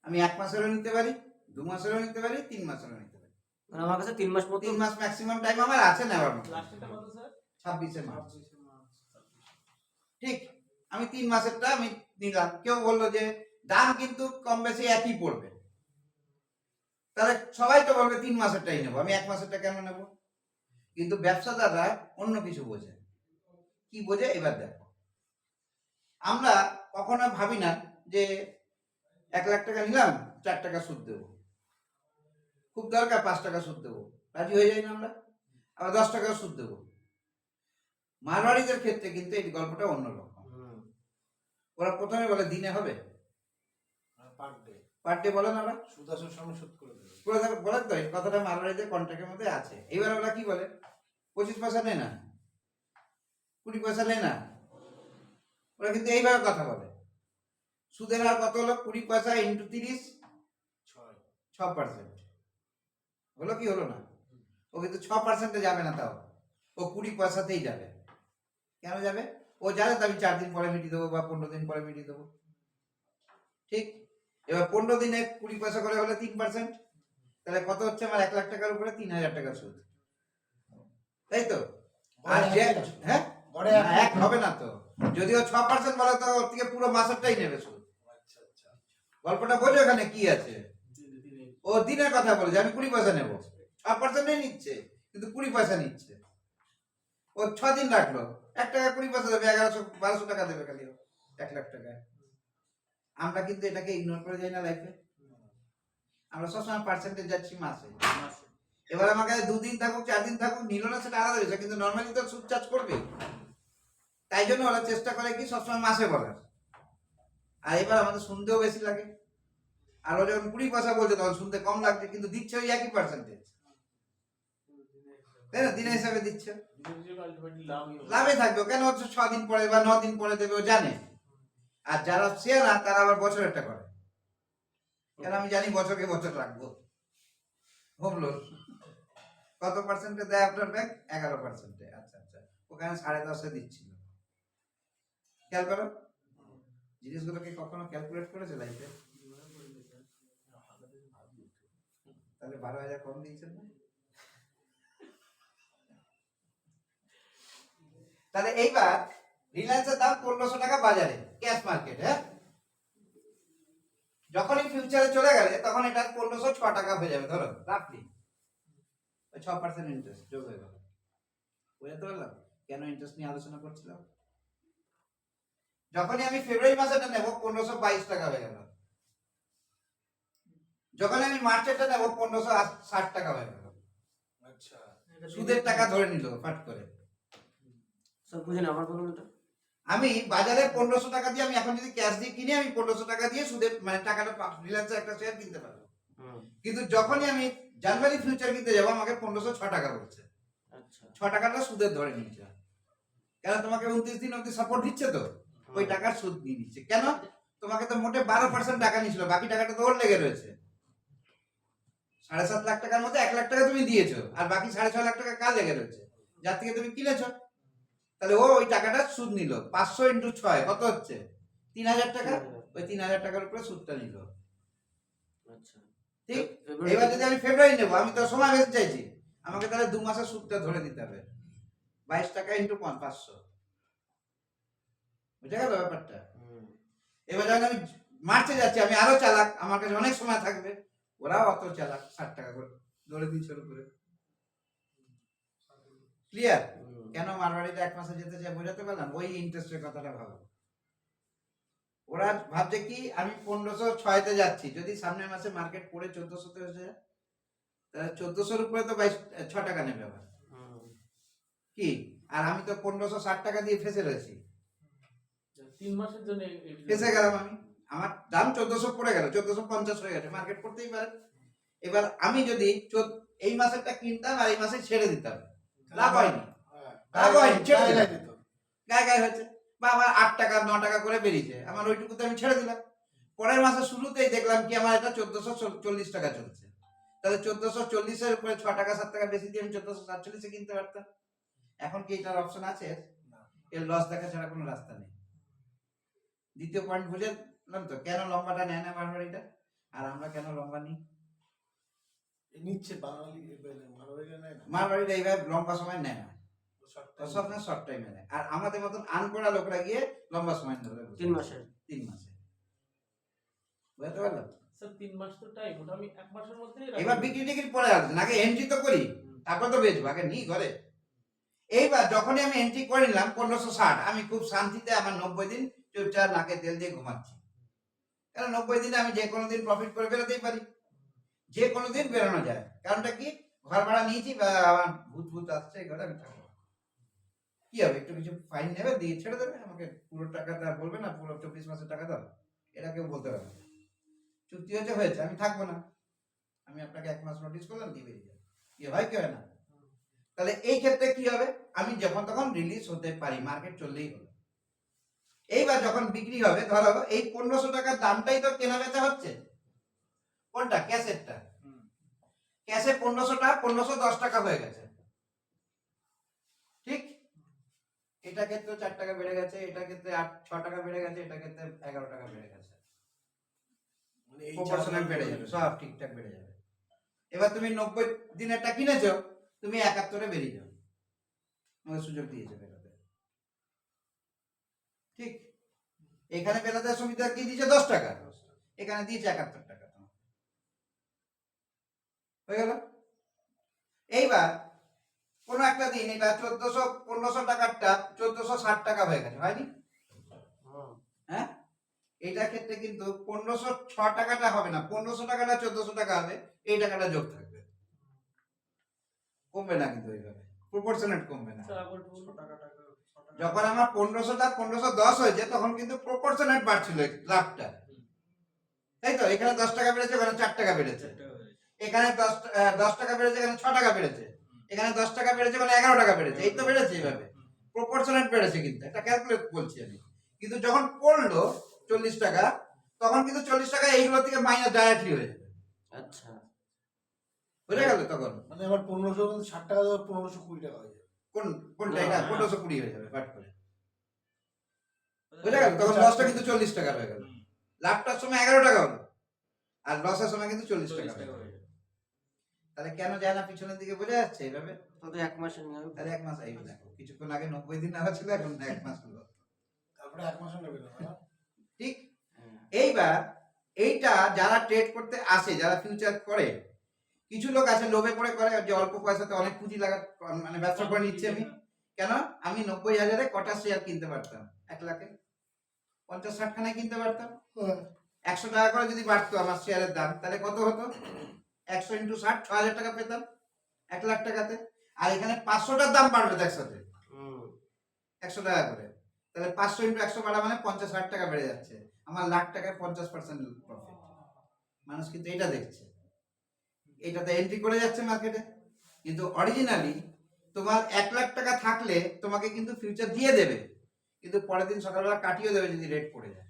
আমি 1 মাসেরও নিতে পারি, 2 মাসেরও নিতে পারি, 3 মাসেরও নিতে পারি। মানে আমার কাছে 3 মাস মতো 3 মাস ম্যাক্সিমাম টাইম আমার আছে নেওয়ার মতো। লাস্টেরটা কত স্যার? 26শে মার্চ। ঠিক, আমি 3 মাসেরটা আমি নিলাম। কেউ বললো যে দাম কিন্তু কম বেশি একই পড়বে, তাহলে সবাই তো বলবে 3 মাসেরটাই নেবো, আমি 1 মাসেরটা কেন নেব? কিন্তু ব্যবসাদাররা অন্য কিছু বোঝে। কি বোঝে? এবার দেখো, আমরা কখনো ভাবি না যে 1 লাখ টাকা নিলাম, 4 টাকা সুদ দেবো, খুব দরকার 5 টাকা সুদ দেবো, রাজি হয়ে যাই না আমরা, আবার 10 টাকা সুদ দেবো। মারওয়াড়িদের ক্ষেত্রে কিন্তু এই গল্পটা অন্যরকম। ওরা প্রথমে বলে দিনে হবে, পার ডে পার ডে বলে না, ওরা সুদ আসার সময় শোধ করে দেবে। বলে তো, এই কথাটা মারওয়াড়িদের কন্ট্রাক্টের মধ্যে আছে। এবার ওরা কি বলে? 25 পয়সা নেয় না, 20 পয়সা নেয় না, ওরা কিন্তু এইভাবে কথা বলে। সুদের হার কত হলো? 20 পয়সা ইন্টু 30, 6%। হলো কি হলো না? ও কিন্তু 6%-এ যাবে না, তাও ও 20 পয়সাতেই যাবে। কেন যাবে? ও জানে তো আমি 4 দিন পরে মিটিয়ে দেবো বা 15 দিন পরে মিটিয়ে দেবো। ঠিক, এবার 15 দিনে 20 পয়সা করে হলে 3%, তাহলে কত হচ্ছে আমার? 1 লাখ টাকার উপরে 3,000 টাকা সুদ, তাই তো? আর যে হ্যাঁ, গড়ে না, এক হবে না তো। যদিও 6% বলে তো ওর থেকে পুরো মাসেরটাই নেবে সুদ। গল্পটা বোঝো এখানে কি আছে। ও দিনের কথা বলে যে আমি 20 পয়সা নেবো, 6%-ই নিচ্ছে, কিন্তু 20 পয়সা নিচ্ছে। ও 6 দিন রাখলো, 1 টাকা 20 পয়সা দেবে, 1100-1200 টাকা দেবে খালি 1 লাখ টাকায়। আমরা কিন্তু এটাকে ইগনোর করে যাই না লাইফে, আমরা সবসময় পার্সেন্টেজ যাচ্ছি মাসে। এবার আমাকে 2 দিন থাকুক 4 দিন থাকুক, নিল না সেটা আলাদা বিষয়, কিন্তু নর্মালি তো সুদ চার্জ করবে। তাই জন্য ওরা চেষ্টা করে কি সবসময় মাসে বলার। আর এবার আমাদের শুনতেও বেশি লাগে, আর ও যখন 20 পয়সা বলছে তখন শুনতে কম লাগছে, কিন্তু দিচ্ছে ওই একই পার্সেন্টেজ। তাই না? দিনের হিসাবে দিচ্ছে, দিনের হিসেবে আলটিমেটলি লাভই হবে। লাভে থাকবে। কেন হচ্ছে 6 দিন পরে বা 9 দিন পরে দেবে, ও জানে। আর যারা শেয়ার তারা আবার বছরেরটা করে, কেন আমি জানি বছরকে বছর রাখবো। হোম লোন কত পার্সেন্টে দেয় আপনার ব্যাংক? 11%। আচ্ছা আচ্ছা, ওখানে 10.5 দিচ্ছিল। খেয়াল করো, জিনিসগুলোকে কখনো ক্যালকুলেট করেছে লাইফে? তাহলে 12,000 কম দিয়েছেন না? তাহলে এইবার রিলায়েন্সের দাম 1500 টাকা বাজারে, ক্যাশ মার্কেট। হ্যাঁ, যখনই ফিউচারে চলে গেলে তখন এটা 1506 টাকা হয়ে যাবে, ধরো রাফলি 6% ইন্টারেস্ট যোগ হয়ে গেল। বুঝতে পারলাম কেন ইন্টারেস্ট নিয়ে আলোচনা করছিলাম? যখনই আমি ফেব্রুয়ারি মাসেটা নেব 1522 টাকা হয়ে গেল, যখন আমি মার্চেরটা নেব 1560 টাকা হয়ে গেল। আচ্ছা, সুদের টাকা ধরে নিল ফাট করে। স্যার বুঝেন আমার বলুন এটা। আমি বাজারে 1500 টাকা দিয়ে, আমি এখন যদি ক্যাশ দিয়ে কিনে, আমি 1500 টাকা দিয়ে সুদে মানে টাকাটা রিলায়েন্সের একটা শেয়ার কিনতে পারবো। কিন্তু যখনই আমি জানুয়ারি ফিউচার কিনতে যাবো, আমাকে 1506 টাকা বলছে। আচ্ছা 6 টাকাটা সুদের ধরে নিচ্ছে। কেন? তোমাকে 29 দিন অবধি সাপোর্ট দিচ্ছে, তো ওই টাকার সুদ নিয়ে নিচ্ছে। কেন? তোমাকে তো মোটে 12% টাকা নিয়েছিল, বাকি টাকাটা তো ওর লেগে রয়েছে। 7.5 লাখ টাকার মধ্যে 1 লাখ টাকা তুমি দিয়েছো, আর বাকি 6.5 লাখ টাকা কার লেগে রয়েছে? যার থেকে তুমি কিনেছো। তাহলে ও ওই টাকাটা সুদ নিল। 500 × 6 কত হচ্ছে? 3000 টাকা। ওই 3000 টাকার উপরে সুদটা নিল। আচ্ছা ঠিক। ফেব্রুয়ারি এবার যদি আমি ফেব্রুয়ারি নেবো, আমি তো সময় বেশি চাইছি, আমাকে তাহলে 2 মাসের সুদটা ধরে দিতে হবে। 22 টাকা × 500। বুঝে গেল ব্যাপারটা? এবার যখন আমি মার্চে যাচ্ছি, আমি আরো চালাক, আমার কাছে অনেক সময় থাকবে। ওরাও অত চালাক, 60 টাকা করে ধরে দিচ্ছে ওর উপরে। ক্লিয়ার? কেন মারবাড়িটা 1 মাসে যেতে চাই বোঝাতে পারলাম? ওই ইন্টারেস্টের কথাটা ভাবো। ওরা ভাবছে কি, আমি 1506 তে যাচ্ছি, যদি সামনের মাসে মার্কেট পড়ে 1400 তে হয়ে যায়, তাহলে 1400 উপরে তো 6 টাকা নেবে আবার কি। আর আমি তো 1560 টাকা দিয়ে ফেসে রয়েছি, 3 মাসের জন্য ফেসে গেলাম আমি। আমার দাম 1400 পড়ে গেল, 1450 হয়ে গেছে, মার্কেট পড়তেই পারে। এবার আমি যদি এই মাসেরটা কিনতাম আর এই মাসে ছেড়ে দিতাম, লাভ হয়নি। লাভ হয়নি, ছেড়ে দিলাম, গায়ে গায়ে হয়েছে। বা আমার 8 টাকা 9 টাকা করে বেরিয়েছে, আমার ওইটুকুতে আমি ছেড়ে দিলাম। পরের মাসের শুরুতেই দেখলাম কি আমার এটা 1440 টাকা চলছে। তাহলে 1440 এর উপরে 6 টাকা 7 টাকা বেশি দিয়ে আমি 1447 এ কিনতে পারতাম। এখন কি এটার অপশন আছে? এর লস দেখা ছাড়া কোনো রাস্তা নেই। দ্বিতীয় পয়েন্ট বুঝলাম তো কেন লম্বাটা নেয় না মারবাড়িটা, আর আমরা কেন লম্বা নিই। নিচ্ছে বাঙালি, মারোয়ারিরা নেয় না, মারবাড়িটা এইভাবে লম্বা সময় নেয় না, short time সবসময় শর্ট টাইমে নেয়। আর আমাদের মতন আনপড়া লোকরা গিয়ে লম্বা সময় ধরে 3 মাসের 3 মাসে। বুঝতে পারলাম? স্যার 3 মাস তো টাইম, ওটা আমি 1 মাসের মধ্যে এবার বিক্রি টিকিট পরে আসবে, আগে এন্ট্রি তো করি, তারপর তো বেচবো, আগে নিই ঘরে। এইবার যখনই আমি এন্ট্রি করে নিলাম 1560, আমি খুব শান্তিতে আমার 90 দিন চুপচাপ নাকে তেল দিয়ে ঘুমাচ্ছি। কারণ 90 দিনে আমি যে কোনো দিন প্রফিট করে বেরোতেই পারি, যে কোনো দিন বেরোনো যায়। কারণটা কি, ঘর ভাড়া নিয়েছি বা আমার ভূত ভূত আসছে ঘরে, আমি থাকবো। কি হবে, একটু কিছু ফাইন নেবে, দিয়ে ছেড়ে দেবে, আমাকে পুরো টাকাটা বলবে না, পুরো 24 মাসের টাকা দাও, এটা কেউ বলতে পারবে না। চুক্তি হয়েছে, আমি থাকবো না, আমি আপনাকে 1 মাস নোটিস করলাম, দিয়ে বেরিয়ে যাবে। কি হয় কি হয় না? তাহলে এই ক্ষেত্রে কি হবে, আমি যখন তখন রিলিজ হতে পারি, মার্কেট চললেই হলো। এইবার যখন বিক্রি হবে, ধরো এই 1500 টাকার দামটাই তো কেনা বেচা হচ্ছে। কোনটা? ক্যাশেরটা। ক্যাশে 1500 টাকা 1510 টাকা হয়ে গেছে। ঠিক। এটা ক্ষেত্রে 4 টাকা বেড়ে গেছে, এটা ক্ষেত্রে 6 টাকা বেড়ে গেছে, এটা ক্ষেত্রে 11 টাকা বেড়ে গেছে। মানে এই প্রপোর্শনাল বেড়ে যাবে, সব ঠিকঠাক বেড়ে যাবে। এবার তুমি 90 দিনেরটা কিনেছো, তুমি 71 এ বেরিয়ে যাও, তোমাকে সুযোগ দিয়েছে বেরোতে। ঠিক। এখানে বেরোতে সুবিধা কি দিয়েছে? 10 টাকা, এখানে দিয়েছে 71 টাকা। হয়ে গেল। এইবার কোন একটা দিন এটা 1500 টাকারটা 1460 টাকা হয়ে গেছে, হয়নি? হ্যাঁ, এইটার ক্ষেত্রে কিন্তু 1506 টাকাটা হবে না, 1500 টাকাটা 1400 টাকা হবে, এই টাকাটা যোগ থাকবে, কমবে না কিন্তু এইভাবে, প্রপোর্শনেট কমবে না। স্যার আবার যখন আমার 1500টা 1510 হয়েছে, তখন কিন্তু প্রপোর্শনেট বাড়ছিল লাভটা, তাই তো? এখানে 10 টাকা বেড়েছে, ওখানে 4 টাকা বেড়েছে, এখানে 10 টাকা বেড়েছে, এখানে 6 টাকা বেড়েছে, এখানে 10 টাকা বেড়েছে মানে 11 টাকা বেড়েছে, এই তো বেড়েছে এইভাবে প্রপোর্শনাল বেড়েছে, কিন্তু একটা ক্যালকুলেট বলছি আমি। কিন্তু যখন পড়লো 40 টাকা, তখন কিন্তু 40 টাকা এইগুলো থেকে মাইনাস ডাইরেক্টলি হয়ে যাবে, আচ্ছা বুঝে গেল? তখন মানে আমার 1560 টাকা দেওয়া 1520 টাকা হয়ে যাবে। কোনটা এটা না। 1520 হয়ে যাবে বাট করে, বুঝে গেল? তখন লসটা কিন্তু 40 টাকা হয়ে গেল, লাভটার সময় 11 টাকা হলো আর লসের সময় কিন্তু 40 টাকা হয়ে গেল। তাহলে কেন যায় না পিছনের দিকে, বোঝা যাচ্ছে এইভাবে? তাহলে 1 মাসের নিয়ম। তাহলে 1 মাস এই দেখো, কিছুক্ষণ আগে 90 দিন নেওয়া ছিল, এখন 1 মাস হলো, তারপরে 1 মাসও নেবে না না? ঠিক? হ্যাঁ। এইবার এইটা যারা ট্রেড করতে আসে, যারা ফিউচার করে, কিছু লোক আছে লোভে পড়ে করে যে অল্প পয়সাতে অনেক পুঁজি লাগা, মানে ব্যবসা করে নিচ্ছে। আমি 90,000-এ কটা শেয়ার কিনতে পারতাম? 1 লাখে 50-60 খানায় কিনতে পারতাম। 100 টাকা করে যদি বাড়তো আমার শেয়ারের দাম, তাহলে কত হতো? 100 × 60 6,000 টাকা পেতাম 1 লাখ টাকাতে। আর এখানে 500টার দাম বাড়বে তো একসাথে, 100 টাকা করে, তাহলে 500 × 100 বাড়া মানে 50-60 টাকা বেড়ে যাচ্ছে, আমার লাখ টাকায় 50% প্রফিট। মানুষ কিন্তু এটা দেখছে, এটাতে এন্ট্রি করে যাচ্ছে মার্কেটে, কিন্তু অরিজিনালি তোমার 1 লাখ টাকা থাকলে তোমাকে কিন্তু ফিউচার দিয়ে দেবে, কিন্তু পরের দিন সকালবেলা কাটিয়ে দেবে যদি রেট পড়ে যায়।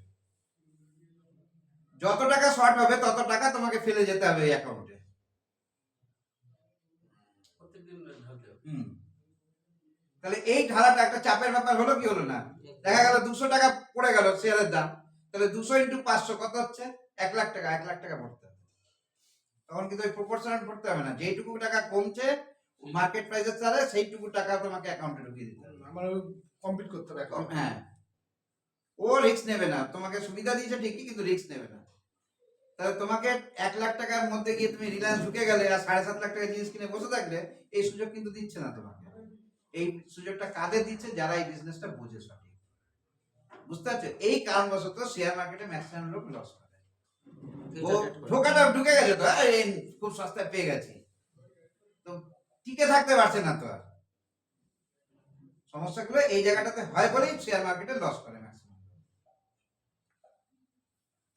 যত টাকা শর্ট হবে তত টাকা তোমাকে ফেলে যেতে হবে এই অ্যাকাউন্টে। তাহলে এই ঢালাটা একটা চাপের ব্যাপার হলো কি হলো না? দেখা গেল 200 টাকা পড়ে গেল শেয়ারের দাম, তাহলে 200 × 500 কত হচ্ছে? 1 লাখ টাকা। 1 লাখ টাকা পড়তে হবে, তখন কিন্তু ওই প্রপোর্শনাল পড়তে হবে না, যেইটুকু টাকা কমছে মার্কেট প্রাইসের সাথে সেইটুকু টাকা তোমাকে অ্যাকাউন্টে ঢুকিয়ে দিতে হবে। আমার কমপ্লিট করতে হবে account। হ্যাঁ, ও রিস্ক নেবে না, তোমাকে সুবিধা দিয়েছে ঠিকই, কিন্তু রিস্ক নেবে না। তাহলে তোমাকে 1 লাখ টাকার মধ্যে গিয়ে তুমি রিলায়েন্স ঢুকে গেলে আর 7.5 লাখ টাকা জিনিস কিনে বসে থাকলে, এই সুযোগ কিন্তু দিচ্ছে না তোমাকে। এই সুযোগটা কাদের দিচ্ছে? যারা এই বিজনেসটা বোঝে সঠিক, বুঝতে পারছো? এই কারণবশত শেয়ার মার্কেটে ম্যাক্সিমাম লোক লস করে। ও ঢোকাটা ঢুকে গেছে তো, এই খুব সস্তায় পেয়ে গেছি, তো টিকে থাকতে পারছে না তো আর। সমস্যাগুলো এই জায়গাটাতে হয় বলেই শেয়ার মার্কেটে লস করে ম্যাক্সিমাম।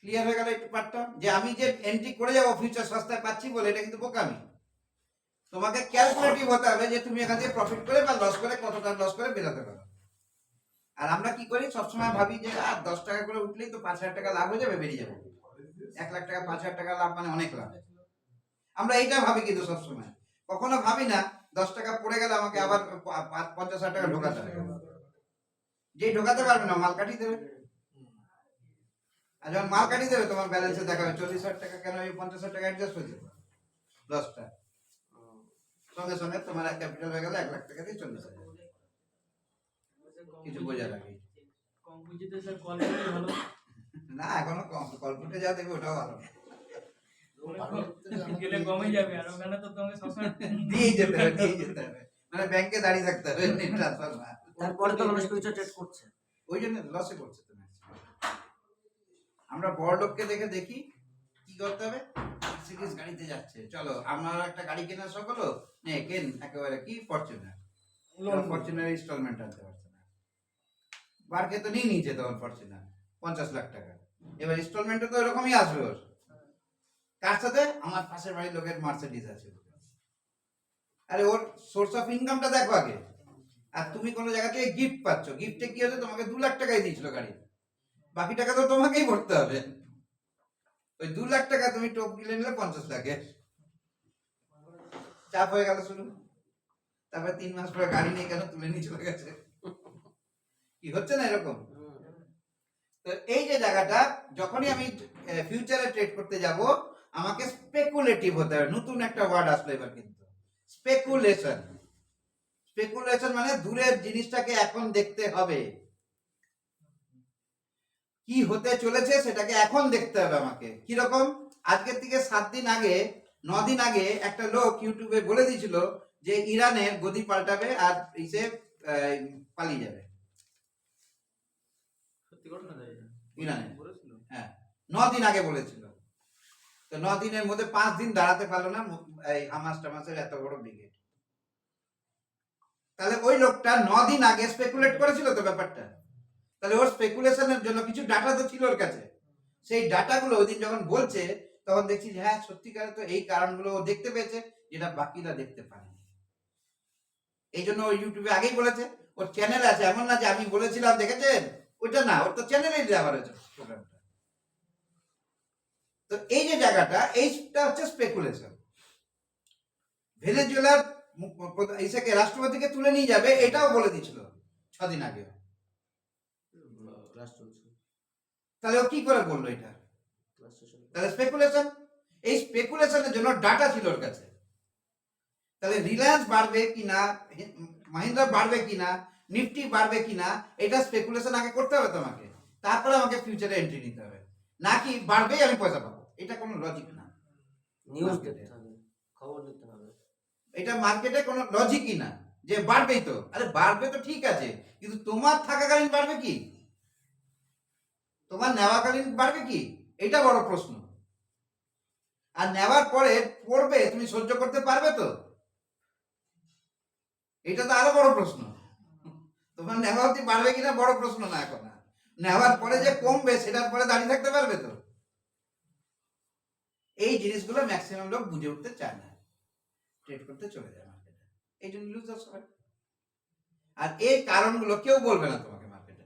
ক্লিয়ার হয়ে গেল একটু পার্টটা? যে আমি যে এন্ট্রি করে যাবো ফিউচার সস্তায় পাচ্ছি বলে, এটা কিন্তু বোকামি। তোমাকে ক্যালকুলেটিভ হতে হবে যে তুমি এখান থেকে প্রফিট করে বা লস করে কতটা লস করে বেরোতে পারো। আর আমরা কি করি, সবসময় ভাবি যে আর 10 টাকা করে উঠলেই তো 5,000 টাকা লাভ হয়ে যাবে, বেরিয়ে যাবে। 1 লাখ টাকা 5,000 টাকা লাভ মানে অনেক লাভ, আমরা এইটা ভাবি। কিন্তু সবসময় কখনো ভাবি না 10 টাকা পড়ে গেলে আমাকে আবার 50,000 টাকা ঢোকাতে হবে। যেই ঢোকাতে পারবে না মাল কাটিয়ে দেবে, আর যখন মাল কাটিয়ে দেবে তোমার ব্যালেন্সে দেখাবে 40,000 টাকা, কেন এই 50,000 টাকা অ্যাডজাস্ট হয়ে যাবে লসটা, সঙ্গে সঙ্গে তোমার ক্যাপিটাল হয়ে গেল 1 লাখ টাকা দিয়ে 40,000। কিছু বোঝার আগে কম পুঁজিতে স্যার কোয়ালিটি ভালো, না, এখনো কল্পতে যা দেখবে ওটাও ভালো না। গেলে কমে যাবে, আর ওখানে তো তোমাকে সবসময় দিয়েই যেতে হবে, দিয়েই যেতে হবে, মানে ব্যাংকে দাঁড়িয়ে থাকতে হবে, ট্রান্সফার না। তারপরে তো মানুষ ফিউচার ট্রেড করছে। ওই জন্য লসে করছে তো maximum। আমরা বড় লোককে দেখি কি করতে হবে, সিরিজ গাড়িতে যাচ্ছে, চলো আমার একটা গাড়ি কেনার শখ হলো, নে কেন একেবারে কি ফরচুনার, ফরচুনার ইনস্টলমেন্ট আনতে পারছে না, বারকে তো নিয়ে নিয়েছে তখন ফরচুনার 50 লাখ টাকা, এবার ইনস্টলমেন্টে তো এরকমই আসবে ওর। কার সাথে? আমার পাশের বাড়ির লোকের মার্সিডিজ আছে। আরে ওর সোর্স অফ ইনকামটা দেখো আগে। আর তুমি কোনো জায়গা থেকে গিফট পাচ্ছ, গিফটে কি হচ্ছে, তোমাকে 2 লাখ টাকাই দিয়েছিল গাড়ি, বাকি টাকা তো তোমাকেই ভরতে হবে। ওই 2 লাখ টাকা তুমি টপ কিনে নিলে 50 লাখে, চাপ হয়ে গেল শুরু। তারপরে 3 মাস পরে গাড়ি নিয়ে কেন তুলে নিয়ে চলে গেছে, কি হচ্ছে না এরকম? তো এই যে জায়গাটা, যখনই আমি ফিউচারে ট্রেড করতে যাব, আমাকে স্পেকুলেটিভ হতে হবে। নতুন একটা ওয়ার্ড আসলো এবার, কিন্তু স্পেকুলেশন। স্পেকুলেশন মানে দূরের জিনিসটাকে এখন দেখতে হবে, কি হতে চলেছে সেটাকে এখন দেখতে হবে আমাকে। কিরকম? আজকের থেকে 7 দিন আগে 9 দিন আগে একটা লোক ইউটিউবে বলে দিয়েছিল যে ইরানের গদি পাল্টাবে আর ইসে পালিয়ে যাবে। সত্যি ঘটনা যায় এটা? ইরানে বলেছিল? হ্যাঁ 9 দিন আগে বলেছিল, তো 9 দিনের মধ্যে 5 দিন দাঁড়াতে পারলো না এই হামাস টামাসের এত বড় ব্রিগেড। তাহলে ওই লোকটা 9 দিন আগে স্পেকুলেট করেছিল তো ব্যাপারটা, তাহলে ওর স্পেকুলেশনের জন্য কিছু ডাটা তো ছিল ওর কাছে। সেই ডাটাগুলো ওই দিন যখন বলছে, তখন দেখছি যে হ্যাঁ সত্যিকারে তো এই কারণগুলো ও দেখতে পেয়েছে, যেটা বাকিরা দেখতে পারেনি। এই জন্য ও ইউটিউবে আগেই বলেছে, ওর চ্যানেল আছে, এমন না যে আমি বলেছিলাম দেখেছেন, ওইটা না, ওর তো চ্যানেলেই দেওয়া হয়েছে প্রোগ্রামটা। তো এই যে জায়গাটা, এইটা হচ্ছে স্পেকুলেশন। ভেনেজুয়েলার ইসেকে রাষ্ট্রপতিকে তুলে নিয়ে যাবে, এটাও বলে দিয়েছিল 6 দিন আগে। ক্লাস চলছে, তাহলে ও কি করে বললো এটা? ক্লাস শেষ হলো। তাহলে স্পেকুলেশন। এই স্পেকুলেশনের জন্য ডাটা ছিল ওর কাছে। তাহলে রিলায়েন্স বাড়বে কিনা, মাহিন্দ্রা বাড়বে কিনা, নিফটি বাড়বে কিনা, এটা স্পেকুলেশন আগে করতে হবে তোমাকে, তারপরে আমাকে ফিউচারে এন্ট্রি নিতে হবে। নাকি বাড়বেই আমি পয়সা পাবো, এটা কোনো লজিক না। নিউজ দেখতে হবে, খবর দেখতে হবে। এটা মার্কেটে কোনো লজিকই না যে বাড়বেই তো। আরে বাড়বে তো ঠিক আছে, কিন্তু তোমার থাকাকালীন বাড়বে কি, তোমার নেওয়াকালীন বাড়বে কি, এটা বড় প্রশ্ন। আর নেওয়ার পরে পড়বে, তুমি সহ্য করতে পারবে তো, এটা তো আরো বড় প্রশ্ন। তোমার নেওয়া অবধি বাড়বে কিনা বড় প্রশ্ন না এখন। নেওয়ার পরে যে কমবে, সেটার পরে দাঁড়িয়ে থাকতে পারবে তো। এই জিনিসগুলো ম্যাক্সিমাম লোক বুঝে উঠতে চায় না, ট্রেড করতে চলে যায় মার্কেটে, এই জন্য লুজার সবাই। আর এই কারণগুলো কেউ বলবে না তোমাকে মার্কেটে,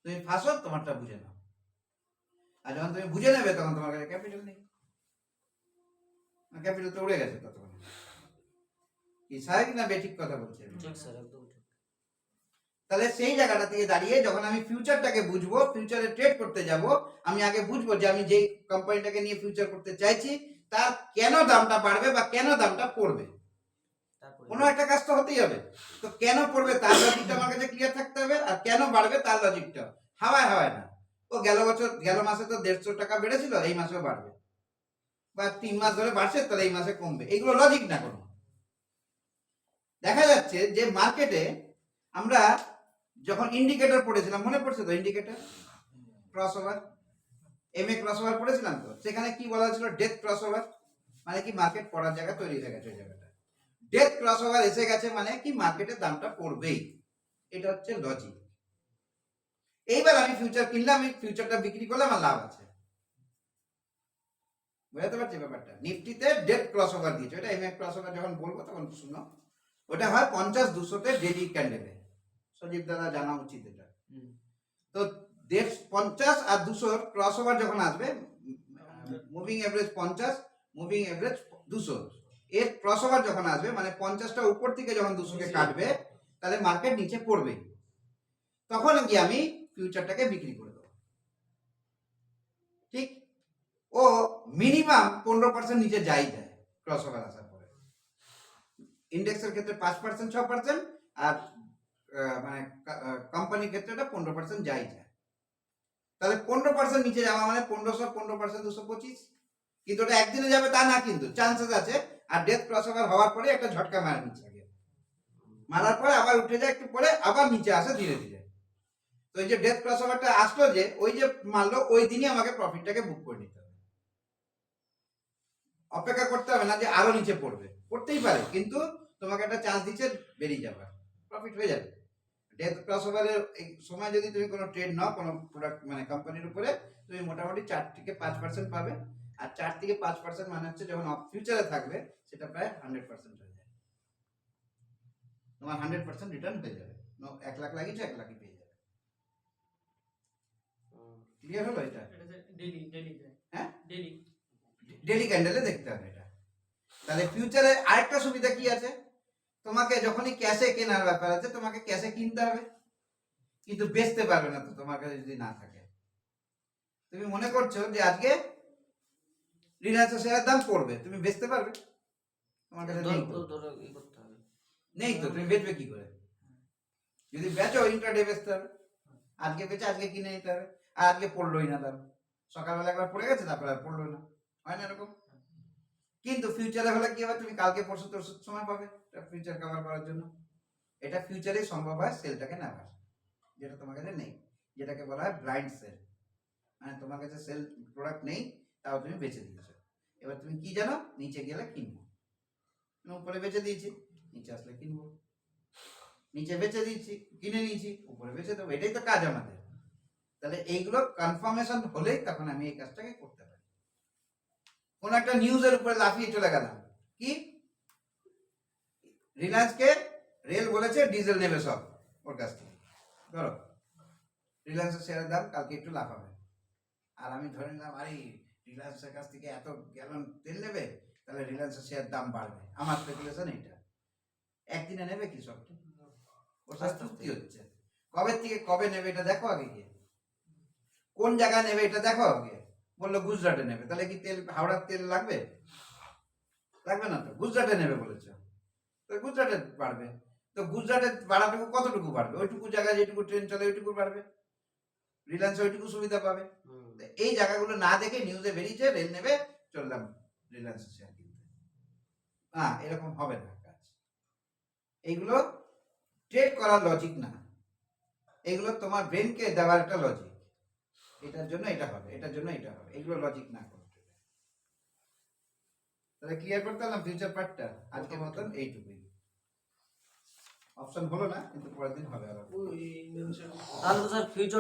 তুমি ফাঁসো, তোমারটা বুঝে নাও। আর যখন তুমি বুঝে নেবে, তখন তোমার কাছে ক্যাপিটাল নেই, ক্যাপিটাল তো উড়ে গেছে ততক্ষণ। কি সাহেব না বেঠিক কথা বলছে? ঠিক স্যার, একদম ঠিক। তাহলে সেই জায়গাটা থেকে দাঁড়িয়ে যখন আমি ফিউচারটাকে বুঝবো, ফিউচারে ট্রেড করতে যাব, আমি আগে বুঝবো যে আমি যেই কোম্পানিটাকে নিয়ে ফিউচার করতে চাইছি, তার কেন দামটা বাড়বে বা কেন দামটা পড়বে। তারপরে কোনো একটা কাজ তো হতেই হবে, তো কেন পড়বে তার লজিকটা আমার কাছে ক্লিয়ার থাকতে হবে, আর কেন বাড়বে তার লজিকটা। হাওয়ায় হাওয়ায় না, ও গেল মাসে তো 150 টাকা বেড়েছিল, এই মাসেও বাড়বে, বা 3 মাস ধরে বাড়ছে, তাহলে এই মাসে কমবে, এগুলো লজিক না কোনো। দেখা যাচ্ছে যে মার্কেটে আমরা যখন ইন্ডিকেটর পড়েছিলাম, মনে পড়ছে তো, indicator cross over, MA cross over পড়েছিলাম তো, সেখানে কি বলা হয়েছিল, ডেথ ক্রস ওভার, মানে কি মার্কেট পড়ার জায়গা তৈরি হয়ে গেছে। ওই জায়গাটা ডেথ ক্রস ওভার এসে গেছে, মানে কি মার্কেটের দামটা পড়বেই, এটা হচ্ছে লজিক। এইবার আমি ফিউচার কিনলাম, আমি ফিউচারটা বিক্রি করলে আমার লাভ আছে, বুঝতে পারছি ব্যাপারটা। নিফটিতে ডেথ ক্রস ওভার দিয়েছে, এটা এমএ ক্রস ওভার যখন বলবো তখন শুনো, ওটা হয় 50-200 তে ডেলি ক্যান্ডেলে, সজীব দাদা জানা উচিত এটা। তো 50 আর 200 ক্রস ওভার যখন আসবে, মুভিং এভারেজ 50, মুভিং এভারেজ 200, এর ক্রস ওভার যখন আসবে, মানে 50টা উপর থেকে যখন 200 কে কাটবে, তাহলে মার্কেট নিচে পড়বে, তখন গিয়ে আমি ফিউচারটাকে বিক্রি করে দেবো। ঠিক, ও মিনিমাম 15% নিচে যাই যায় ক্রস ওভার আসার পরে। ইন্ডেক্সের ক্ষেত্রে 5%, 6%, আর মানে কোম্পানির ক্ষেত্রে এটা 15% যাই যায়। তাহলে 15% নিচে যাওয়া মানে 1500, 15%, 225, কিন্তু ওটা একদিনে যাবে তা না, কিন্তু চান্সেস আছে। আর ডেথ ক্রস ওভার হওয়ার পরে একটা ঝটকা মারা নিচে, আগে মারার পরে আবার উঠে যায়, একটু পরে আবার নিচে আসে ধীরে ধীরে। তো এই যে ডেথ ক্রস ওভারটা আসলো, যে ওই যে মারলো, ওই দিনই আমাকে প্রফিটটাকে বুক করে নিতে হবে, অপেক্ষা করতে হবে না যে আরো নিচে পড়বে, পড়তেই পারে, কিন্তু তোমাকে একটা চান্স দিচ্ছে বেরিয়ে যাবার, প্রফিট হয়ে যাবে। ডেথ ক্রস ওভারের সময় যদি তুমি কোনো ট্রেড নাও কোনো প্রোডাক্ট মানে কোম্পানির উপরে, তুমি মোটামুটি 4 থেকে 5% পাবে। আর 4 থেকে 5% মানে হচ্ছে যখন ফিউচারে থাকবে, সেটা প্রায় 100% হয়ে যায়, তোমার 100% রিটার্ন হয়ে যাবে। 1 লাখ লাগিয়েছে, 1 লাখই পেয়ে যাবে। ক্লিয়ার হলো এটা? ডেলি ডেলি যায়, হ্যাঁ, ডেলি ডেলি ক্যান্ডেলে দেখতে হবে এটা। তাহলে ফিউচারে আরেকটা সুবিধা কি আছে, তোমাকে যখনই ক্যাশে কেনার ব্যাপার আছে, তোমাকে ক্যাশে কিনতে হবে, কিন্তু বেচতে পারবে না তো তোমার কাছে যদি না থাকে। তুমি মনে করছো যে আজকে রিলায়েন্সের শেয়ারের দাম পড়বে, তুমি বেচতে পারবে? তোমার কাছে নেই তো, ধরো ই করতে হবে। নেই তো, তুমি বেচবে কি করে? যদি বেচো, ইন্ট্রাডে বেচতে হবে, আজকে বেচে আজকে কিনে নিতে হবে। আর আজকে পড়লোই না দাম, সকালবেলা একবার পড়ে গেছে, তারপর আর পড়লো না, হয় না এরকম? কিন্তু ফিউচারে হলে কি হবে, তুমি কালকে পরশু তরশু সময় পাবে ফিউচার কভার করার জন্য। এটা ফিউচারে সম্ভব হয় সেলটাকে নেওয়ার, যেটা তোমার কাছে নেই, যেটাকে বলা হয় ব্লাইন্ড সেল। মানে তোমার কাছে সেল প্রোডাক্ট নেই, তাও তুমি বেচে দিয়েছো। এবার তুমি কি জানো, নিচে গেলে কিনবো, উপরে বেচে দিয়েছি, নিচে আসলে কিনবো, নিচে বেচে দিয়েছি, কিনে নিয়েছি, উপরে বেচে দেবো, এটাই তো কাজ আমাদের। তাহলে এইগুলো কনফার্মেশন হলেই তখন আমি এই কাজটাকে করতে পারি। কোন একটা নিউজের উপরে লাফিয়ে চলে গেলাম, কি রিলায়েন্সকে রেল বলেছে ডিজেল নেবে সব ওর কাছ থেকে, ধরো রিলায়েন্সের শেয়ারের দাম কালকে একটু লাভ হবে, আর আমি ধরে নিলাম আরে রিলায়েন্সের কাছ থেকে এত গ্যালন তেল নেবে, তাহলে রিলায়েন্সের শেয়ার দাম বাড়বে, আমার স্পেকুলেশন এইটা। একদিনে নেবে কি সব? ওর সাথে চুক্তি হচ্ছে, কবে থেকে কবে নেবে এটা দেখো আগে গিয়ে, কোন জায়গায় নেবে এটা দেখো আগে। বললো গুজরাটে নেবে, তাহলে কি তেল হাওড়ার তেল লাগবে? লাগবে না তো, গুজরাটে নেবে বলেছে, তো গুজরাটে বাড়বে। তো গুজরাটে বাড়াটুকু কতটুকু বাড়বে? ওইটুকু জায়গায় যেটুকু ট্রেন চলে ওইটুকু বাড়বে, রিলায়েন্স ওইটুকু সুবিধা পাবে। তো এই জায়গাগুলো না দেখে নিউজে বেরিয়েছে রেল নেবে, চললাম রিলায়েন্স শেয়ার কিনতে। হ্যাঁ, এরকম হবে না কাজ। এইগুলো ট্রেড করার লজিক না, এগুলো তোমার ব্রেনকে দেওয়ার একটা লজিক, এটার জন্য এটা হবে, এটার জন্য এটা হবে, এগুলো লজিক না করে। তাহলে ক্লিয়ার করতে পারলাম ফিউচার পার্টটা। আজকের মতন এইটুকুই। অপশন হলো না, কিন্তু পরের দিন হবে আবার। তাহলে তো স্যার ফিউচার